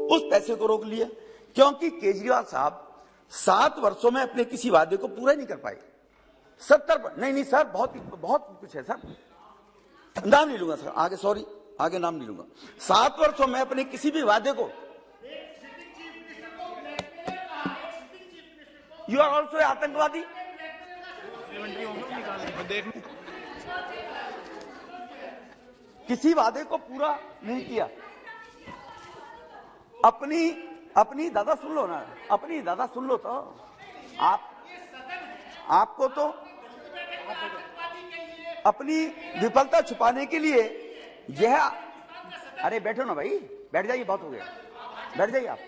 उस पैसे को रोक लिया, क्योंकि केजरीवाल साहब 7 वर्षों में अपने किसी वादे को पूरा नहीं कर पाए। 70 नहीं सर, बहुत कुछ है सर, नाम नहीं लूंगा सर आगे, सॉरी आगे नाम नहीं लूंगा। 7 वर्षों में अपने किसी भी वादे को, यू आर ऑल्सो आतंकवादी, किसी वादे को पूरा नहीं किया। अपनी दादा सुन लो ना, अपनी दादा सुन लो तो आपको तो अपनी विफलता छुपाने के लिए यह, अरे बैठो ना भाई, बैठ जाइए, बहुत हो गया, बैठ जाइए आप।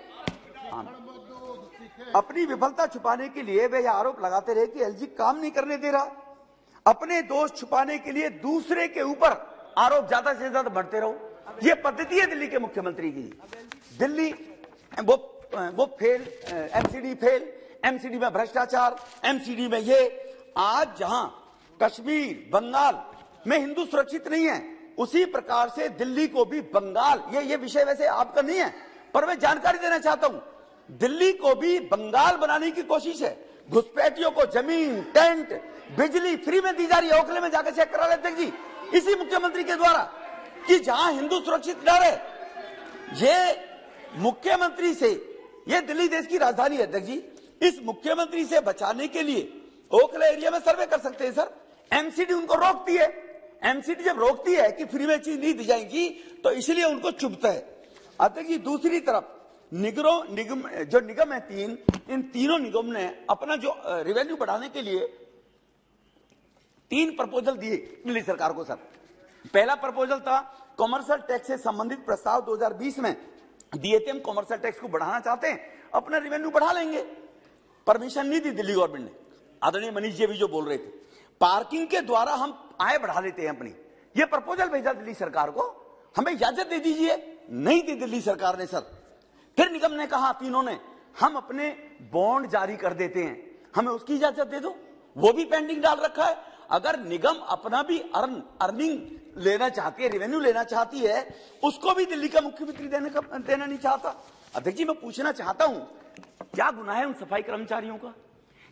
हाँ, अपनी विफलता छुपाने के लिए वे यह आरोप लगाते रहे कि एलजी काम नहीं करने दे रहा। अपने दोष छुपाने के लिए दूसरे के ऊपर आरोप ज्यादा से ज्यादा बढ़ते रहो, ये पद्धति है दिल्ली के मुख्यमंत्री की। दिल्ली वो फेल, एमसीडी फेल, एमसीडी में भ्रष्टाचार, एमसीडी में ये। आज जहां कश्मीर, बंगाल में हिंदू सुरक्षित नहीं है, उसी प्रकार से दिल्ली को भी बंगाल, ये विषय वैसे आपका नहीं है, पर मैं जानकारी देना चाहता हूं, दिल्ली को भी बंगाल बनाने की कोशिश है। घुसपैठियों को जमीन, टेंट, बिजली फ्री में दी जा रही है। ओखले में जाकर चेक करा लेते जी, इसी मुख्यमंत्री के द्वारा, कि जहां हिंदू सुरक्षित न रहे। मुख्यमंत्री से, ये दिल्ली देश की राजधानी है अध्यक्ष जी, इस मुख्यमंत्री से बचाने के लिए ओखला एरिया में सर्वे कर सकते हैं सर। एमसीडी उनको रोकती है, एमसीडी जब रोकती है कि फ्री में चीज नहीं दी जाएगी तो इसलिए उनको चुभता है अध्यक्ष जी। दूसरी तरफ जो निगम है तीन, इन तीनों निगम ने अपना जो रेवेन्यू बढ़ाने के लिए 3 प्रपोजल दिए दिल्ली सरकार को सर। पहला प्रपोजल था कॉमर्शियल टैक्स से संबंधित प्रस्ताव 2020 में दिए थे, हम कॉमर्शियल टैक्स को बढ़ाना चाहते हैं, अपना रेवेन्यू बढ़ा लेंगे। परमिशन नहीं दी दिल्ली गवर्नमेंट ने, आदरणीय मनीष जी भी जो बोल रहे थे, पार्किंग के द्वारा हम आय बढ़ा लेते हैं अपनी। ये प्रपोजल भेजा दिल्ली सरकार को, हमें इजाजत दे दीजिए, नहीं दी दिल्ली सरकार ने सर। फिर निगम ने कहा, तीनों ने, हम अपने बॉन्ड जारी कर देते हैं, हमें उसकी इजाजत दे दो, वो भी पेंडिंग डाल रखा है। अगर निगम अपना भी अर्निंग लेना चाहती है, रेवेन्यू लेना चाहती है, उसको भी दिल्ली का मुख्यमंत्री देना नहीं चाहता। अध्यक्ष जी मैं पूछना चाहता हूं, क्या गुनाह है उन सफाई कर्मचारियों का,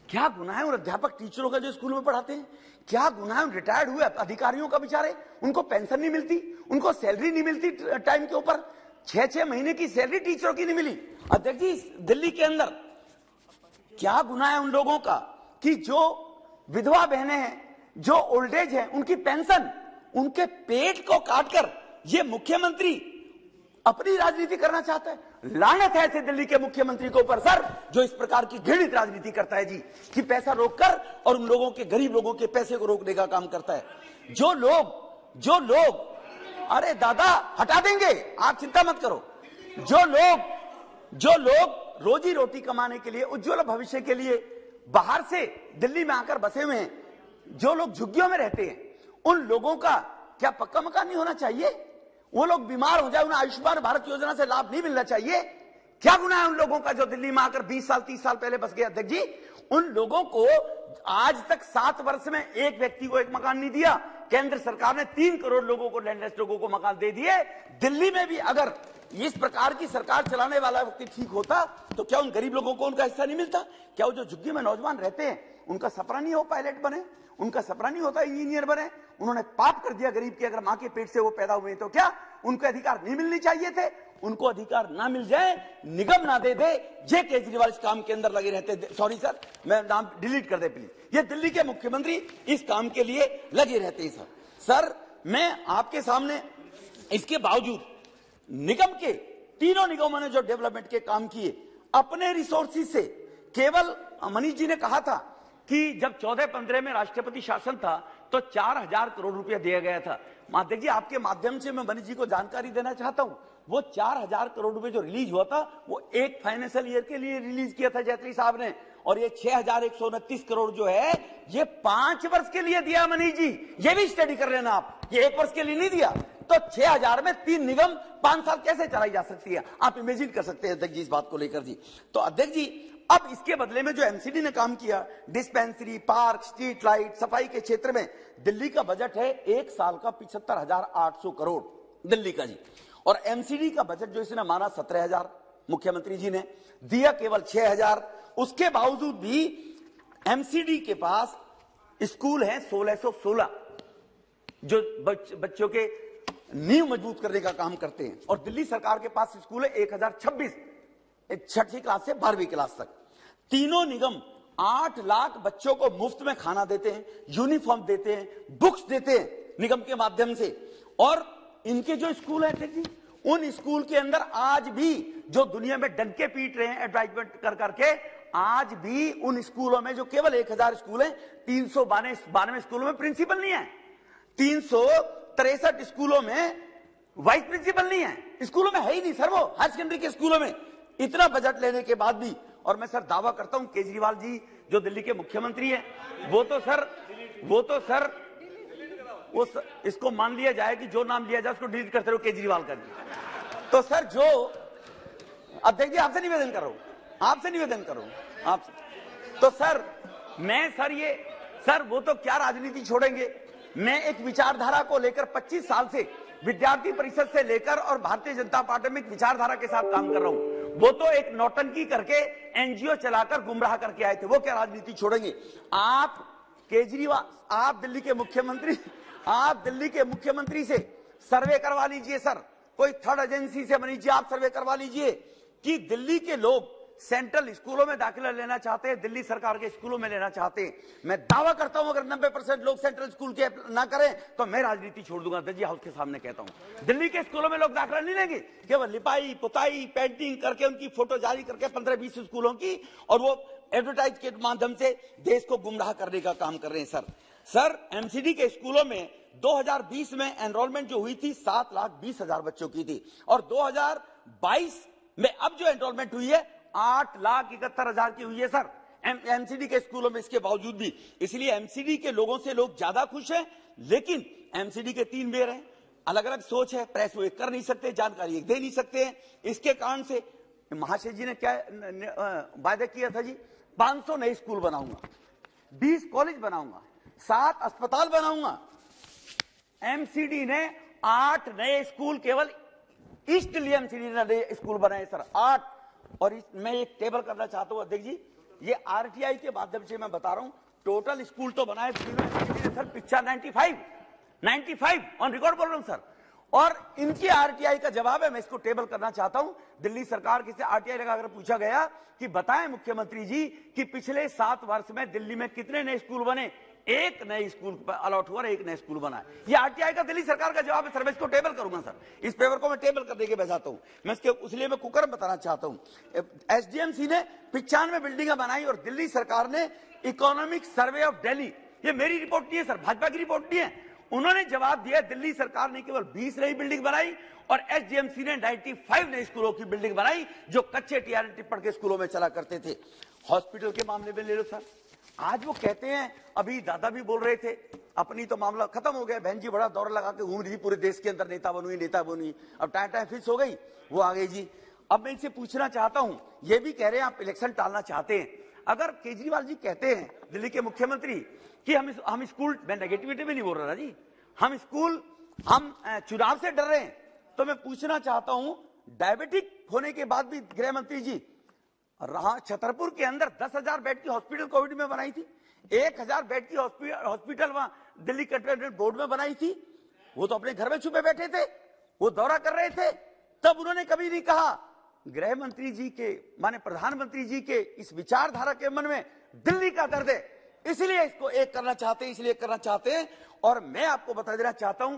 क्या गुनाह है उन अध्यापक टीचरों का जो स्कूल में पढ़ाते हैं, क्या गुनाह है उन रिटायर्ड हुए अधिकारियों का, बेचारे उनको पेंशन नहीं मिलती, उनको सैलरी नहीं मिलती टाइम के ऊपर, 6-6 महीने की सैलरी टीचरों की नहीं मिली। अध्यक्ष जी दिल्ली के अंदर क्या गुनाह है उन लोगों का कि जो विधवा बहनें हैं, जो ओल्ड एज है, उनकी पेंशन, उनके पेट को काटकर ये मुख्यमंत्री अपनी राजनीति करना चाहता है। लानत है ऐसे दिल्ली के मुख्यमंत्री के ऊपर सर, जो इस प्रकार की घृणित राजनीति करता है जी, कि पैसा रोककर और उन लोगों के, गरीब लोगों के पैसे को रोकने का काम करता है। जो लोग अरे दादा हटा देंगे, आप चिंता मत करो। जो लोग रोजी रोटी कमाने के लिए, उज्ज्वल भविष्य के लिए बाहर से दिल्ली में आकर बसे हुए हैं, जो लोग झुग्गियों में रहते हैं, उन लोगों का क्या पक्का मकान नहीं होना चाहिए? वो लोग बीमार हो जाए, उन्हें आयुष्मान भारत योजना से लाभ नहीं मिलना चाहिए? क्या गुनाह है उन लोगों का जो दिल्ली में आकर 20 साल 30 साल पहले बस गए? अध्यक्ष जी उन लोगों को आज तक 7 वर्ष में एक व्यक्ति को एक मकान नहीं दिया। केंद्र सरकार ने 3 करोड़ लोगों को, लैंडलेस लोगों को मकान दे दिए। दिल्ली में भी अगर इस प्रकार की सरकार चलाने वाला व्यक्ति ठीक होता तो क्या उन गरीब लोगों को उनका हिस्सा नहीं मिलता? क्या वो जो झुग्गी में नौजवान रहते हैं उनका सपना नहीं हो पायलट बने, उनका सपना नहीं होता इंजीनियर बने? उन्होंने पाप कर दिया गरीब के, अगर मां के पेट से वो पैदा हुए तो क्या उनको अधिकार नहीं मिलने चाहिए थे? उनको अधिकार ना मिल जाए, निगम ना दे दे, ये केजरीवाल इस काम के अंदर लगे रहते। सॉरी सर, मैं नाम डिलीट कर दे प्लीज। ये दिल्ली के मुख्यमंत्री इस काम के लिए लगे रहते हैं सर। मैं आपके सामने इसके बावजूद निगम के तीनों निगमों ने जो डेवलपमेंट के काम किए अपने रिसोर्सेज से, केवल मनीष जी ने कहा था कि जब 14-15 में राष्ट्रपति शासन था तो 4000 करोड़ रुपया दिया गया था। माध्यम जी आपके माध्यम से मैं मनीष जी को जानकारी देना चाहता हूं, वो 4000 करोड़ रुपए जो रिलीज हुआ था वो एक फाइनेंशियल ईयर के लिए रिलीज किया था जेटली साहब ने, और ये 6129 करोड़ जो है ये 5 वर्ष के लिए दिया। मनीष जी ये भी स्टडी कर लेना आप, ये 1 वर्ष के लिए नहीं दिया। तो 6000 में 3 निगम 5 साल कैसे चलाई जा सकती है? आप इमेजिन कर सकते हैं अध्यक्ष जी इस बात को लेकर जी। तो अध्यक्ष जी अब इसके बदले में जो एमसीडी ने काम किया, डिस्पेंसरी, पार्क, स्ट्रीट लाइट, सफाई के क्षेत्र में, दिल्ली का बजट है 1 साल का 75,800 करोड़ दिल्ली का जी, और एमसीडी का बजट जो इसने माना 17,000, मुख्यमंत्री जी ने दिया केवल 6,000। उसके बावजूद भी एमसीडी के पास स्कूल है 1616 जो बच्चों के नींव मजबूत करने का काम करते हैं, और दिल्ली सरकार के पास स्कूल है 1026 छठी क्लास से 12वीं क्लास तक। तीनों निगम 8 लाख बच्चों को मुफ्त में खाना देते हैं, यूनिफॉर्म देते हैं, बुक्स देते हैं निगम के माध्यम से। और इनके जो स्कूल हैं जी, उन स्कूल के अंदर आज भी जो दुनिया में डंके पीट रहे हैं एडवर्टाइजमेंट कर करके, आज भी उन स्कूलों में जो केवल 1000 स्कूल हैं, 392 स्कूलों में प्रिंसिपल नहीं है, 363 स्कूलों में वाइस प्रिंसिपल नहीं है, स्कूलों में है ही नहीं सर वो, हायर सेकेंडरी के स्कूलों में। इतना बजट लेने के बाद भी, और मैं सर दावा करता हूं केजरीवाल जी जो दिल्ली के मुख्यमंत्री हैं, वो तो सर इसको मान लिया जाए कि जो नाम लिया जाए उसको डिलीट करते रहो केजरीवाल का। तो सर जो अध्यक्ष जी आपसे निवेदन कर रहा हूं आप, तो सर मैं सर वो तो क्या राजनीति छोड़ेंगे। मैं एक विचारधारा को लेकर 25 साल से विद्यार्थी परिषद से लेकर और भारतीय जनता पार्टी में एक विचारधारा के साथ काम कर रहा हूं। वो तो एक नौटंकी करके एनजीओ चलाकर गुमराह करके आए थे, वो क्या राजनीति छोड़ेंगे। आप केजरीवाल, आप दिल्ली के मुख्यमंत्री से सर्वे करवा लीजिए सर, कोई थर्ड एजेंसी से बनी, आप सर्वे करवा लीजिए कि दिल्ली के लोग सेंट्रल स्कूलों में दाखिला लेना चाहते हैं, दिल्ली सरकार के स्कूलों में लेना चाहते हैं। मैं दावा करता हूं अगर 90% लोग सेंट्रल स्कूल के ना करें तो मैं राजनीति छोड़ दूंगा। दर्जी हाउस के सामने कहता हूं, दिल्ली के स्कूलों में लोग दाखिला नहीं लेंगे, केवल लिपाई पुताई पेंटिंग करके उनकी फोटो जारी करके 15-20 स्कूलों की, और वो एडवर्टाइज के माध्यम से देश को गुमराह करने का काम कर रहे हैं। सर एमसीडी के स्कूलों में 2020 में एनरोलमेंट जो हुई थी 7,20,000 बच्चों की थी, और 2022 में अब जो एनरोलमेंट हुई है 8,71,000 की हुई है सर एमसीडी के स्कूलों में। इसके बावजूद भी, इसलिए एमसीडी के लोगों से लोग ज्यादा खुश हैं, लेकिन एमसीडी के 3 मेयर हैं, अलग अलग सोच है, प्रेस वो एक कर नहीं सकते, जानकारी एक दे नहीं सकते हैं। इसके कारण से महाशय जी ने क्या वायदा किया था जी, 500 नए स्कूल बनाऊंगा, 20 कॉलेज बनाऊंगा, 7 अस्पताल बनाऊंगा। एमसीडी ने 8 नए स्कूल, केवल ईस्ट दिल्ली एमसीडी ने नए स्कूल बनाए सर, 8। और मैं एक टेबल करना चाहता हूं अध्यक्ष जी, ये आरटीआई के माध्यम से मैं बता रहा हूं, टोटल स्कूल तो बनाए सर 95 ऑन रिकॉर्ड बोल रहा हूं सर। और इनकी आरटीआई का जवाब है, मैं इसको टेबल करना चाहता हूं। दिल्ली सरकार किसे आरटीआई लगाकर पूछा गया कि बताएं मुख्यमंत्री जी कि पिछले 7 वर्ष में दिल्ली में कितने नए स्कूल बने, 1 नए स्कूल अलॉट हुआ, 1 नए स्कूल बना। ये आरटीआई का दिल्ली सरकार का जवाब है सर। मैं इसको टेबल करूंगा सर, इस पेपर को मैं टेबल करने के बजाता हूं। मैं इसके उसलिए मैं कुकर्म बताना चाहता हूं। एसडीएमसी ने 95 बिल्डिंगें बनाई और दिल्ली सरकार ने इकोनॉमिक सर्वे ऑफ दिल्ली, ये मेरी रिपोर्ट नहीं है सर, भाजपा की रिपोर्ट नहीं है, उन्होंने जवाब दिया दिल्ली सरकार ने केवल 20 नई बिल्डिंग बनाई और एसडीएमसी ने 95 नए स्कूलों की बिल्डिंग बनाई जो कच्चे टीआरएन टिप्पण के स्कूलों में चला करते थे। हॉस्पिटल के मामले में ले लो सर, आज वो कहते हैं, अभी दादा भी बोल रहे थे, अपनी तो मामला खत्म हो गया, बहन जी बड़ा दौर लगा के घूम रही पूरे देश के अंदर, नेता बनुई, अब टाइम फिक्स हो गई, वो आ गई जी। अब मैं इनसे पूछना चाहता हूं, ये भी कह रहे हैं आप इलेक्शन टालना चाहते हैं, अगर केजरीवाल जी कहते हैं दिल्ली के मुख्यमंत्री कि हम स्कूल, मैं नेगेटिविटी में नहीं बोल रहा जी, हम चुनाव से डर रहे हैं, तो मैं पूछना चाहता हूं, डायबिटिक होने के बाद भी गृह मंत्री जी छतरपुर के अंदर 10,000 बेड की हॉस्पिटल कोविड में बनाई थी, 1,000 बेड की हॉस्पिटल वहां दिल्ली कैंटोनमेंट बोर्ड में बनाई थी। वो तो अपने घर में छुपे बैठे थे, वो दौरा कर रहे थे, तब उन्होंने कभी नहीं कहा। गृह मंत्री जी के माने प्रधानमंत्री जी के इस विचारधारा के मन में दिल्ली का दर्द है, इसलिए इसको एक करना चाहते हैं, इसलिए करना चाहते हैं। और मैं आपको बता देना चाहता हूं,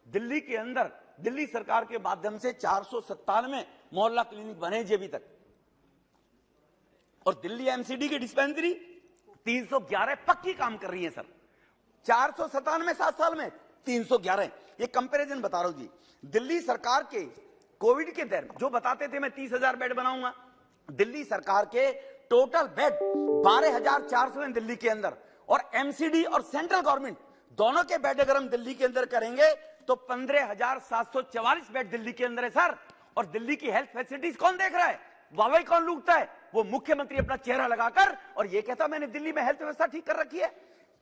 दिल्ली के अंदर दिल्ली सरकार के माध्यम से 497 मोहल्ला क्लिनिक बने जी अभी तक, और दिल्ली एमसीडी की डिस्पेंसरी 311 पक्की काम कर रही है सर। 497 7 साल में 311, ये कंपैरिजन बता रहा हूं जी। दिल्ली सरकार के कोविड के दर जो बताते थे मैं 30,000 बेड बनाऊंगा, दिल्ली सरकार के टोटल बेड 12,400 हैं दिल्ली के अंदर, और एमसीडी और सेंट्रल गवर्नमेंट दोनों के बेड अगर हम दिल्ली के अंदर करेंगे तो 15,744 बेड दिल्ली के अंदर है सर। और दिल्ली की हेल्थ फैसिलिटीज कौन देख रहा है, वाहवाही कौन लूटता है, वो मुख्यमंत्री अपना चेहरा लगाकर, और ये कहता मैंने दिल्ली में हेल्थ व्यवस्था ठीक कर रखी है।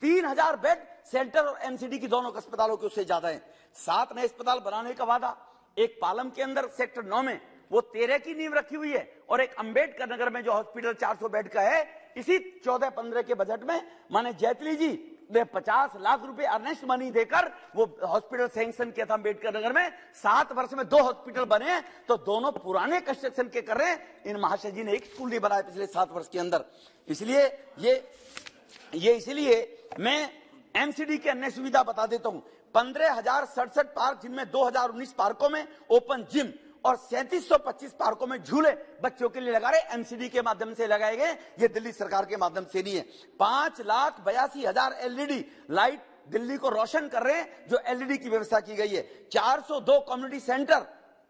3,000 बेड सेंट्रल और एमसीडी की दोनों अस्पतालों के उससे ज्यादा है। 7 नए अस्पताल बनाने का वादा, एक पालम के अंदर सेक्टर 9 में वो 13 की नींव रखी हुई है, और एक अंबेडकर नगर में जो हॉस्पिटल 400 बेड का है, इसी 14-15 के बजट में माने जेटली जी ने 50 लाख रुपए अर्नेस्ट मनी देकर वो हॉस्पिटल सैंक्शन किया था अंबेडकर नगर में। 7 वर्ष में 2 हॉस्पिटल बने हैं, तो दोनों पुराने कंस्ट्रक्शन के कर रहे हैं। इन महाशय जी ने एक स्कूल नहीं बनाया पिछले 7 वर्ष के अंदर। इसलिए इसलिए मैं एमसीडी की अन्य सुविधा बता देता हूं। 15,067 पार्क, जिनमें 2019 पार्कों में ओपन जिम और 3725 पार्कों में झूले बच्चों के लिए लगा रहे, एमसीडी के माध्यम से लगाए गए, ये दिल्ली सरकार के माध्यम से नहीं है। 5,82,000 एलईडी लाइट दिल्ली को रोशन कर रहे हैं, जो एलईडी की व्यवस्था की गई है। 402 कम्युनिटी सेंटर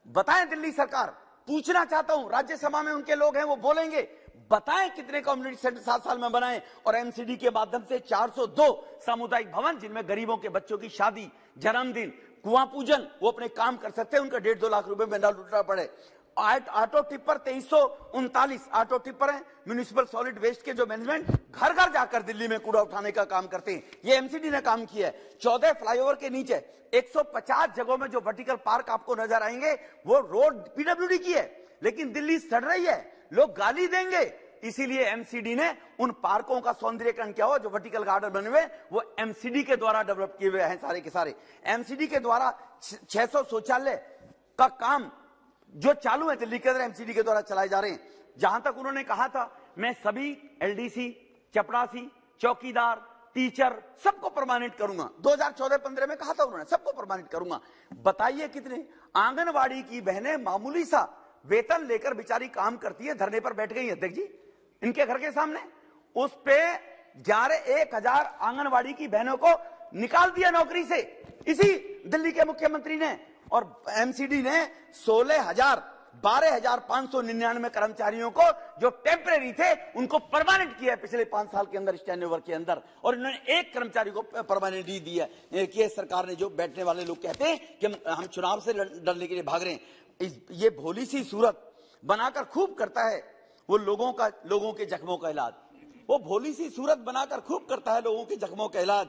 बताएं दिल्ली सरकार, पूछना चाहता हूं, राज्यसभा में उनके लोग हैं, वो बोलेंगे, बताएं कितने कम्युनिटी सेंटर 7 साल में बनाए। और एमसीडी के माध्यम से 402 सामुदायिक भवन, जिनमें गरीबों के बच्चों की शादी, जन्मदिन, कुआं पूजन, वो अपने काम कर सकते हैं, उनका 1.5-2 लाख रुपए में ना लूटना पड़े। ऑटो टिप्पर 2339 ऑटो टिप्पर हैं, म्यूनिसिपल सॉलिड वेस्ट के जो मैनेजमेंट घर घर जाकर दिल्ली में कूड़ा उठाने का काम करते हैं, ये एमसीडी ने काम किया है। 14 फ्लाईओवर के नीचे 150 जगहों में जो वर्टिकल पार्क आपको नजर आएंगे, वो रोड पीडब्ल्यूडी की है, लेकिन दिल्ली सड़ रही है, लोग गाली देंगे, इसीलिए एमसीडी ने उन पार्कों का सौंदर्यीकरण किया हो, जो वर्टिकल गार्डन बने हुए, वो एमसीडी के द्वारा डेवलप किए हुए हैं सारे के सारे। एमसीडी के द्वारा 600 शौचालय का काम जो चालू है दिल्ली के अंदर एमसीडी के द्वारा चलाए जा रहे हैं। जहां तक उन्होंने कहा था, मैं सभी एलडीसी, चपरासी, चौकीदार, टीचर सबको परमानेंट करूंगा। 2014-15 में कहा था उन्होंने, सबको परमानेंट करूंगा। बताइए कितने आंगनवाड़ी की बहनें मामूली सा वेतन लेकर बेचारी काम करती है, धरने पर बैठ गई अध्यक्ष जी इनके घर के सामने। उस पे 1,000 आंगनवाड़ी की बहनों को निकाल दिया नौकरी से इसी दिल्ली के मुख्यमंत्री ने, और एमसीडी ने 12,599 कर्मचारियों को जो टेम्परेरी थे उनको परमानेंट किया है पिछले 5 साल के अंदर, स्टैंड ओवर के अंदर। और इन्होंने एक कर्मचारी को परमानेंट दी है कि सरकार ने, जो बैठने वाले लोग कहते हैं कि हम चुनाव से डरने के लिए भाग रहे हैं, ये भोली सी सूरत बनाकर खूब करता है वो लोगों के जख्मों का इलाज। वो भोली सी सूरत बनाकर खूब करता है लोगों के जख्मों का इलाज,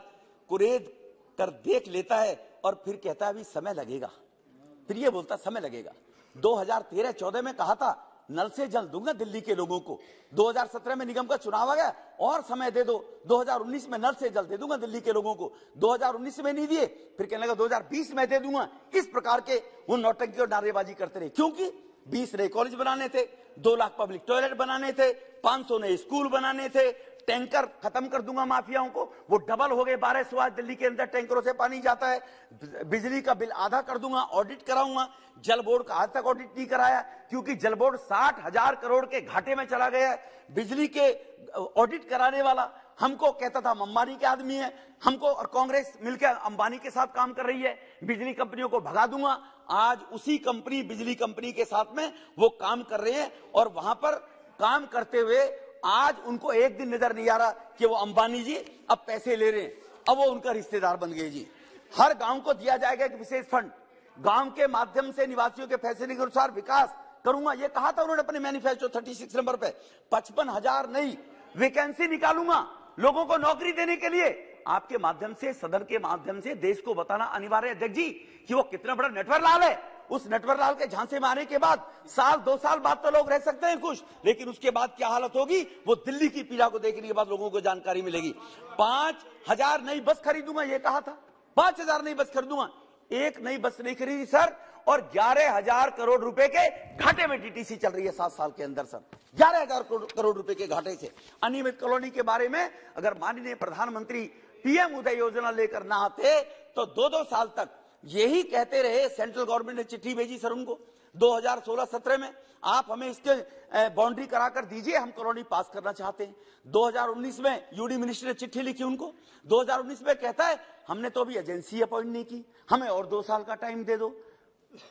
कुरेद कर देख लेता है और फिर कहता है अभी समय लगेगा। फिर ये बोलता समय लगेगा। 2013-14 में कहा था नल से जल दूंगा दिल्ली के लोगों को। 2017 में निगम का चुनाव आ गया और समय दे दो। 2019 में नल से जल दे दूंगा दिल्ली के लोगों को। 2019 में नहीं दिए, फिर कहने लगा 2020 में दे दूंगा। इस प्रकार के वो नौटंकी और नारेबाजी करते रहे, क्योंकि 20 नए कॉलेज बनाने थे, 2 लाख पब्लिक टॉयलेट बनाने थे, 500 नए स्कूल बनाने थे, टैंकर खत्म कर दूंगा माफियाओं को, वो डबल हो गए 1200। आज दिल्ली के अंदर टैंकरों से पानी जाता है। बिजली का बिल आधा कर दूंगा, ऑडिट कराऊंगा। जल बोर्ड का आज तक ऑडिट नहीं कराया क्योंकि जल बोर्ड 60,000 करोड़ के घाटे में चला गया है। बिजली के ऑडिट कराने वाला हमको कहता था हम अंबानी के आदमी है, हमको और कांग्रेस मिलकर अंबानी के साथ काम कर रही है, बिजली कंपनियों को भगा दूंगा। आज उसी कंपनी, बिजली कंपनी के साथ में वो काम कर रहे हैं और वहां पर काम करते हुए आज उनको एक दिन नजर नहीं आ रहा कि वो अंबानी जी अब पैसे ले रहे हैं, अब वो उनका रिश्तेदार बन गए जी। हर गांव को दिया जाएगा एक विशेष फंड, गांव के माध्यम से निवासियों के फैसले के अनुसार विकास करूंगा, ये कहा था उन्होंने अपने मैनिफेस्टो 36 नंबर पे। 55,000 नई वैकेंसी निकालूंगा लोगों को नौकरी देने के लिए। आपके माध्यम से, सदन के माध्यम से देश को बताना अनिवार्य है अध्यक्ष जी कि वो कितना बड़ा नटवरलाल है। उस नटवरलाल के झांसे में आने के बाद 1-2 साल बाद तो लोग रह सकते हैं खुश, लेकिन उसके बाद क्या हालत होगी वो दिल्ली की पीड़ा को देखने के बाद लोगों को जानकारी मिलेगी। 5,000 नई बस खरीदूंगा ये कहा था, 5,000 नई बस खरीदूंगा। एक नई बस नहीं खरीदी सर, और 11,000 करोड़ रुपए के घाटे में डीटीसी चल रही है 7 साल के अंदर सर, 11,000 करोड़ रुपए के घाटे से। अनियमित कॉलोनी के बारे में अगर माननीय प्रधानमंत्री पीएम उदय योजना लेकर ना आते तो 2-2 साल तक यही कहते रहे। सेंट्रल गवर्नमेंट ने चिट्ठी भेजी सर उनको 2016-17 में, आप हमें इसके बाउंड्री कराकर दीजिए, हम कॉलोनी पास करना चाहते हैं। 2019 में यूडी मिनिस्टर ने चिट्ठी लिखी उनको, 2019 में कहता है हमने तो अभी एजेंसी अपॉइंट नहीं की, हमें और 2 साल का टाइम दे दो।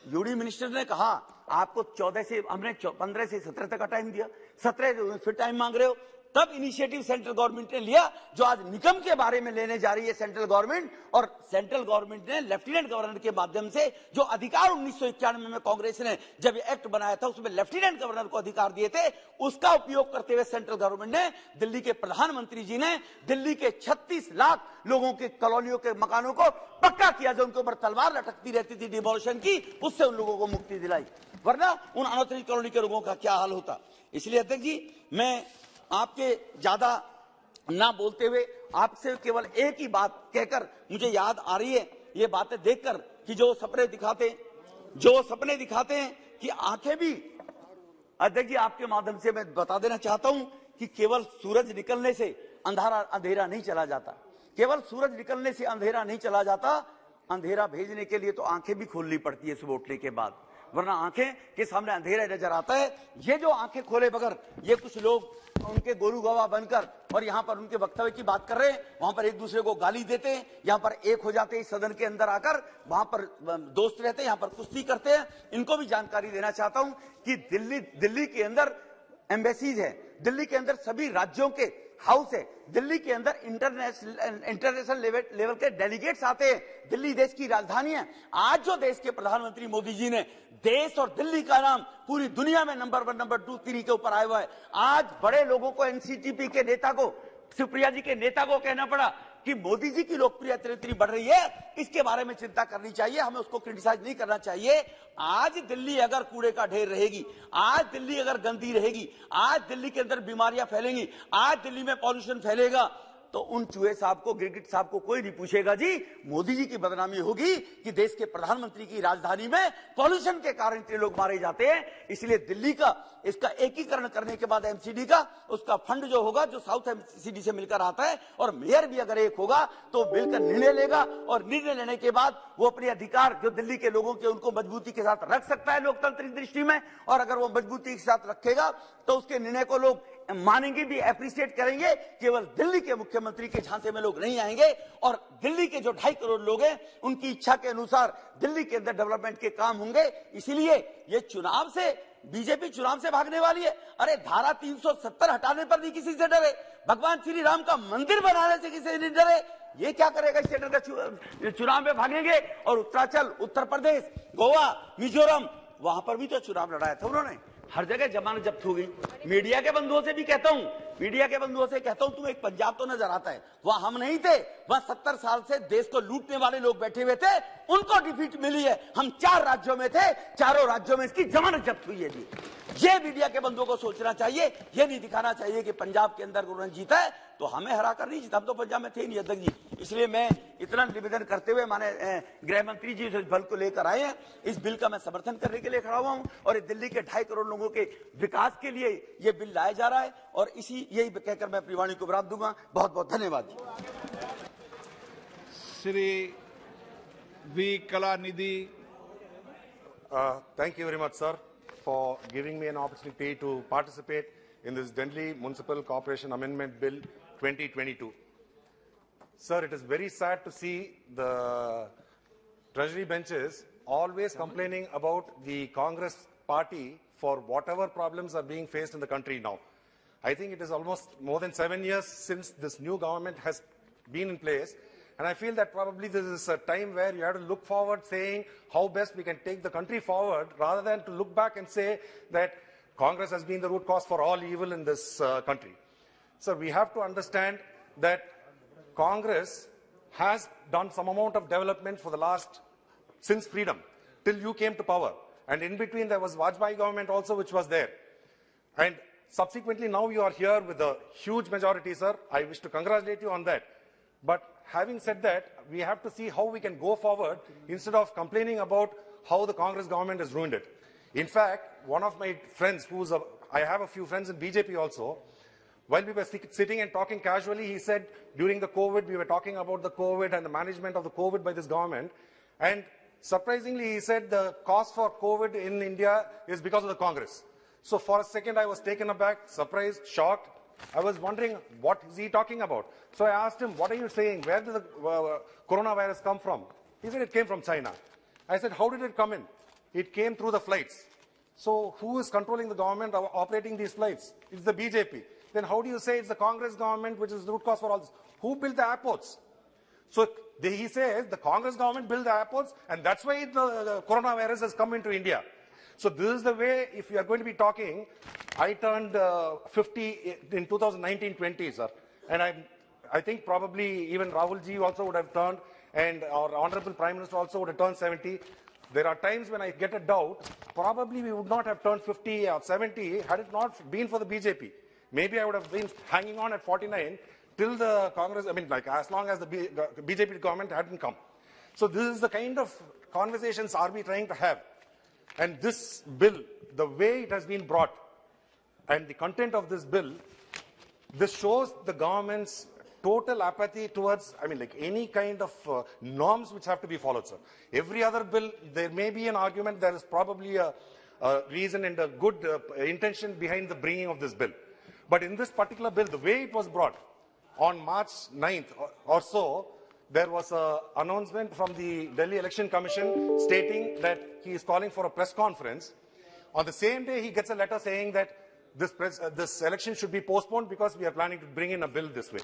यूडी मिनिस्टर ने कहा आपको 14 से, हमने 15 से 17 तक का टाइम दिया, 17 फिर टाइम मांग रहे हो। तब इनिशिएटिव सेंट्रल गवर्नमेंट ने लिया, जो आज निगम के बारे में लेने जा रही है सेंट्रल गवर्नमेंट। और सेंट्रल गवर्नमेंट ने लेफ्टिनेंट गवर्नर के माध्यम से जो अधिकार 1991 में कांग्रेस ने जब ये एक्ट बनाया था उसमें लेफ्टिनेंट गवर्नर को अधिकार दिए थे, उसका उपयोग करते हुए सेंट्रल गवर्नमेंट ने, दिल्ली के प्रधानमंत्री जी ने दिल्ली के 36 लाख लोगों के कॉलोनियों के मकानों को पक्का किया, जो उनके ऊपर तलवार लटकती रहती थी डिमोलिशन की, उससे उन लोगों को मुक्ति दिलाई, वरना उन अनौतरित कॉलोनी के लोगों का क्या हाल होता। इसलिए अध्यक्ष जी मैं आपके ज्यादा ना बोलते हुए आपसे केवल एक ही बात कहकर मुझे याद आ रही है, ये बातें देखकर कि जो सपने दिखाते हैं कि आंखें भी, अध्यक्ष जी आपके माध्यम से मैं बता देना चाहता हूं कि केवल सूरज निकलने से अंधेरा नहीं चला जाता, केवल सूरज निकलने से अंधेरा नहीं चला जाता, अंधेरा भेजने के लिए तो आंखें भी खोलनी पड़ती है सुबह उठने के बाद, वरना आंखें के सामने अंधेरा नजर आता है। ये जो आंखें खोले बगैर ये कुछ लोग उनके गोरू गवाह बनकर और यहाँ पर उनके वक्तव्य की बात कर रहे हैं, वहां पर एक दूसरे को गाली देते हैं, यहाँ पर एक हो जाते हैं सदन के अंदर आकर, वहां पर दोस्त रहते हैं, यहाँ पर कुश्ती करते हैं। इनको भी जानकारी देना चाहता हूं कि दिल्ली के अंदर एम्बेसीज है, दिल्ली के अंदर सभी राज्यों के हाउस है, दिल्ली के अंदर इंटरनेशनल लेवल के डेलीगेट्स आते हैं, दिल्ली देश की राजधानी है। आज जो देश के प्रधानमंत्री मोदी जी ने देश और दिल्ली का नाम पूरी दुनिया में नंबर 1, नंबर 2, 3 के ऊपर आया हुआ है। आज बड़े लोगों को, एनसीटीपी के नेता को, सुप्रिया जी के नेता को कहना पड़ा कि मोदी जी की लोकप्रियता इतनी बढ़ रही है, इसके बारे में चिंता करनी चाहिए, हमें उसको क्रिटिसाइज नहीं करना चाहिए। आज दिल्ली अगर कूड़े का ढेर रहेगी, आज दिल्ली अगर गंदी रहेगी, आज दिल्ली के अंदर बीमारियां फैलेंगी, आज दिल्ली में पॉल्यूशन फैलेगा, तो उन चूहे साहब को, गिरगिट साहब को कोई नहीं पूछेगा जी। मोदी जी की बदनामी होगी कि देश के प्रधानमंत्री की राजधानी में पॉल्यूशन के कारण इतने लोग मारे जाते हैं। इसलिए दिल्ली का इसका एकीकरण करने के बाद एमसीडी का उसका फंड जो होगा, जो साउथ एमसीडी से मिलकर आता है, और मेयर भी अगर एक होगा तो बिल का निर्णय लेगा, और निर्णय लेने के बाद वो अपने अधिकार जो दिल्ली के लोगों के, उनको मजबूती के साथ रख सकता है लोकतांत्रिक दृष्टि में। और अगर वो मजबूती के साथ रखेगा तो उसके निर्णय को लोग मानेंगे भी, एप्रिशिएट करेंगे। केवल दिल्ली के मुख्यमंत्री के झांसे में लोग नहीं आएंगे, और दिल्ली के जो 2.5 करोड़ लोग हैं उनकी इच्छा के अनुसार दिल्ली के अंदर डेवलपमेंट के काम होंगे। इसीलिए ये चुनाव से, बीजेपी चुनाव से भागने वाली है। अरे धारा 370 हटाने पर नहीं किसी से डरे, भगवान श्री राम का मंदिर बनाने से किसी से नहीं डरे। ये क्या करेगा, इससे डर चुनाव में भागेंगे। और उत्तरांचल, उत्तर प्रदेश, गोवा, मिजोरम, वहां पर भी तो चुनाव लड़ाया था उन्होंने। हर जगह जमानत जब्त हो गई। मीडिया के बंधुओं से भी कहता हूं, मीडिया के बंधुओं से कहता हूं, तुम एक पंजाब तो नजर आता है, वहां हम नहीं थे, वहां 70 साल से देश को लूटने वाले लोग बैठे हुए थे, उनको डिफीट मिली है। हम 4 राज्यों में थे, चारों राज्यों में इसकी जमानत जब्त हुई है जी। ये मीडिया के बंधुओं को सोचना चाहिए, ये नहीं दिखाना चाहिए कि पंजाब के अंदर उन्होंने जीता है तो हमें हरा कर नहीं जीता। हम तो पंजाब में थे नहीं अध्यक्ष जी। इसलिए मैं इतना निवेदन करते हुए, माने गृह मंत्री जी इस बिल को लेकर आए हैं, इस बिल का मैं समर्थन करने के लिए खड़ा हुआ हूं। और ये दिल्ली के 2.5 करोड़ लोगों के विकास के लिए ये बिल लाया जा रहा है, और यही कहकर मैं अपनी वाणी को विराम दूंगा। बहुत बहुत धन्यवाद। Shri V Kalanidhi. Thank you very much, sir, for giving me an opportunity to participate in this Delhi Municipal Corporation Amendment Bill 2022. Sir, it is very sad to see the Treasury benches always complaining about the Congress party for whatever problems are being faced in the country now. I think it is almost more than 7 years since this new government has been in place. And I feel that probably this is a time where you have to look forward, saying how best we can take the country forward, rather than to look back and say that Congress has been the root cause for all evil in this country. So we have to understand that Congress has done some amount of development for the last, since freedom, till you came to power. And in between there was Vajpayee government also, which was there. And subsequently now you are here with a huge majority, sir. I wish to congratulate you on that. But having said that, we have to see how we can go forward instead of complaining about how the Congress government has ruined it. In fact, one of my friends, I have a few friends in BJP also, while we were sitting and talking casually, he said during the COVID, we were talking about the COVID and the management of the COVID by this government. And surprisingly, he said the cause for COVID in India is because of the Congress. So for a second, I was taken aback, surprised, shocked. I was wondering, what is he talking about? So I asked him, what are you saying? Where did the coronavirus come from? He said, it came from China. I said, how did it come in? It came through the flights. So who is controlling the government operating these flights? It's the BJP. Then how do you say it's the Congress government which is the root cause for all this? Who built the airports? So he says the Congress government built the airports, and that's why the coronavirus has come into India. So this is the way, if we are going to be talking, I turned 50 in 2019-20, sir. And I think probably even Rahul ji also would have turned, and our Honorable Prime Minister also would have turned 70. There are times when I get a doubt, probably we would not have turned 50 or 70 had it not been for the BJP. Maybe I would have been hanging on at 49 till the Congress, as long as the BJP government hadn't come. So this is the kind of conversations are we trying to have. And this bill, the way it has been brought, and the content of this bill, this shows the government's total apathy towards, any kind of norms which have to be followed, sir. Every other bill, there may be an argument, there is probably a reason and a good intention behind the bringing of this bill. But in this particular bill, the way it was brought, on March 9th or so, there was an announcement from the Delhi Election Commission stating that he is calling for a press conference. On the same day, he gets a letter saying that this election should be postponed because we are planning to bring in a bill this way.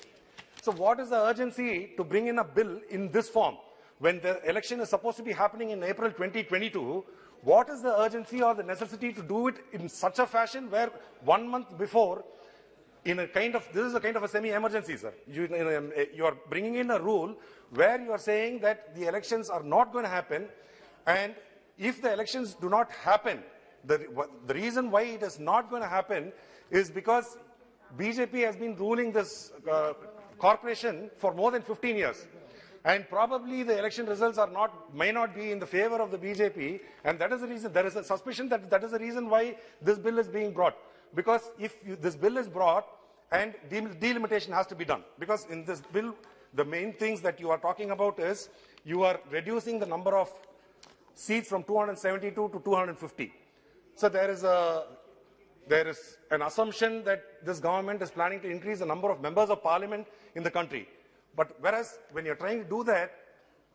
So what is the urgency to bring in a bill in this form? When the election is supposed to be happening in April 2022, what is the urgency or the necessity to do it in such a fashion where 1 month before, this is a kind of a semi-emergency, sir. You are bringing in a rule where you are saying that the elections are not going to happen, and if the elections do not happen, the reason why it is not going to happen is because BJP has been ruling this corporation for more than 15 years. And probably the election results may not be in the favor of the BJP, and that is the reason, there is a suspicion that that is the reason why this bill is being brought. Because if this bill is brought, and delimitation has to be done. Because in this bill, the main things that you are talking about is, you are reducing the number of seats from 272 to 250. So there is an assumption that this government is planning to increase the number of members of parliament in the country. But whereas when you're trying to do that,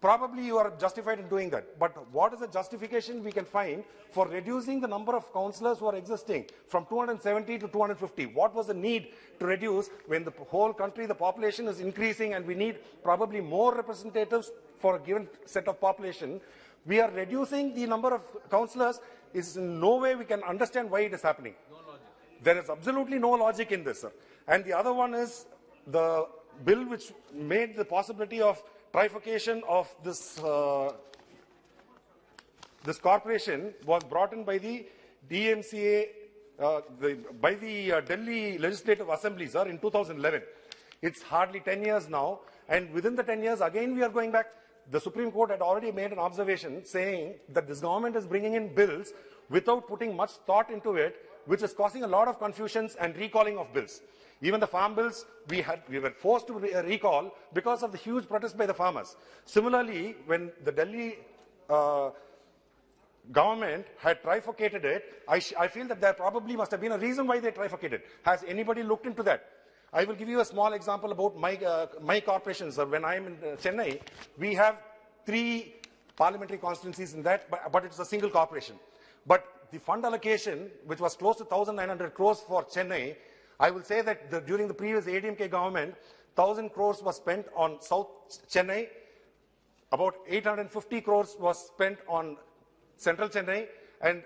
probably you are justified in doing that. But what is the justification we can find for reducing the number of councillors who are existing from 270 to 250? What was the need to reduce when the whole country, the population is increasing and we need probably more representatives for a given set of population? We are reducing the number of councillors. Is in no way we can understand why it is happening. No logic. There is absolutely no logic in this, sir. And the other one is the bill which made the possibility of trifurcation of this this corporation was brought in by the DMCA, by the Delhi Legislative Assembly, sir, in 2011. It's hardly 10 years now, and within the 10 years, again we are going back. The Supreme Court had already made an observation saying that this government is bringing in bills without putting much thought into it, which is causing a lot of confusions and recalling of bills. Even the farm bills, we were forced to recall because of the huge protest by the farmers. Similarly, when the Delhi government had trifurcated it, I feel that there probably must have been a reason why they trifurcated. Has anybody looked into that? I will give you a small example about my corporation, sir. When I am in Chennai, we have 3 parliamentary constituencies in that, but it's a single corporation. But the fund allocation, which was close to 1,900 crores for Chennai, I will say that during the previous ADMK government, 1,000 crores was spent on South Chennai, about 850 crores was spent on Central Chennai, and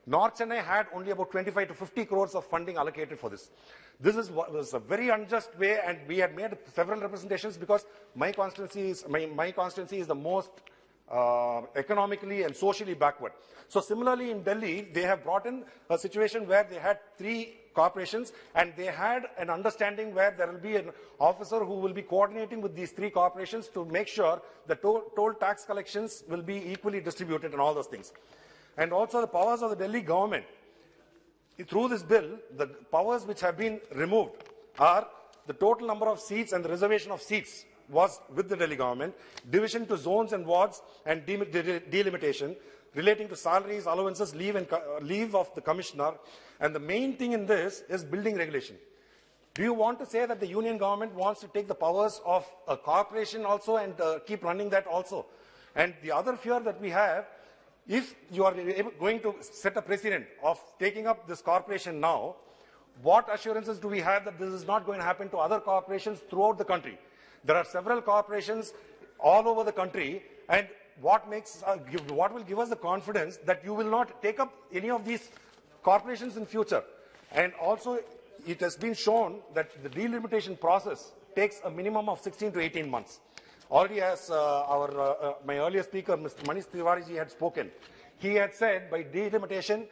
North Chennai had only about 25 to 50 crores of funding allocated for this. This was a very unjust way, and we had made several representations because my constituency is the most economically and socially backward. So similarly in Delhi, they have brought in a situation where they had 3 corporations, and they had an understanding where there will be an officer who will be coordinating with these 3 corporations to make sure the toll tax collections will be equally distributed and all those things. And also the powers of the Delhi government. Through this bill, the powers which have been removed are the total number of seats and the reservation of seats was with the Delhi government, division to zones and wards and delimitation, relating to salaries, allowances, leave of the commissioner. And the main thing in this is building regulation. Do you want to say that the union government wants to take the powers of a corporation also and keep running that also? And the other fear that we have, if you are going to set a precedent of taking up this corporation now, what assurances do we have that this is not going to happen to other corporations throughout the country? There are several corporations all over the country, and what will give us the confidence that you will not take up any of these corporations in future? And also, it has been shown that the delimitation process takes a minimum of 16 to 18 months. Already, as my earlier speaker, Mr. Manish Tiwari had spoken, he had said by delimitation,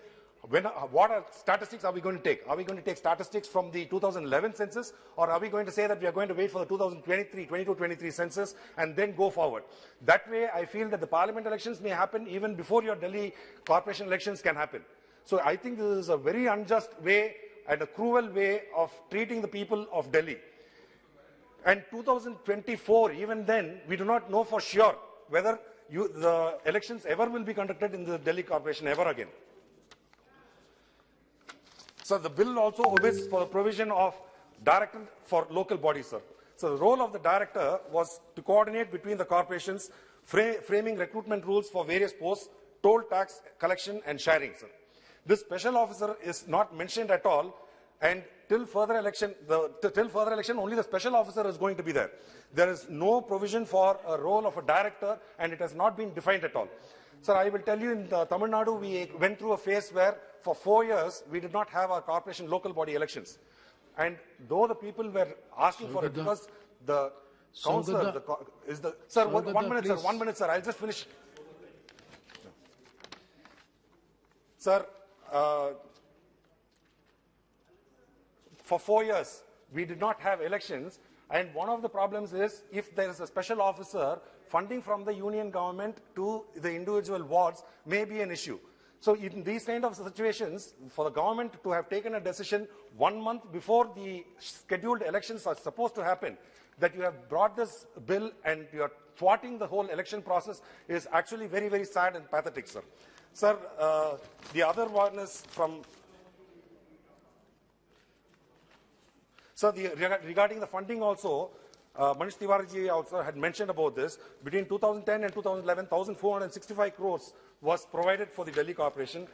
what statistics are we going to take? Are we going to take statistics from the 2011 census, or are we going to say that we are going to wait for the 22-23 census and then go forward? That way, I feel that the parliament elections may happen even before your Delhi corporation elections can happen. So I think this is a very unjust way and a cruel way of treating the people of Delhi. And 2024, even then, we do not know for sure whether the elections ever will be conducted in the Delhi corporation ever again. So the bill also omits for the provision of director for local bodies, sir. So the role of the director was to coordinate between the corporations, framing recruitment rules for various posts, toll tax collection and sharing, sir. This special officer is not mentioned at all, and till further election, only the special officer is going to be there. There is no provision for a role of a director, and it has not been defined at all. Sir, I will tell you, in Tamil Nadu, we went through a phase where for 4 years, we did not have our corporation local body elections. And though the people were asking for it, because the councillor is the... Sir, 1 minute, sir, 1 minute, sir, I'll just finish. Sir, for 4 years, we did not have elections, And one of the problems is if there is a special officer, funding from the union government to the individual wards may be an issue. So in these kind of situations, for the government to have taken a decision 1 month before the scheduled elections are supposed to happen, that you have brought this bill and you are thwarting the whole election process is actually very, very sad and pathetic, sir. Sir, the other one is from... So regarding the funding also, Manish Tiwari also had mentioned about this. Between 2010 and 2011, 1,465 crores was provided for the Delhi Corporation.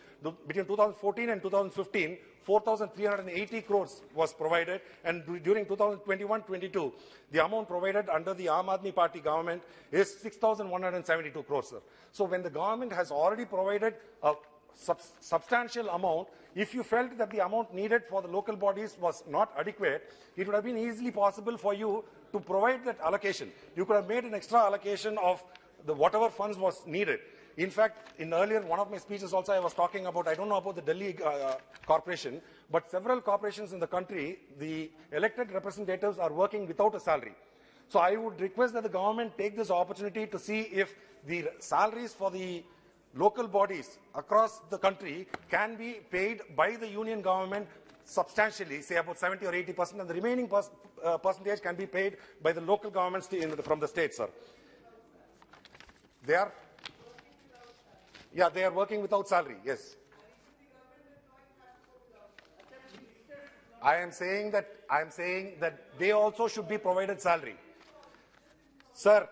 Between 2014 and 2015, 4,380 crores was provided. And during 2021-22, the amount provided under the Aam Aadmi Party government is 6,172 crores, sir. So when the government has already provided a substantial amount, if you felt that the amount needed for the local bodies was not adequate, it would have been easily possible for you to provide that allocation. You could have made an extra allocation of the whatever funds was needed. In fact, in earlier one of my speeches also I was talking about, I don't know about the Delhi corporation, but several corporations in the country, the elected representatives are working without a salary. So I would request that the government take this opportunity to see if the salaries for the local bodies across the country can be paid by the union government substantially, say about 70 or 80%, and the remaining percentage can be paid by the local governments from the state, sir. They are, yeah, they are working without salary, yes. I am saying that they also should be provided salary. Sir,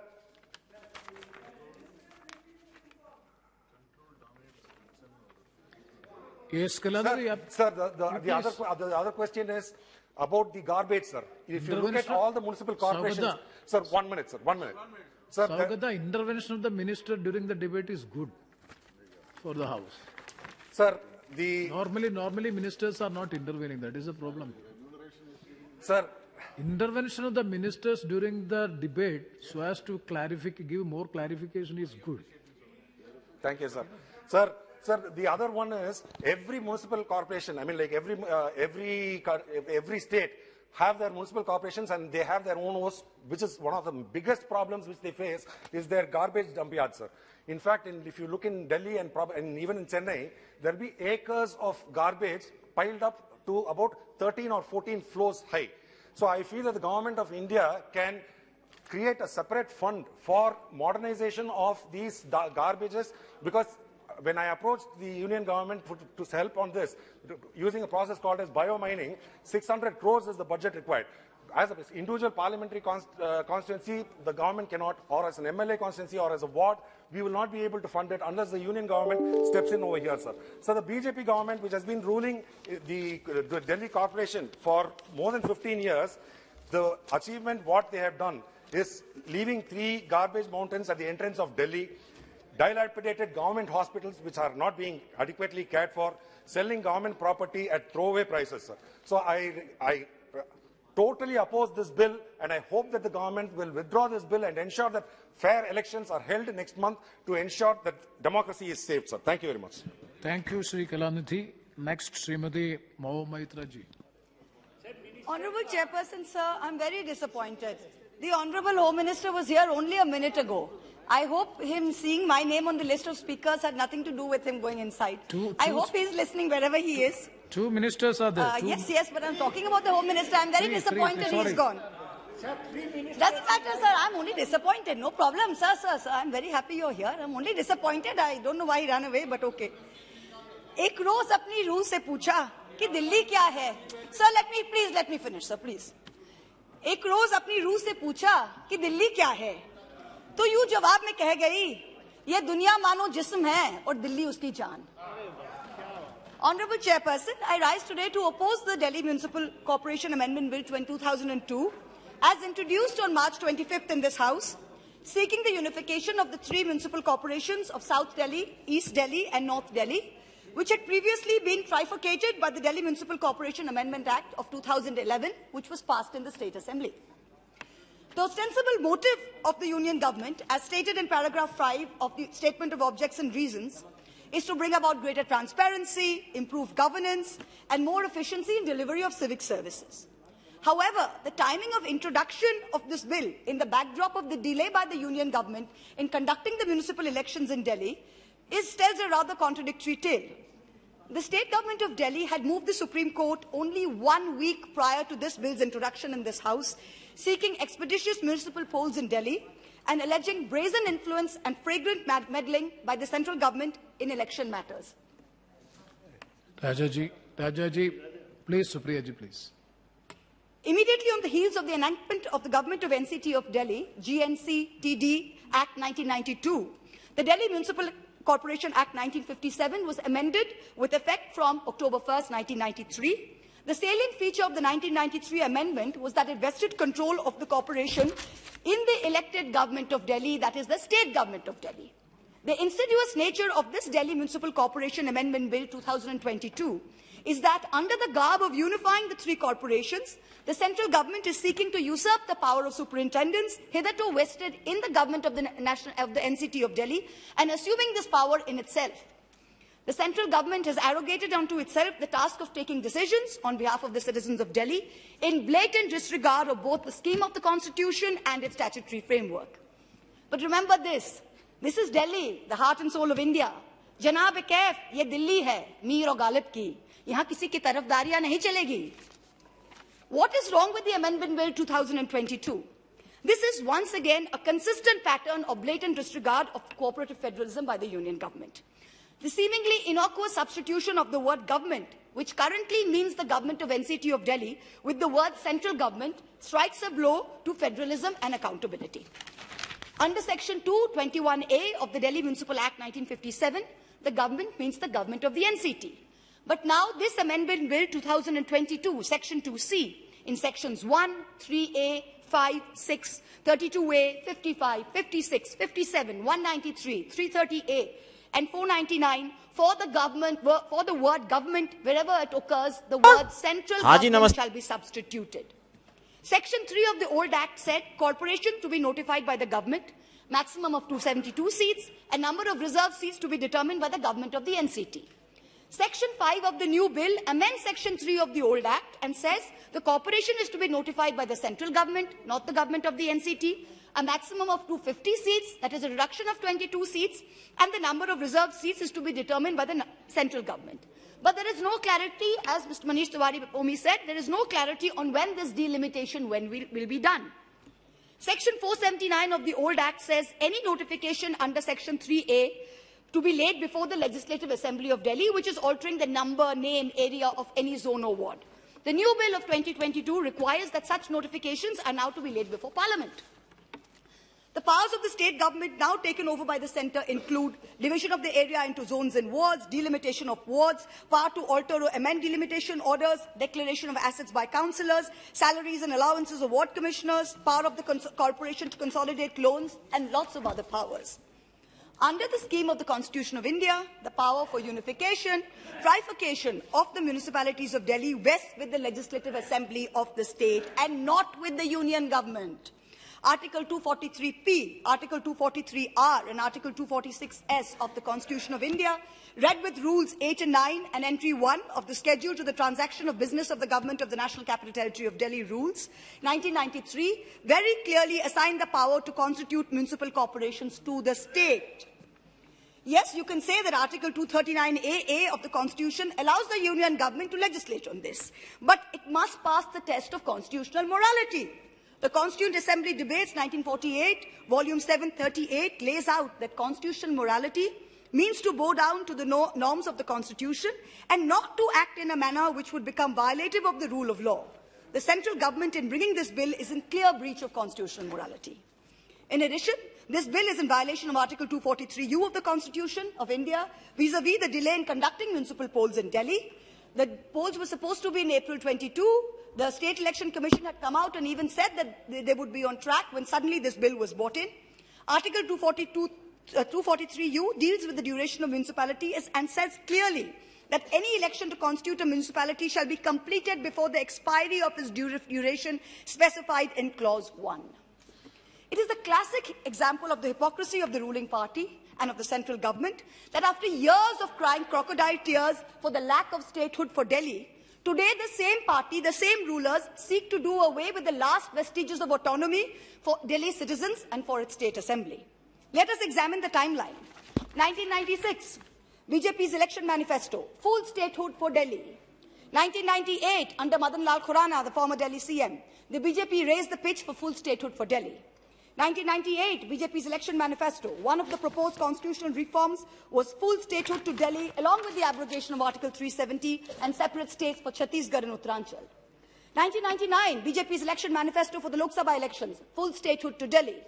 Yes, sir, the other question is about the garbage, sir. If you look at all the municipal corporations, sir, 1 minute, sir, 1 minute. Sir, the intervention of the minister during the debate is good for the House. Sir, normally ministers are not intervening. That is a problem. Sir, intervention of the ministers during the debate so as to give more clarification is good. Thank you, sir. Sir, the other one is every municipal corporation, I mean like every state have their municipal corporations and they have their own host, which is one of the biggest problems which they face is their garbage dump yard, sir. In fact, if you look in Delhi and even in Chennai, there will be acres of garbage piled up to about 13 or 14 floors high. So I feel that the government of India can create a separate fund for modernization of these garbages, because when I approached the union government to help on this, using a process called as biomining, 600 crores is the budget required. As an individual parliamentary constituency, the government cannot, or as an MLA constituency or as a ward, we will not be able to fund it unless the union government steps in over here, sir. So the BJP government, which has been ruling the Delhi Corporation for more than 15 years, the achievement what they have done is leaving 3 garbage mountains at the entrance of Delhi, dilapidated government hospitals which are not being adequately cared for, selling government property at throwaway prices, sir. So I totally oppose this bill, and I hope that the government will withdraw this bill and ensure that fair elections are held next month to ensure that democracy is saved, sir. Thank you very much. Thank you, Sri Kalanidhi. Next, Srimati Maho Maitra ji. Honorable Chairperson, sir, I'm very disappointed. The Honorable Home Minister was here only a minute ago. I hope him seeing my name on the list of speakers had nothing to do with him going inside. I hope he's listening wherever he is. 2 ministers are there. Yes, but I'm talking about the Home Minister. I'm very disappointed he's gone. Doesn't matter, sir. I'm only disappointed. No problem, sir. I'm very happy you're here. I'm only disappointed. I don't know why he ran away, but okay. एक रोज अपनी रूह से पूछा कि दिल्ली क्या है. Sir, let me finish, sir, please. एक रोज अपनी रूह से पूछा कि दिल्ली क्या है. तो यूं जवाब में कह गई, ये दुनिया मानो जिस्म है और दिल्ली उसकी जान. Honorable Chairperson, I rise today to oppose the Delhi Municipal Corporation Amendment Bill 2002 as introduced on March 25th in this House, seeking the unification of the 3 municipal corporations of South Delhi, East Delhi and North Delhi, which had previously been trifurcated by the Delhi Municipal Corporation Amendment Act of 2011, which was passed in the State Assembly. The ostensible motive of the Union Government, as stated in paragraph 5 of the Statement of Objects and Reasons, is to bring about greater transparency, improve governance, and more efficiency in delivery of civic services. However, the timing of introduction of this bill in the backdrop of the delay by the union government in conducting the municipal elections in Delhi tells a rather contradictory tale. The state government of Delhi had moved the Supreme Court only 1 week prior to this bill's introduction in this House, seeking expeditious municipal polls in Delhi and alleging brazen influence and flagrant meddling by the central government in election matters. Rajaji, please, Supriya ji, please. Immediately on the heels of the enactment of the Government of NCT of Delhi, GNC-TD Act 1992, the Delhi Municipal Corporation Act 1957 was amended with effect from October 1st, 1993. The salient feature of the 1993 amendment was that it vested control of the corporation in the elected government of Delhi, that is the state government of Delhi. The insidious nature of this Delhi Municipal Corporation Amendment Bill 2022 is that under the garb of unifying the three corporations, the central government is seeking to usurp the power of superintendents hitherto vested in the government of the NCT of Delhi and assuming this power in itself. The central government has arrogated unto itself the task of taking decisions on behalf of the citizens of Delhi in blatant disregard of both the scheme of the constitution and its statutory framework. But remember this is Delhi, the heart and soul of India. Janab-e-Kaif, ye Delhi hai, Mir aur Ghalib ki. Yahan kisi ki tarafdariyan nahi chalegi. What is wrong with the Amendment Bill 2022? This is once again a consistent pattern of blatant disregard of cooperative federalism by the union government. The seemingly innocuous substitution of the word government, which currently means the government of NCT of Delhi, with the word central government, strikes a blow to federalism and accountability. Under Section 221A of the Delhi Municipal Act 1957, the government means the government of the NCT. But now this Amendment Bill 2022, Section 2C, in Sections 1, 3A, 5, 6, 32A, 55, 56, 57, 193, 330A, and 499 for the word government, wherever it occurs, the word central government shall be substituted. Section 3 of the old Act said corporation to be notified by the government, maximum of 272 seats, and number of reserved seats to be determined by the government of the NCT. Section 5 of the new bill amends Section 3 of the old Act and says the corporation is to be notified by the central government, not the government of the NCT, a maximum of 250 seats, that is a reduction of 22 seats, and the number of reserved seats is to be determined by the central government. But there is no clarity, as Mr. Manish Tiwari before me said, there is no clarity on when this delimitation will be done. Section 479 of the old Act says any notification under Section 3A to be laid before the Legislative Assembly of Delhi, which is altering the number, name, area of any zone or ward. The new bill of 2022 requires that such notifications are now to be laid before Parliament. The powers of the state government now taken over by the centre include division of the area into zones and wards, delimitation of wards, power to alter or amend delimitation orders, declaration of assets by councillors, salaries and allowances of ward commissioners, power of the corporation to consolidate loans, and lots of other powers. Under the scheme of the Constitution of India, the power for unification, trifurcation of the municipalities of Delhi vests with the Legislative Assembly of the state and not with the union government. Article 243P, Article 243R and Article 246S of the Constitution of India, read with Rules 8 and 9 and Entry 1 of the Schedule to the Transaction of Business of the Government of the National Capital Territory of Delhi Rules, 1993, very clearly assign the power to constitute municipal corporations to the state. Yes, you can say that Article 239AA of the Constitution allows the union government to legislate on this, but it must pass the test of constitutional morality. The Constituent Assembly Debates 1948, Volume 738, lays out that constitutional morality means to bow down to the norms of the Constitution and not to act in a manner which would become violative of the rule of law. The central government, in bringing this bill, is in clear breach of constitutional morality. In addition, this bill is in violation of Article 243U of the Constitution of India vis-à-vis the delay in conducting municipal polls in Delhi. The polls were supposed to be in April 22. The State Election Commission had come out and even said that they would be on track when suddenly this bill was brought in. Article 243U deals with the duration of municipality and says clearly that any election to constitute a municipality shall be completed before the expiry of its duration specified in Clause 1. It is a classic example of the hypocrisy of the ruling party and of the central government that after years of crying crocodile tears for the lack of statehood for Delhi, Today, the same party, the same rulers seek to do away with the last vestiges of autonomy for Delhi citizens and for its state assembly. Let us examine the timeline. 1996, BJP's election manifesto, full statehood for Delhi. 1998, under Madan Lal Khurana, the former Delhi CM, the BJP raised the pitch for full statehood for Delhi. 1998, BJP's election manifesto, one of the proposed constitutional reforms was full statehood to Delhi, along with the abrogation of Article 370 and separate states for Chhattisgarh and Uttaranchal. 1999, BJP's election manifesto for the Lok Sabha elections, full statehood to Delhi.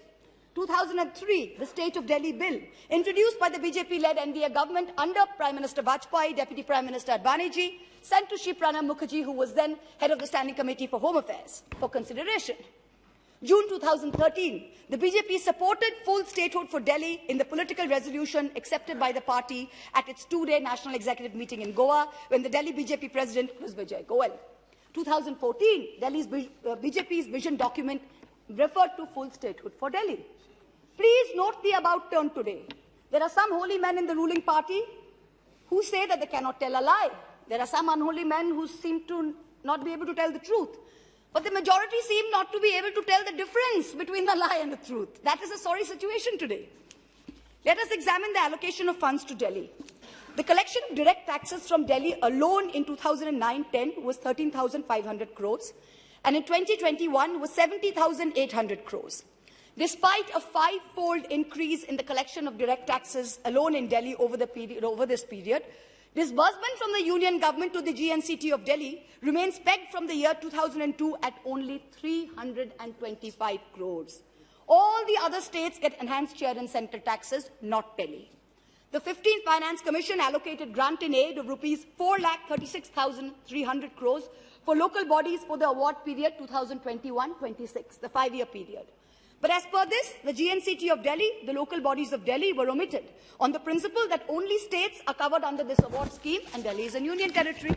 2003, the State of Delhi Bill, introduced by the BJP-led NDA government under Prime Minister Vajpayee, Deputy Prime Minister Banerjee, sent to Shri Pranab Mukherjee, who was then head of the Standing Committee for Home Affairs, for consideration. June 2013, the BJP supported full statehood for Delhi in the political resolution accepted by the party at its two-day national executive meeting in Goa, when the Delhi BJP president was Vijay Goel. 2014, BJP's vision document referred to full statehood for Delhi. Please note the about turn today. There are some holy men in the ruling party who say that they cannot tell a lie. There are some unholy men who seem to not be able to tell the truth. But the majority seem not to be able to tell the difference between the lie and the truth. That is a sorry situation today. Let us examine the allocation of funds to Delhi. The collection of direct taxes from Delhi alone in 2009-10 was 13,500 crores, and in 2021 was 70,800 crores. Despite a five-fold increase in the collection of direct taxes alone in Delhi over this period, disbursement from the Union Government to the GNCT of Delhi remains pegged from the year 2002 at only 325 crores. All the other states get enhanced share in central taxes, not Delhi. The 15th Finance Commission allocated grant in aid of rupees 4,36,300 crores for local bodies for the award period 2021-26, the 5-year period. But as per this, the GNCT of Delhi, the local bodies of Delhi, were omitted on the principle that only states are covered under this award scheme and Delhi is a union territory.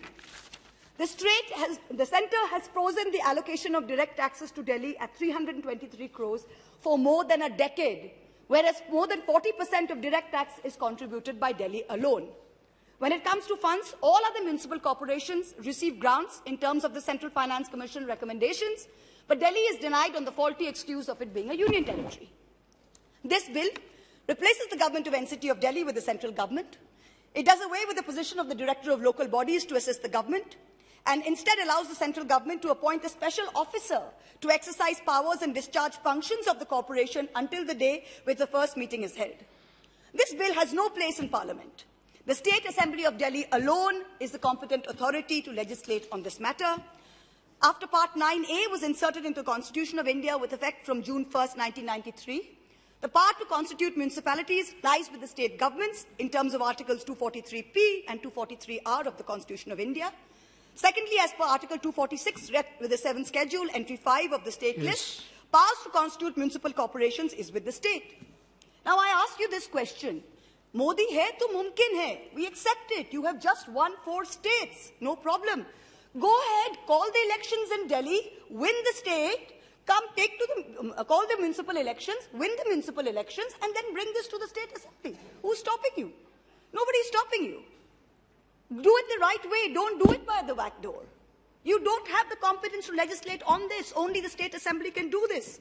The centre has frozen the allocation of direct taxes to Delhi at 323 crores for more than a decade, whereas more than 40% of direct tax is contributed by Delhi alone. When it comes to funds, all other municipal corporations receive grants in terms of the Central Finance Commission recommendations, but Delhi is denied on the faulty excuse of it being a union territory. This bill replaces the government of NCT of Delhi with the central government. It does away with the position of the director of local bodies to assist the government, and instead allows the central government to appoint a special officer to exercise powers and discharge functions of the corporation until the day which the first meeting is held. This bill has no place in Parliament. The State Assembly of Delhi alone is the competent authority to legislate on this matter. After Part 9A was inserted into the Constitution of India with effect from June 1st, 1993, the power to constitute municipalities lies with the state governments in terms of Articles 243P and 243R of the Constitution of India. Secondly, as per Article 246, read with the 7th Schedule, Entry 5 of the state list, powers to constitute municipal corporations is with the state. Now, I ask you this question. Modi hai to mumkin hai. We accept it. You have just won 4 states. No problem. Go ahead, call the elections in Delhi, win the state, call the municipal elections, win the municipal elections, and then bring this to the State Assembly. Who's stopping you? Nobody is stopping you. Do it the right way. Don't do it by the back door. You don't have the competence to legislate on this. Only the State Assembly can do this.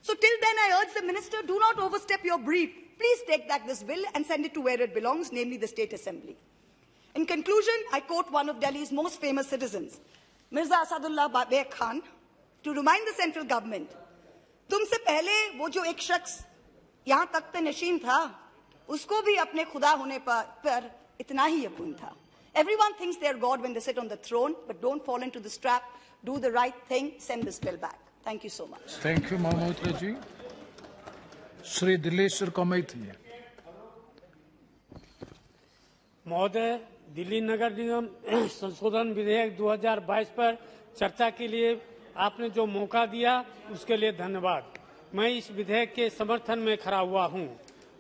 So till then, I urge the Minister, do not overstep your brief. Please take back this bill and send it to where it belongs, namely the State Assembly. In conclusion, I quote one of Delhi's most famous citizens, Mirza Asadullah Beg Khan, to remind the central government, तुमसे पहले वो जो एक शख्स यहाँ तख्त नशीन था, उसको भी अपने खुदा होने पर इतना ही यकीन था. Everyone thinks they are God when they sit on the throne, but don't fall into this trap. Do the right thing. Send this bill back. Thank you so much. Thank you, Mahmood ji. Shri Dileshwar Kamaiti. महोदय, दिल्ली नगर निगम संशोधन विधेयक 2022 पर चर्चा के लिए आपने जो मौका दिया उसके लिए धन्यवाद. मैं इस विधेयक के समर्थन में खड़ा हुआ हूं.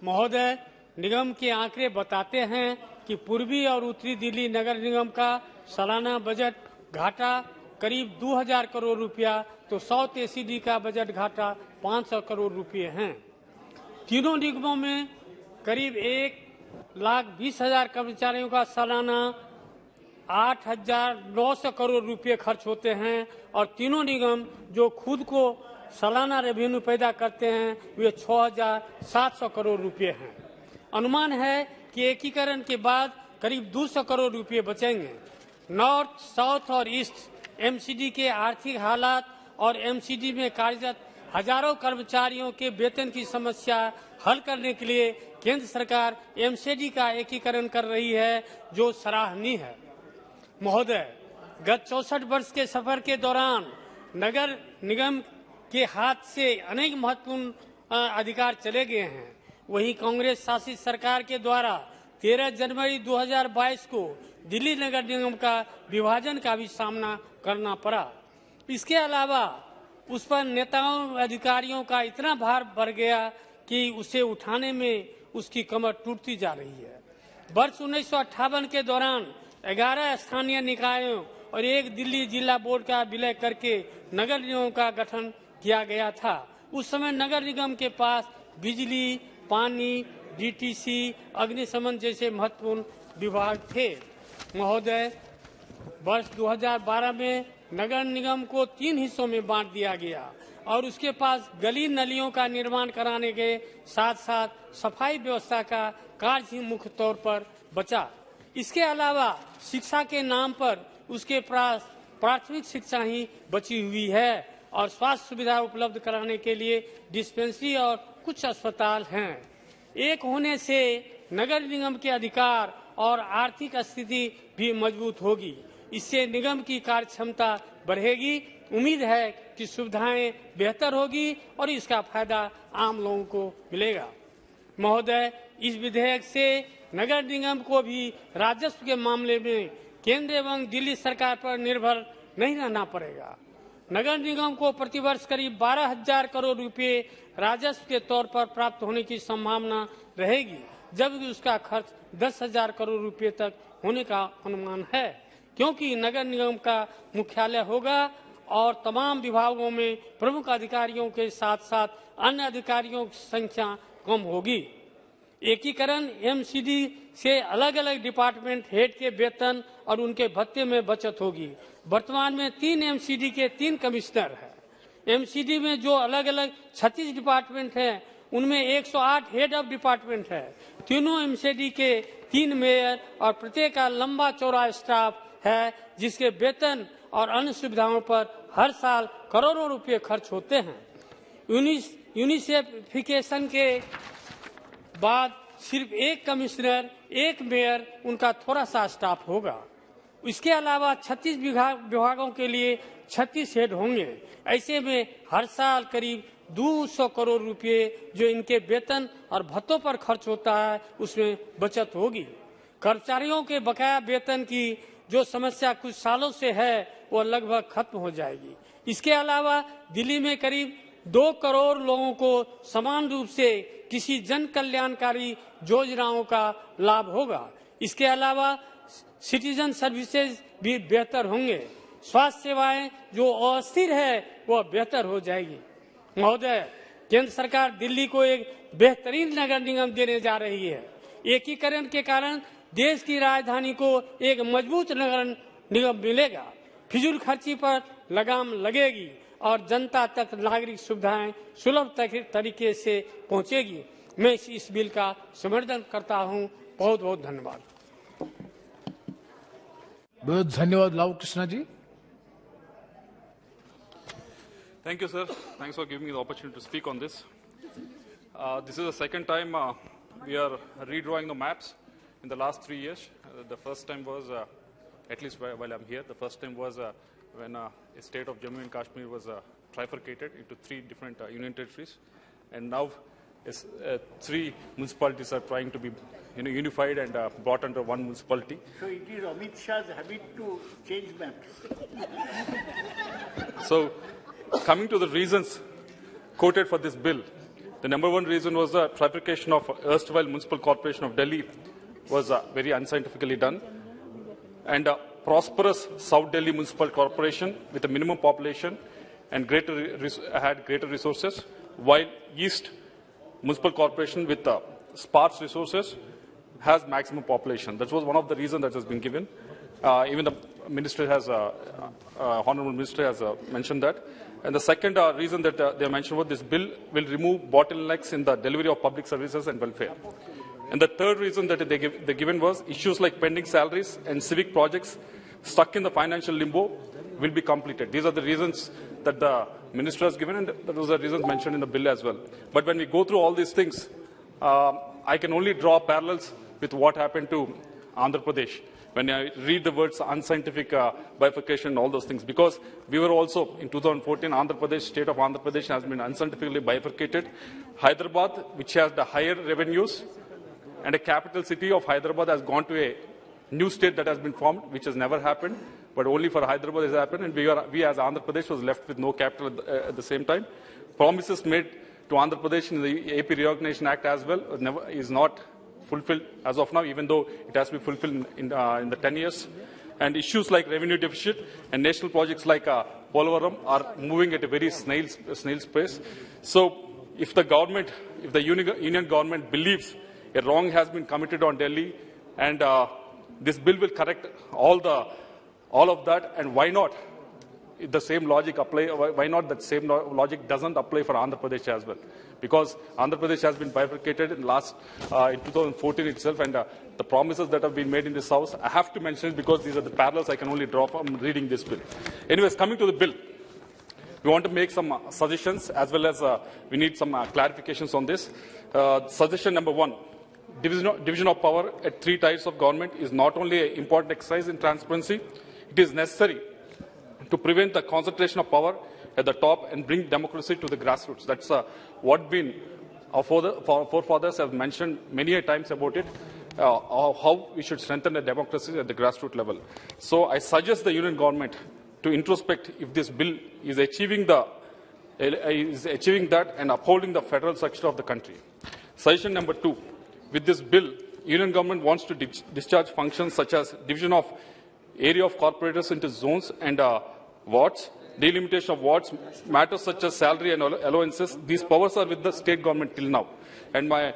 महोदय, निगम के आंकड़े बताते हैं कि पूर्वी और उत्तरी दिल्ली नगर निगम का सालाना बजट घाटा करीब 2000 करोड़ रुपया, तो साउथ एसीडी का बजट घाटा 500 करोड़ रुपये हैं. तीनों निगमों में करीब 1,20,000 कर्मचारियों का सालाना 8,900 करोड़ रुपए खर्च होते हैं और तीनों निगम जो खुद को सालाना रेवेन्यू पैदा करते हैं वे 6,700 करोड़ रुपए हैं। अनुमान है कि एकीकरण के बाद करीब 200 करोड़ रुपए बचेंगे। नॉर्थ, साउथ और ईस्ट एमसीडी के आर्थिक हालात और एमसीडी में कार्यरत हजारों कर्मचारियों के वेतन की समस्या हल करने के लिए केंद्र सरकार एमसीडी का एकीकरण कर रही है, जो सराहनीय है। महोदय, गत 64 वर्ष के सफर के दौरान नगर निगम के हाथ से अनेक महत्वपूर्ण अधिकार चले गए हैं। वहीं कांग्रेस शासित सरकार के द्वारा 13 जनवरी 2022 को दिल्ली नगर निगम का विभाजन का भी सामना करना पड़ा। इसके अलावा उस पर नेताओं अधिकारियों का इतना भार बढ़ गया कि उसे उठाने में उसकी कमर टूटती जा रही है। वर्ष 1958 के दौरान 11 स्थानीय निकायों और एक दिल्ली जिला बोर्ड का विलय करके नगर निगम का गठन किया गया था। उस समय नगर निगम के पास बिजली, पानी, डीटीसी, अग्निशमन जैसे महत्वपूर्ण विभाग थे। महोदय, वर्ष 2012 में नगर निगम को 3 हिस्सों में बांट दिया गया और उसके पास गली नलियों का निर्माण कराने के साथ साथ सफाई व्यवस्था का कार्य ही मुख्य तौर पर बचा। इसके अलावा शिक्षा के नाम पर उसके पास प्राथमिक शिक्षा ही बची हुई है और स्वास्थ्य सुविधा उपलब्ध कराने के लिए डिस्पेंसरी और कुछ अस्पताल हैं। एक होने से नगर निगम के अधिकार और आर्थिक स्थिति भी मजबूत होगी। इससे निगम की कार्य क्षमता बढ़ेगी। उम्मीद है कि सुविधाएं बेहतर होगी और इसका फायदा आम लोगों को मिलेगा। महोदय, इस विधेयक से नगर निगम को भी राजस्व के मामले में केंद्र एवं दिल्ली सरकार पर निर्भर नहीं रहना पड़ेगा। नगर निगम को प्रतिवर्ष करीब 12,000 करोड़ रुपए राजस्व के तौर पर प्राप्त होने की संभावना रहेगी, जबकि उसका खर्च 10,000 करोड़ रुपए तक होने का अनुमान है, क्योंकि नगर निगम का मुख्यालय होगा और तमाम विभागों में प्रमुख अधिकारियों के साथ साथ अन्य अधिकारियों की संख्या कम होगी। एकीकरण एमसीडी से अलग अलग डिपार्टमेंट हेड के वेतन और उनके भत्ते में बचत होगी। वर्तमान में 3 एमसीडी के 3 कमिश्नर हैं। एमसीडी में जो अलग अलग 36 डिपार्टमेंट हैं, उनमें 108 हेड ऑफ डिपार्टमेंट है। तीनों एमसीडी के 3 मेयर और प्रत्येक का लंबा चौड़ा स्टाफ है, जिसके वेतन और अन्य सुविधाओं पर हर साल करोड़ों रुपए खर्च होते हैं। यूनिसेफिकेशन के बाद सिर्फ 1 कमिश्नर, 1 मेयर, उनका थोड़ा सा स्टाफ होगा। इसके अलावा 36 विभागों के लिए 36 हेड होंगे। ऐसे में हर साल करीब 200 करोड़ रुपए जो इनके वेतन और भत्तों पर खर्च होता है, उसमें बचत होगी। कर्मचारियों के बकाया वेतन की जो समस्या कुछ सालों से है, वो लगभग खत्म हो जाएगी। इसके अलावा दिल्ली में करीब 2 करोड़ लोगों को समान रूप से किसी जन कल्याणकारी योजनाओं का लाभ होगा। इसके अलावा सिटीजन सर्विसेज भी बेहतर होंगे। स्वास्थ्य सेवाएं जो अस्थिर है, वो बेहतर हो जाएगी। महोदय, केंद्र सरकार दिल्ली को एक बेहतरीन नगर निगम देने जा रही है। एकीकरण के कारण देश की राजधानी को एक मजबूत नगर निगम मिलेगा। फिजूल खर्ची पर लगाम लगेगी और जनता तक नागरिक सुविधाएं सुलभ तरीके से पहुंचेगी। मैं इस बिल का समर्थन करता हूं। बहुत बहुत धन्यवाद। बहुत धन्यवाद। लाभ Krishna ji. Thank you, sir. Thanks for giving me the opportunity to speak on this. This is the second time we are redrawing the maps in the last 3 years. The first time was, at least while I'm here, the first time was when a state of Jammu and Kashmir was trifurcated into 3 different union territories, and now 3 municipalities are trying to be unified and brought under one municipality. So it is Amit Shah's habit to change maps. So, coming to the reasons quoted for this bill, the number one reason was the trifurcation of erstwhile Municipal Corporation of Delhi was very unscientifically done, and a prosperous South Delhi Municipal Corporation with a minimum population and had greater resources, while East Municipal Corporation with sparse resources has maximum population. That was one of the reasons that has been given. Even the minister has, honorable minister has mentioned that. And the second reason that they mentioned was this bill will remove bottlenecks in the delivery of public services and welfare. And the third reason that they given was issues like pending salaries and civic projects stuck in the financial limbo will be completed. These are the reasons that the minister has given, and those are reasons mentioned in the bill as well. But when we go through all these things, I can only draw parallels with what happened to Andhra Pradesh. When I read the words unscientific bifurcation and all those things, because we were also, in 2014, Andhra Pradesh, state of Andhra Pradesh has been unscientifically bifurcated. Hyderabad, which has the higher revenues, and a capital city of Hyderabad has gone to a new state that has been formed, which has never happened, but only for Hyderabad has happened, and we as Andhra Pradesh was left with no capital at the same time. Promises made to Andhra Pradesh in the AP Reorganization Act as well is not fulfilled as of now, even though it has to be fulfilled in the 10 years. And issues like revenue deficit and national projects like Polavaram are moving at a very snail's pace. So if the government, if the union government believes a wrong has been committed on Delhi, and this bill will correct all of that, and why not? If the same logic apply, why not that same logic doesn't apply for Andhra Pradesh as well? Because Andhra Pradesh has been bifurcated in 2014 itself, and the promises that have been made in this house, I have to mention it because these are the parallels I can only draw from reading this bill. Anyways, coming to the bill, we want to make some suggestions as well as we need some clarifications on this. Suggestion number one, division of power at 3 tiers of government is not only an important exercise in transparency, it is necessary to prevent the concentration of power at the top and bring democracy to the grassroots. That's what our forefathers have mentioned many times about it, how we should strengthen the democracy at the grassroots level. So I suggest the union government to introspect if this bill is achieving that and upholding the federal structure of the country. Suggestion number 2, with this bill, union government wants to discharge functions such as division of area of corporators into zones and wards, delimitation of wards, matters such as salary and allowances. These powers are with the state government till now. And my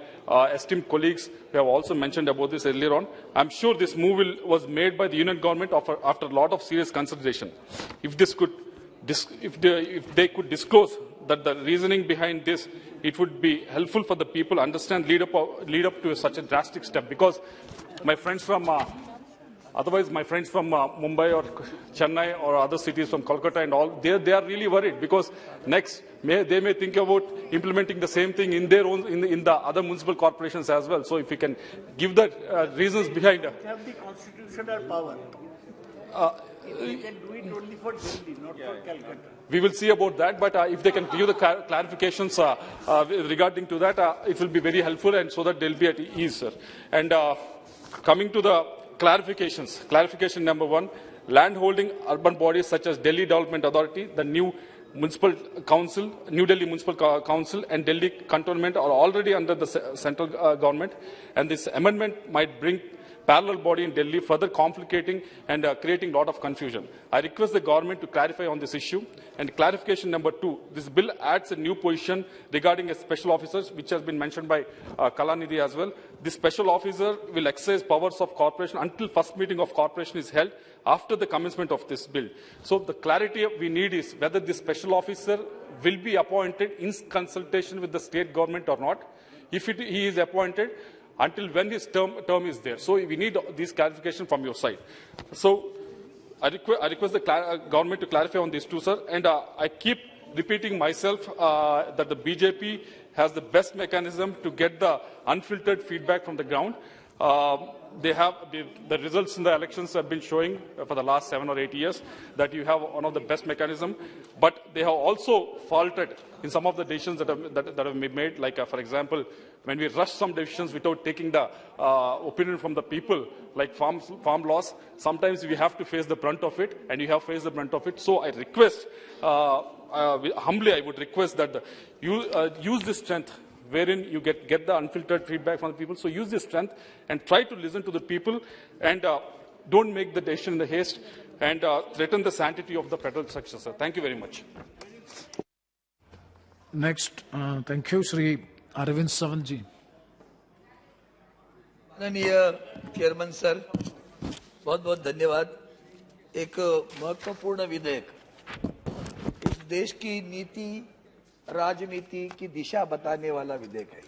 esteemed colleagues have also mentioned about this earlier on. I'm sure this move was made by the union government after a lot of serious consideration. If they could disclose that the reasoning behind this, it would be helpful for the people to understand lead up to such a drastic step. Because my friends from otherwise, my friends from Mumbai or Chennai or other cities from Kolkata and all, they are really worried because next they may think about implementing the same thing in their own in the other municipal corporations as well. So if we can give the reasons behind it. Have the constitutional power. We can do it only for Delhi, not for Calcutta. We will see about that, but if they can give the clarifications regarding to that, it will be very helpful, and so that they'll be at ease, sir. And coming to the clarifications. Clarification number 1, land holding urban bodies such as Delhi Development Authority, the new Municipal Council, New Delhi Municipal Council and Delhi Cantonment are already under the central government, and this amendment might bring parallel body in Delhi, further complicating and creating a lot of confusion. I request the government to clarify on this issue. And clarification number 2, this bill adds a new position regarding a special officer, which has been mentioned by Kalanidhi as well. This special officer will exercise powers of corporation until first meeting of corporation is held after the commencement of this bill. So the clarity we need is whether this special officer will be appointed in consultation with the state government or not. If he is appointed, until when his term is there. So we need these clarifications from your side. So I request the government to clarify on these two, sir. And I keep repeating myself that the BJP has the best mechanism to get the unfiltered feedback from the ground. The results in the elections have been showing for the last 7 or 8 years that you have one of the best mechanisms, but they have also faltered in some of the decisions that have been made, like for example, when we rush some decisions without taking the opinion from the people, like farm laws, sometimes we have to face the brunt of it, and you have faced the brunt of it. So I request, humbly I would request that you use this strength wherein you get the unfiltered feedback from the people. So use this strength and try to listen to the people, and don't make the decision in the haste and threaten the sanctity of the federal structure, sir. Thank you very much. Next, thank you, Sri Arvind Savantji. माननीय chairman sir, बहुत बहुत धन्यवाद। एक महत्वपूर्ण विधेयक, इस देश की नीति राजनीति की दिशा बताने वाला विधेयक है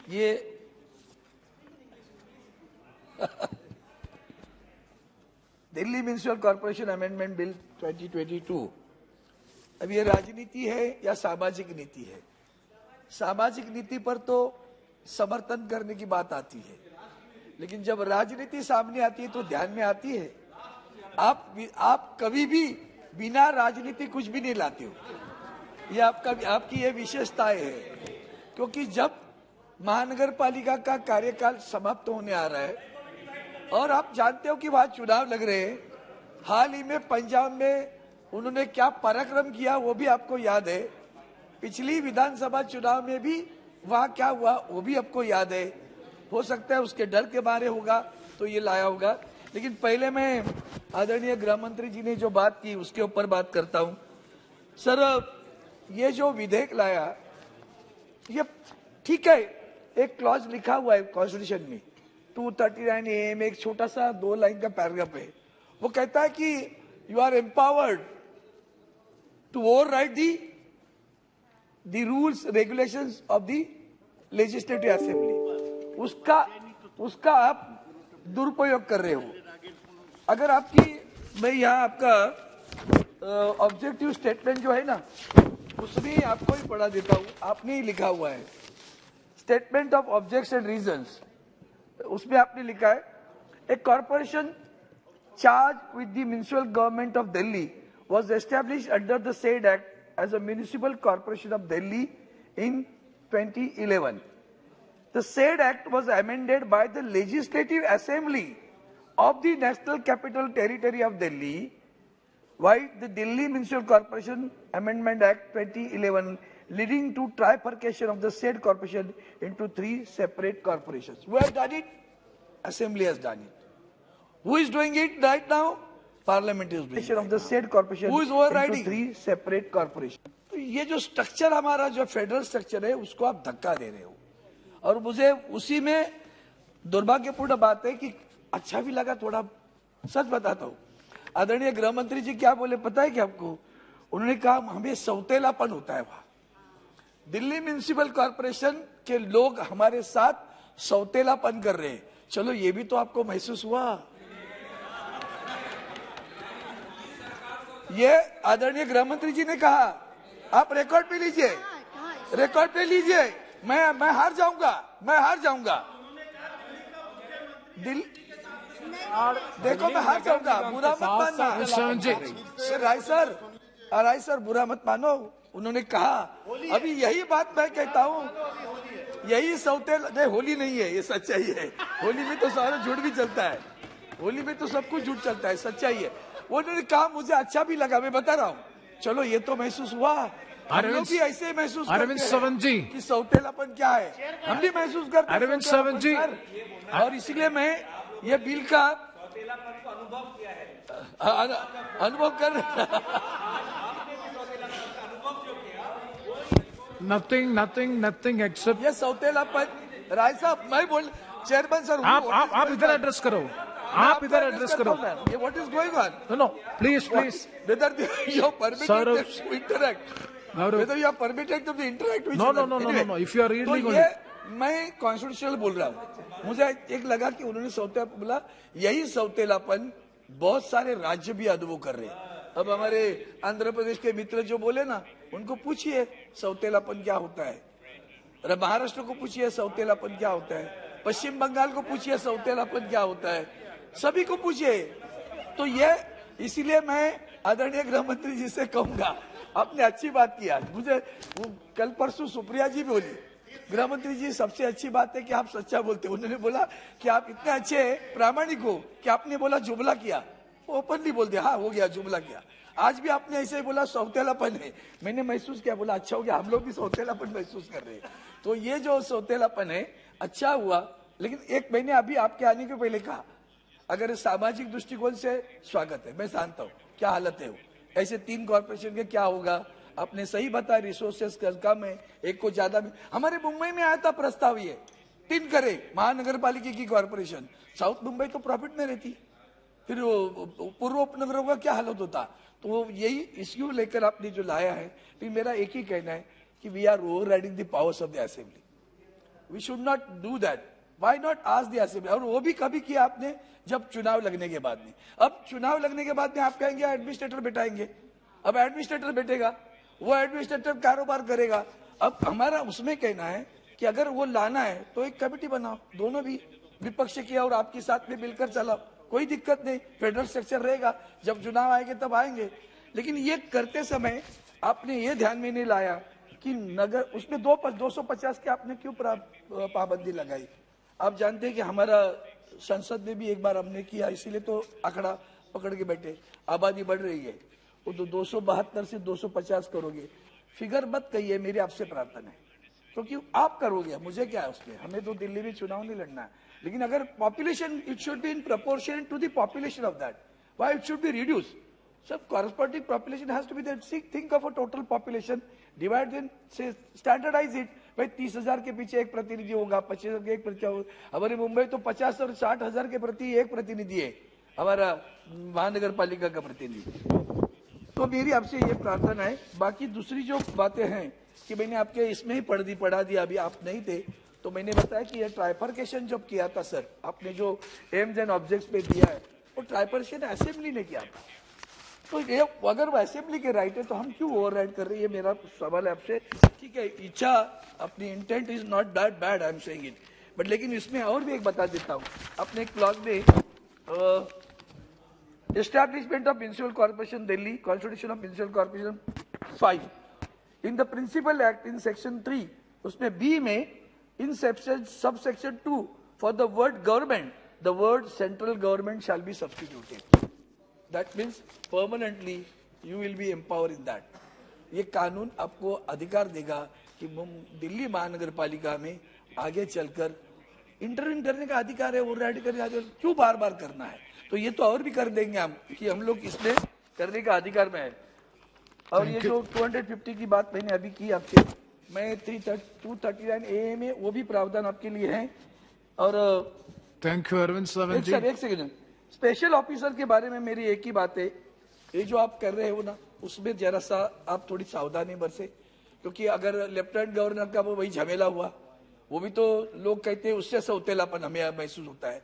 ये। Delhi municipal corporation amendment bill 2022, अब ये राजनीति है या सामाजिक नीति है? सामाजिक नीति पर तो समर्थन करने की बात आती है, लेकिन जब राजनीति सामने आती है तो ध्यान में आती है। आप कभी भी बिना राजनीति कुछ भी नहीं लाते हो, ये आपकी ये विशेषताएं है। क्योंकि जब महानगर पालिका का कार्यकाल समाप्त होने आ रहा है और आप जानते हो कि वहां चुनाव लग रहे हैं, हाल ही में पंजाब में उन्होंने क्या पराक्रम किया वो भी आपको याद है। पिछली विधानसभा चुनाव में भी वहां क्या हुआ वो भी आपको याद है। हो सकता है उसके डर के मारे होगा तो ये लाया होगा, लेकिन पहले मैं आदरणीय गृह मंत्री जी ने जो बात की उसके ऊपर बात करता हूं। सर, ये जो विधेयक लाया ये ठीक है, एक क्लॉज लिखा हुआ है कॉन्स्टिट्यूशन में 239A में, एक छोटा सा 2 लाइन का पैराग्राफ है। वो कहता है कि you are empowered to override the rules regulations of the legislative assembly. उसका आप दुरुपयोग कर रहे हो। अगर मैं यहाँ आपका ऑब्जेक्टिव स्टेटमेंट जो है ना, उसमें आपको ही पढ़ा देता हूँ, आपने ही लिखा हुआ है statement of objects and reasons. उसमें आपने लिखा है a corporation charge with the municipal government of Delhi was established under the said act as a municipal corporation of Delhi in 2011. The said act was amended by the Legislative Assembly of the National Capital Territory of Delhi by the Delhi Municipal Corporation Amendment Act 2011, leading to trifurcation of the said corporation into 3 separate corporations. Who has done it? Assembly has done it. Who is doing it right now? Parliament is doing it. Of the said corporation. Who is overriding? Into 3 separate corporations. तो ये जो structure हमारा जो federal structure है उसको आप धक्का दे रहे हो। और मुझे उसी में दुर्भाग्यपूर्ण बात है कि अच्छा भी लगा थोड़ा। सच बताता हूँ, आदरणीय गृह मंत्री जी क्या बोले पता है कि आपको? उन्होंने कहा हमें सौतेलापन होता है वहां। दिल्ली म्युनिसिपल कॉर्पोरेशन के लोग हमारे साथ सौतेलापन कर रहे हैं। चलो ये भी तो आपको महसूस हुआ। ये आदरणीय गृह मंत्री जी ने कहा, आप रिकॉर्ड पे लीजिए, रिकॉर्ड पे लीजिए। मैं हार जाऊंगा, देखो मैं हार जाऊंगा, बुरा मत मानना। राय सर बुरा मत मानो। उन्होंने कहा, अभी यही बात मैं कहता हूँ, यही नहीं, होली नहीं है, ये सच्चाई है। होली में तो सारा झूठ भी चलता है, होली में तो सब कुछ झूठ चलता है, सच्चाई है। उन्होंने कहा मुझे अच्छा भी लगा, मैं बता रहा हूँ। चलो ये तो महसूस हुआ, हम लोग भी ऐसे महसूस अरविंद सावंत जी कि सौतेलापन क्या है, हम भी महसूस करते हैं अरविंद सावंत जी। और इसलिए मैं ये बिल का अनुभव कर नथिंग एक्सेप्ट ये सौतेलापन। राय साहब मैं बोल, चेयरमैन सर आप इधर एड्रेस करो, आप इधर एड्रेस करो। ये what is going on? No please whether you are permitted to interact, whether you are permitted to interact with no if you are reading तो ये मैं कॉन्स्टिट्यूशनल बोल रहा हूँ। मुझे एक लगा कि उन्होंने सौतेलापन बोला, यही सौतेलापन बहुत सारे राज्य भी अनुभव कर रहे हैं। अब हमारे आंध्र प्रदेश के मित्र जो बोले ना, उनको पूछिए सौतेलापन क्या होता है, महाराष्ट्र को पूछिए सौतेलापन क्या होता है, पश्चिम बंगाल को पूछिए सौतेलापन क्या होता है, सभी को पूछिए। तो ये इसीलिए मैं आदरणीय गृह मंत्री जी से कहूंगा, आपने अच्छी बात किया। मुझे कल परसों सुप्रिया जी बोली, गृह मंत्री जी सबसे अच्छी बात है कि आप सच्चा बोलते। उन्होंने बोला कि आप इतने अच्छे प्रामाणिक हो कि आपने बोला जुमला किया, ओपनली बोल दिया, हाँ हो गया जुमला किया। आज भी आपने ऐसे ही बोला सौतेलापन है, मैंने महसूस किया, बोला अच्छा हो गया, हम लोग भी सौतेलापन महसूस कर रहे हैं। तो ये जो सौतेलापन है अच्छा हुआ। लेकिन एक महीने अभी आपके आने के पहले कहा, अगर सामाजिक दृष्टिकोण से स्वागत है, मैं जानता हूँ क्या हालत है वो, ऐसे 3 कॉर्पोरेशन के क्या होगा। आपने सही बताया, रिसोर्सेस कम है, एक को ज्यादा भी। हमारे मुंबई में आया था प्रस्ताव, ये 3 करे महानगर पालिका की कॉर्पोरेशन, साउथ मुंबई तो प्रॉफिट में रहती, फिर पूर्व उपनगरों का क्या हालत होता। तो यही इश्यू लेकर आपने जो लाया है, फिर मेरा एक ही कहना है कि we are overriding the powers of the assembly, we should not do that. Why not ask the assembly, और वो भी कभी किया आपने जब चुनाव लगने के बाद में। अब चुनाव लगने के बाद में आप कहेंगे एडमिनिस्ट्रेटर बैठाएंगे, अब एडमिनिस्ट्रेटर बैठेगा, वो एडमिनिस्ट्रेटर कारोबार करेगा। अब हमारा उसमें कहना है कि अगर वो लाना है तो एक कमेटी बनाओ, दोनों भी विपक्ष की और आपके साथ में मिलकर चलाओ, कोई दिक्कत नहीं, फेडरल स्ट्रक्चर रहेगा, जब चुनाव आएंगे तब आएंगे। लेकिन ये करते समय आपने ये ध्यान में नहीं लाया कि नगर उसमें 250 के आपने क्यों पाबंदी लगाई। आप जानते हैं कि हमारा संसद में भी एक बार हमने किया, इसीलिए तो आंकड़ा पकड़ के बैठे, आबादी बढ़ रही है, वो तो 272 से 250 करोगे, फिगर मत कहिए, मेरी आपसे प्रार्थना है, क्योंकि आप करोगे, मुझे क्या है उसमें, हमें तो दिल्ली में चुनाव नहीं लड़ना है। लेकिन अगर population, it should be in proportion to the population of that, why it should be reduce. Sir corresponding population has to be that, think of a total population, divide then say standardize it. भाई 30,000 के पीछे एक प्रतिनिधि होगा, 25,000 के एक प्रतिनिधि होगा। हमारे मुंबई तो 50 और 60,000 के प्रति एक प्रतिनिधि है, हमारा महानगर पालिका का प्रतिनिधि। तो मेरी आपसे ये प्रार्थना है। बाकी दूसरी जो बातें हैं कि मैंने आपके इसमें ही पढ़ा दिया, अभी आप नहीं थे तो मैंने बताया कि ये ट्राइफर्केशन जब किया था सर, आपने जो एम्स एंड ऑब्जेक्ट्स पे दिया है, वो ट्राइफर्केशन असेंबली ने किया था। तो ये अगर वो असेंबली के राइट है तो हम क्यों ओवरराइड कर रहे हैं, ये मेरा सवाल है आपसे। ठीक है, इच्छा अपनी intent is not that bad, I am saying it, but लेकिन इसमें और भी एक बता देता हूँ। अपने एक क्लॉज में establishment of municipal corporation Delhi, constitution of municipal corporation 5, in the principal act in section 3, उसमें बी में in subsection 2 for the word government, the word central government shall be substituted. That means permanently you will be empower in that. ये कानून आपको अधिकार देगा कि दिल्ली महानगर पालिका में आगे चलकर इंटरव्यू करने का अधिकार है, ओवरराइड करने का अधिकार, क्यों बार बार करना है। तो ये तो और भी कर देंगे हम कि हम लोग इसमें करने का अधिकार में है। और ये जो 250 की बात मैंने अभी की आपसे, मैं 239 ए में वो भी प्रावधान आपके लिए है। और थैंक यू अरविंद सावंत जी। एक सेकंड, स्पेशल ऑफिसर के बारे में मेरी एक ही बात है, ये जो आप कर रहे हो ना, उसमें जरा सा आप थोड़ी सावधानी बरसे, क्योंकि अगर लेफ्टिनेंट गवर्नर का वो वही झमेला हुआ, वो भी तो लोग कहते हैं उससे सौतेलापन हमें महसूस होता है।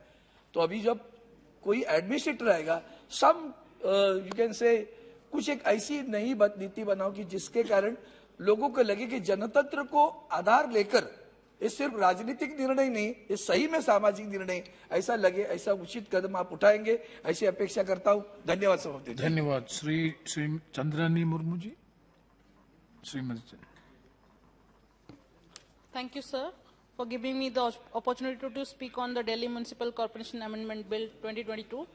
तो अभी जब कोई एडमिनिस्ट्रेटर आएगा, सम यू कैन से कुछ एक ऐसी नई नीति बनाओ कि जिसके कारण लोगों को लगे कि जनतंत्र को आधार लेकर ये सिर्फ राजनीतिक निर्णय नहीं, ये सही में सामाजिक निर्णय ऐसा लगे, ऐसा उचित कदम आप उठाएंगे, ऐसी अपेक्षा करता हूं। धन्यवाद सभापति। धन्यवाद। Shri Chandrani Murmu ji, Shrimati. Thank you, sir, for giving me the opportunity to speak on the Delhi Municipal Corporation Amendment Bill 2022.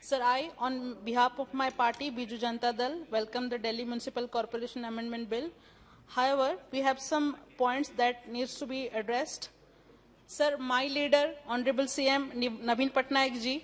Sir, I, on behalf of my party, Biju Janata Dal, welcome the Delhi Municipal Corporation Amendment Bill. However, we have some points that needs to be addressed. Sir, my leader, Honorable CM Naveen Patnaik ji,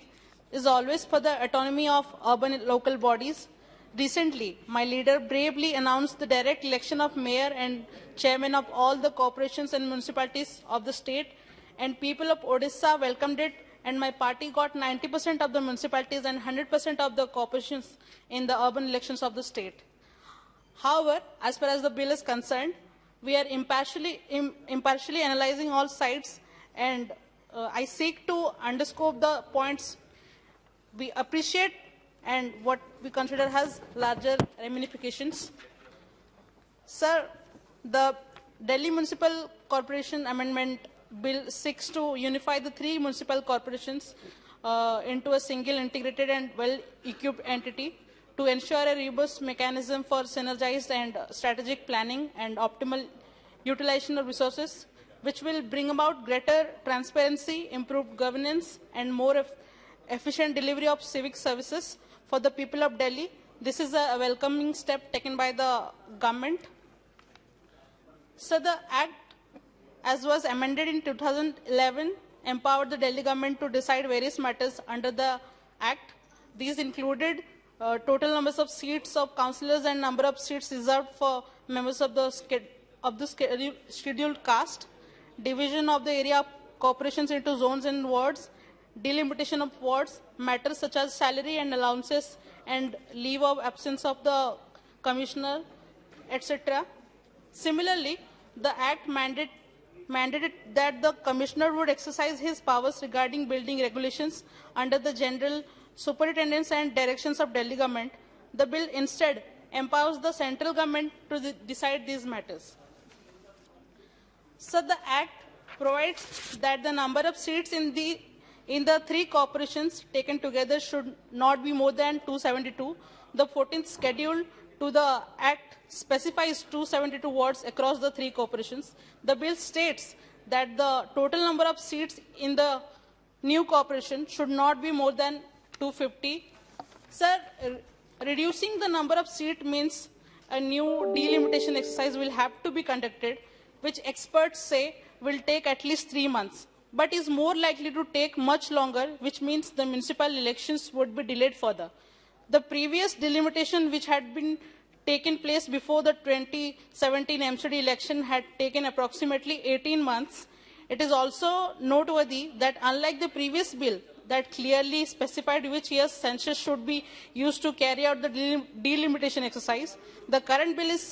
is always for the autonomy of urban local bodies. Recently, my leader bravely announced the direct election of mayor and chairman of all the corporations and municipalities of the state, and people of Odisha welcomed it, and my party got 90% of the municipalities and 100% of the corporations in the urban elections of the state. However, as far as the bill is concerned, we are impartially analyzing all sides, and I seek to underscore the points we appreciate and what we consider has larger ramifications. Sir, the Delhi Municipal Corporation Amendment Bill seeks to unify the 3 municipal corporations into a single integrated and well-equipped entity to ensure a robust mechanism for synergized and strategic planning and optimal utilization of resources, which will bring about greater transparency, improved governance, and more efficient delivery of civic services for the people of Delhi. This is a welcoming step taken by the government. So the Act, as was amended in 2011, empowered the Delhi government to decide various matters under the Act. These included total numbers of seats of councillors and number of seats reserved for members of the scheduled caste, division of the area of corporations into zones and wards, delimitation of wards, matters such as salary and allowances and leave of absence of the commissioner, etc. Similarly, the Act mandated that the commissioner would exercise his powers regarding building regulations under the general superintendence and directions of Delhi government. The bill instead empowers the central government to decide these matters. So the Act provides that the number of seats in the three corporations taken together should not be more than 272. The 14th schedule to the Act specifies 272 wards across the three corporations. The bill states that the total number of seats in the new corporation should not be more than 250. Sir, reducing the number of seats means a new delimitation exercise will have to be conducted, which experts say will take at least 3 months, but is more likely to take much longer, which means the municipal elections would be delayed further. The previous delimitation, which had been taken place before the 2017 MCD election, had taken approximately 18 months. It is also noteworthy that unlike the previous bill that clearly specified which year's census should be used to carry out the delimitation exercise, the current bill is